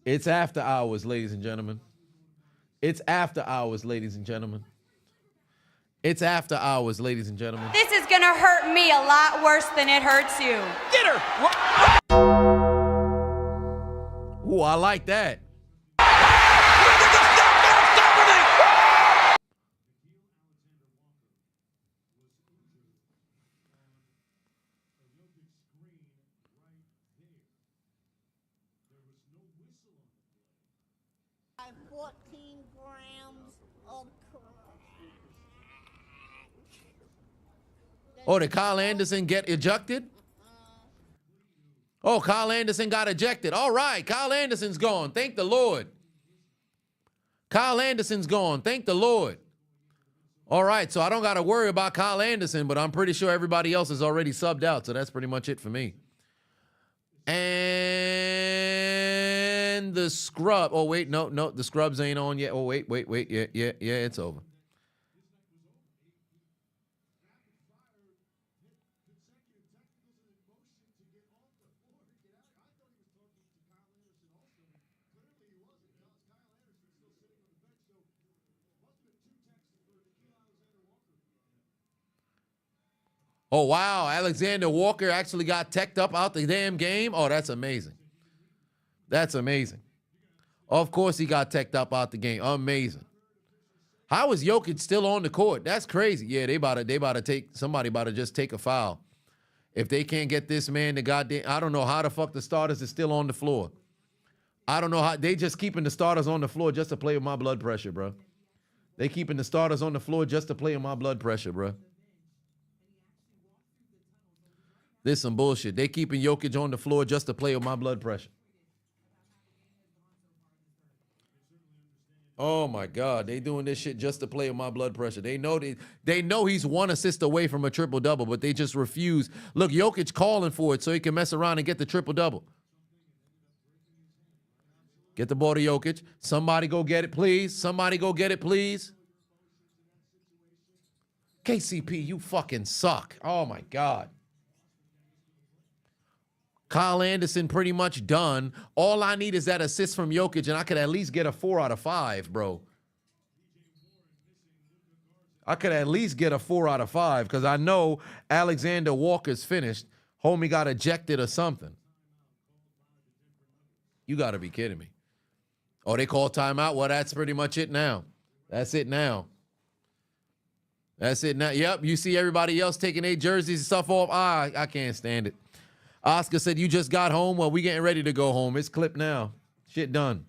It's after hours, ladies and gentlemen. It's after hours, ladies and gentlemen. It's after hours, ladies and gentlemen. This is gonna hurt me a lot worse than it hurts you. Get her! Ooh, I like that. I'm 14 grams of crack. Oh, did Kyle Anderson get ejected? Oh, Kyle Anderson got ejected. All right, Kyle Anderson's gone. Thank the Lord. Kyle Anderson's gone. Thank the Lord. All right, so I don't got to worry about Kyle Anderson, but I'm pretty sure everybody else is already subbed out, so that's pretty much it for me. And the scrub. Oh, wait, no, the scrubs ain't on yet. Oh, wait. Yeah, it's over. Oh, wow. Alexander Walker actually got teched up out the damn game. Oh, that's amazing. That's amazing. Of course he got teched up out the game. Amazing. How is Jokic still on the court? That's crazy. Yeah, somebody about to just take a foul. If they can't get this man the goddamn, I don't know how the fuck the starters is still on the floor. I don't know how, they just keeping the starters on the floor just to play with my blood pressure, bro. They keeping the starters on the floor just to play with my blood pressure, bro. This some bullshit. They keeping Jokic on the floor just to play with my blood pressure. Oh my God, they doing this shit just to play with my blood pressure. They know he's one assist away from a triple-double, but they just refuse. Look, Jokic calling for it so he can mess around and get the triple-double. Get the ball to Jokic. Somebody go get it, please. Somebody go get it, please. KCP, you fucking suck. Oh my God. Kyle Anderson pretty much done. All I need is that assist from Jokic, and I could at least get a 4 out of 5, bro. I could at least get a 4 out of 5 because I know Alexander Walker's finished. Homie got ejected or something. You got to be kidding me. Oh, they call timeout? Well, that's pretty much it now. That's it now. That's it now. Yep, you see everybody else taking their jerseys and stuff off. I can't stand it. Oscar said, you just got home? Well, we getting ready to go home. It's clipped now. Shit done.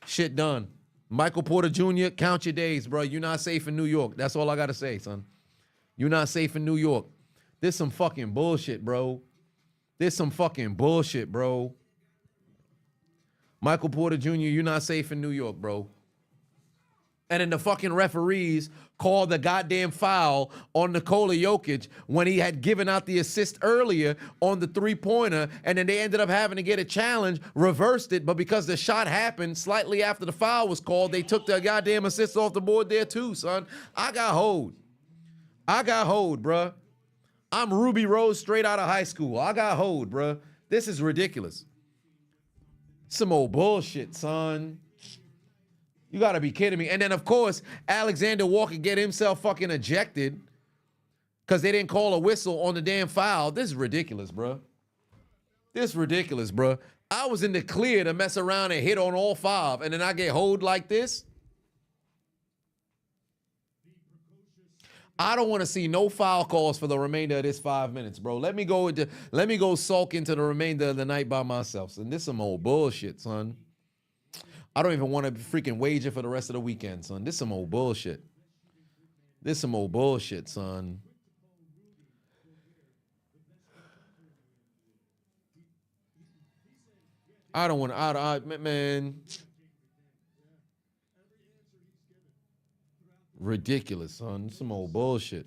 Shit done. Michael Porter Jr., count your days, bro. You're not safe in New York. That's all I got to say, son. You're not safe in New York. This some fucking bullshit, bro. This some fucking bullshit, bro. Michael Porter Jr., you're not safe in New York, bro. And then the fucking referees called the goddamn foul on Nikola Jokic when he had given out the assist earlier on the three-pointer, and then they ended up having to get a challenge, reversed it, but because the shot happened slightly after the foul was called, they took the goddamn assist off the board there too, son. I got hold. I got hold, bruh. I'm Ruby Rose straight out of high school. I got hoed, bruh. This is ridiculous. Some old bullshit, son. You gotta be kidding me. And then, of course, Alexander Walker get himself fucking ejected because they didn't call a whistle on the damn foul. This is ridiculous, bruh. This is ridiculous, bruh. I was in the clear to mess around and hit on all 5, and then I get hoed like this. I don't want to see no foul calls for the remainder of this 5 minutes, bro. Let me go sulk into the remainder of the night by myself. And this is some old bullshit, son. I don't even want to freaking wager for the rest of the weekend, son. This is some old bullshit. This is some old bullshit, son. I don't want to, man. Ridiculous, son. Some old bullshit.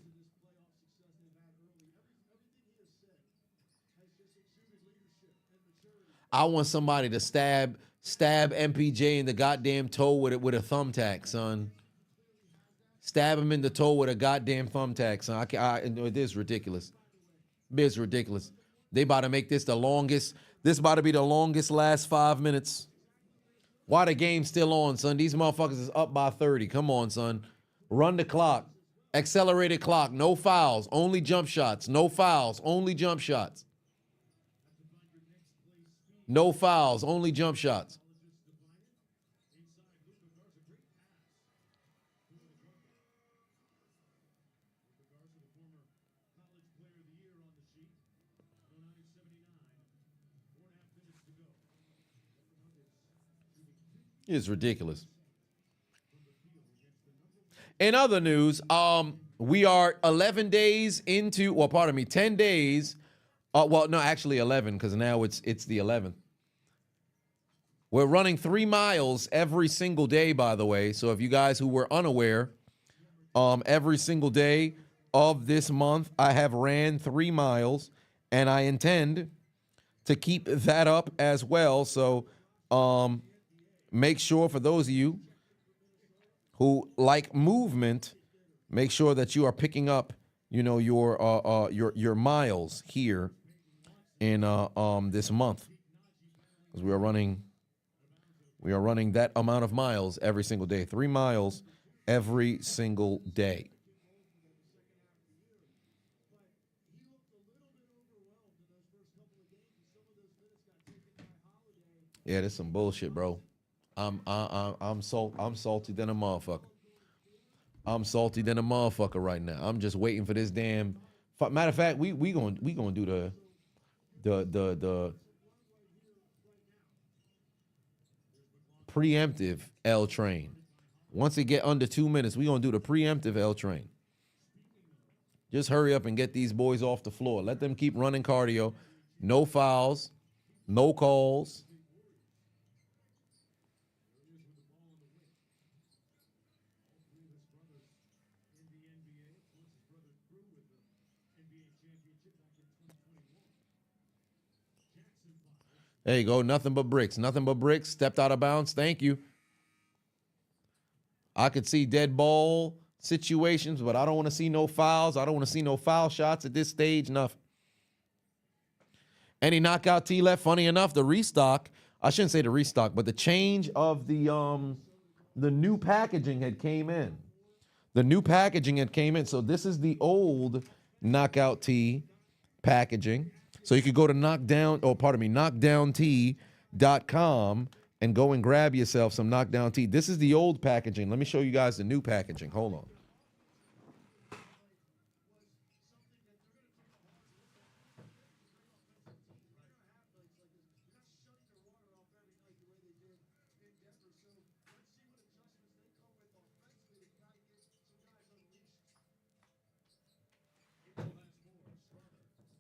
I want somebody to stab MPJ in the goddamn toe with a thumbtack, son. Stab him in the toe with a goddamn thumbtack, son. It is ridiculous. It's ridiculous. They about to make this the longest. This about to be the longest last 5 minutes. Why the game still on, son? These motherfuckers is up by 30. Come on, son. Run the clock. Accelerated clock. No fouls. Only jump shots. No fouls. Only jump shots. No fouls. Only jump shots. It's ridiculous. In other news, we are 11 days into, well, pardon me, 10 days. Well, no, actually 11, because now it's the 11th. We're running 3 miles every single day, by the way. So if you guys who were unaware, every single day of this month, I have ran 3 miles, and I intend to keep that up as well. So make sure, for those of you who like movement, make sure that you are picking up, your miles here in this month, because we are running that amount of miles every single day, 3 miles every single day. Yeah, this is some bullshit, bro. I'm salty than a motherfucker. I'm salty than a motherfucker right now. I'm just waiting for this damn. Matter of fact, we gonna do the preemptive L train. Once it get under 2 minutes, we gonna do the preemptive L train. Just hurry up and get these boys off the floor. Let them keep running cardio. No fouls, no calls. There you go. Nothing but bricks. Nothing but bricks. Stepped out of bounds. Thank you. I could see dead ball situations, but I don't want to see no fouls. I don't want to see no foul shots at this stage. Nothing. Any knockout T left. Funny enough, the restock. I shouldn't say the restock, but the change of the new packaging had came in. The new packaging had came in. So this is the old knockout T packaging. So you could go to knockdownt.com and go and grab yourself some knockdown tea. This is the old packaging. Let me show you guys the new packaging. Hold on.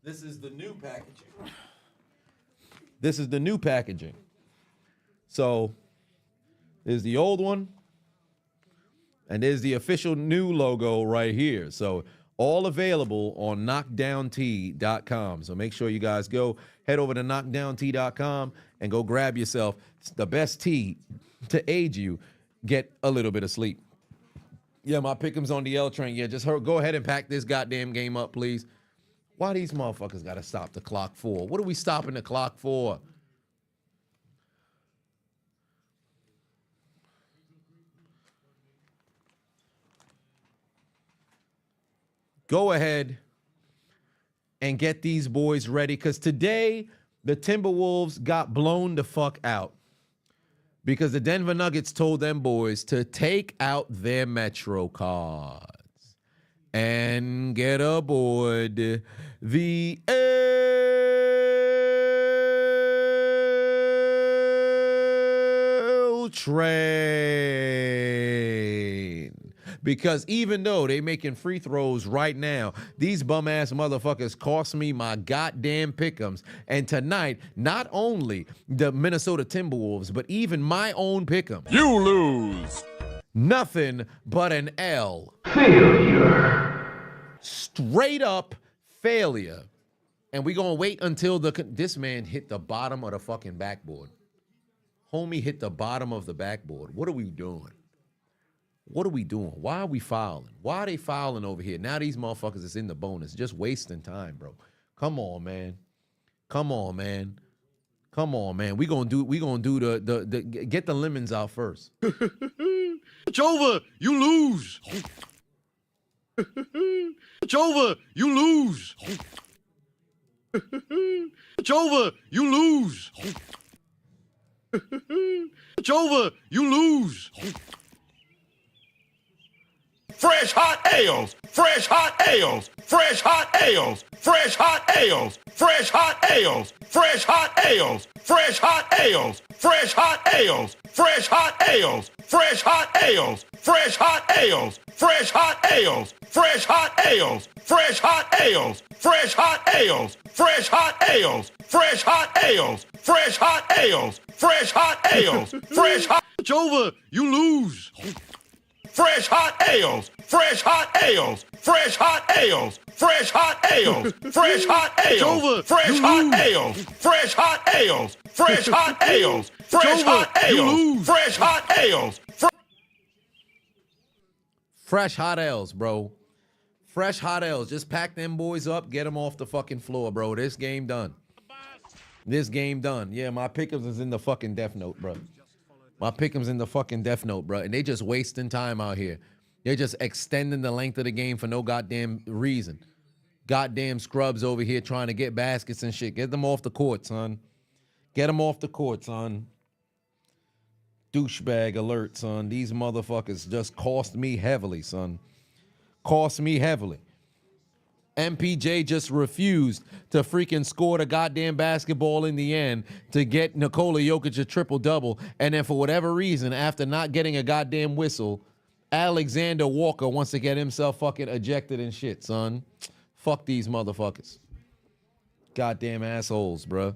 This is the new packaging. This is the new packaging. So there's the old one, and there's the official new logo right here. So all available on knockdownt.com. So make sure you guys go head over to knockdownt.com and go grab yourself the best tea to aid you get a little bit of sleep. Yeah, my pick'em's on the L train. Yeah, just go ahead and pack this goddamn game up, please. Why these motherfuckers got to stop the clock for? What are we stopping the clock for? Go ahead and get these boys ready, because today the Timberwolves got blown the fuck out because the Denver Nuggets told them boys to take out their Metro cards and get aboard the L train. Because even though they making free throws right now, these bum-ass motherfuckers cost me my goddamn pick'ems. And tonight, not only the Minnesota Timberwolves, but even my own pick'em. You lose. Nothing but an L. Failure. Straight up failure. And we gonna wait until this man hit the bottom of the fucking backboard. Homie hit the bottom of the backboard. What are we doing? What are we doing? Why are we fouling? Why are they fouling over here? Now these motherfuckers is in the bonus. Just wasting time, bro. Come on, man. Come on, man. Come on, man. We gonna do the get the lemons out first. It's over. You lose. It's over. You lose. It's over. You lose. It's over. You lose. Fresh hot ales, fresh hot ales, fresh hot ales, fresh hot ales, fresh hot ales, fresh hot ales, fresh hot ales, fresh hot ales, fresh hot ales, fresh hot ales, fresh hot ales, fresh hot ales, fresh hot ales, fresh hot ales, fresh hot ales, fresh hot ales, fresh hot ales, fresh hot ales, fresh hot ales, fresh hot. It's over. You lose. Fresh hot ales, fresh hot ales, fresh hot ales, fresh hot ales, fresh hot ales, fresh hot ales, fresh hot ales, fresh hot ales, fresh hot ales, fresh hot ales. Fresh hot L's, bro. Fresh hot L's. Just pack them boys up, get them off the fucking floor, bro. This game done. This game done. Yeah, my pick'ems is in the fucking Death Note, bro. My pick'em's in the fucking Death Note, bro. And they just wasting time out here. They're just extending the length of the game for no goddamn reason. Goddamn scrubs over here trying to get baskets and shit. Get them off the court, son. Get them off the court, son. Douchebag alert, son. These motherfuckers just cost me heavily, son. Cost me heavily. MPJ just refused to freaking score the goddamn basketball in the end to get Nikola Jokic a triple-double. And then for whatever reason, after not getting a goddamn whistle, Alexander Walker wants to get himself fucking ejected and shit, son. Fuck these motherfuckers. Goddamn assholes, bruh.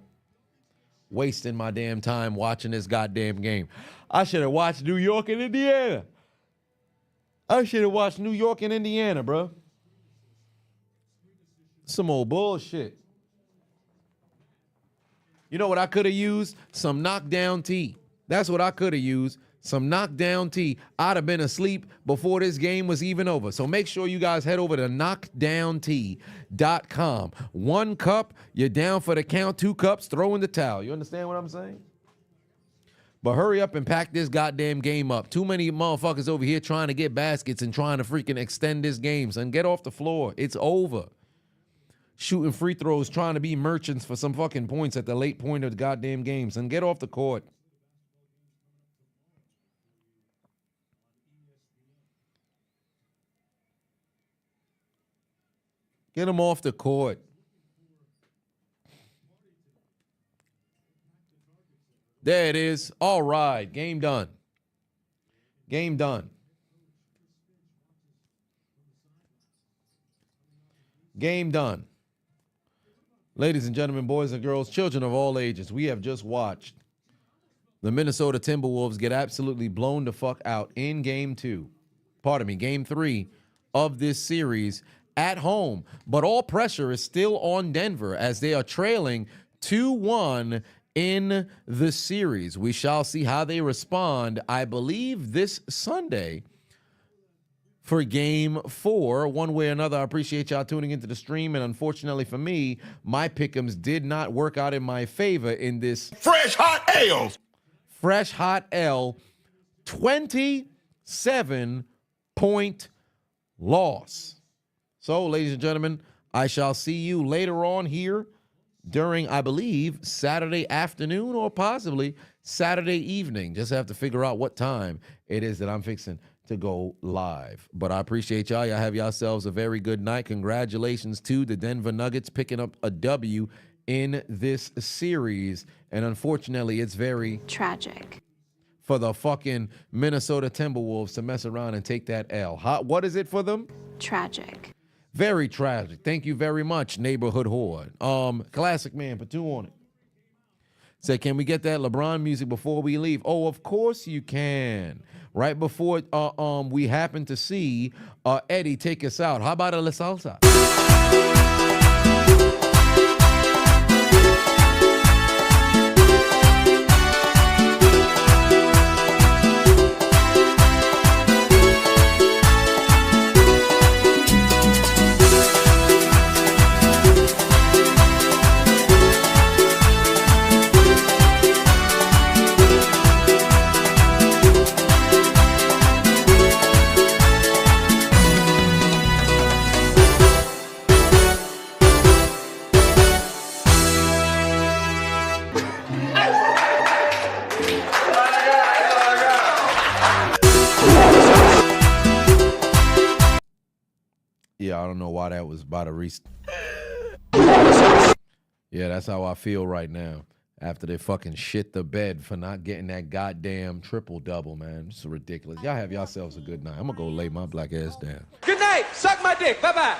Wasting my damn time watching this goddamn game. I should have watched New York and Indiana. I should have watched New York and Indiana, bruh. Some old bullshit. You know what I could have used? Some knockdown tea. That's what I could have used. Some knockdown tea. I'd have been asleep before this game was even over. So make sure you guys head over to knockdowntea.com. 1 cup, you're down for the count. 2 cups, throw in the towel. You understand what I'm saying? But hurry up and pack this goddamn game up. Too many motherfuckers over here trying to get baskets and trying to freaking extend this game. Son, get off the floor. It's over. Shooting free throws, trying to be merchants for some fucking points at the late point of the goddamn games, and get off the court. Get them off the court. There it is. All right, game done. Game done. Game done. Ladies and gentlemen, boys and girls, children of all ages, we have just watched the Minnesota Timberwolves get absolutely blown the fuck out in game 3 of this series at home. But all pressure is still on Denver as they are trailing 2-1 in the series. We shall see how they respond, I believe, this Sunday for game 4. One way or another, I appreciate y'all tuning into the stream. And unfortunately for me, my pick'ems did not work out in my favor in this Fresh hot ales. Fresh hot L 27-point loss. So, ladies and gentlemen, I shall see you later on here during, I believe, Saturday afternoon or possibly Saturday evening. Just have to figure out what time it is that I'm fixing to go live. But I appreciate y'all. Y'all have yourselves a very good night. Congratulations to the Denver Nuggets picking up a W in this series. And unfortunately, it's very Tragic. for the fucking Minnesota Timberwolves to mess around and take that L. What is it for them? Tragic. Very tragic. Thank you very much, neighborhood horde. Classic man, put 2 on it. Say, can we get that LeBron music before we leave? Oh, of course you can. Right before we happen to see Eddie take us out. How about a La Salsa? Yeah, I don't know why that was about to Yeah, that's how I feel right now. After they fucking shit the bed for not getting that goddamn triple-double, man. It's ridiculous. Y'all have yourselves a good night. I'm going to go lay my black ass down. Good night. Suck my dick. Bye-bye.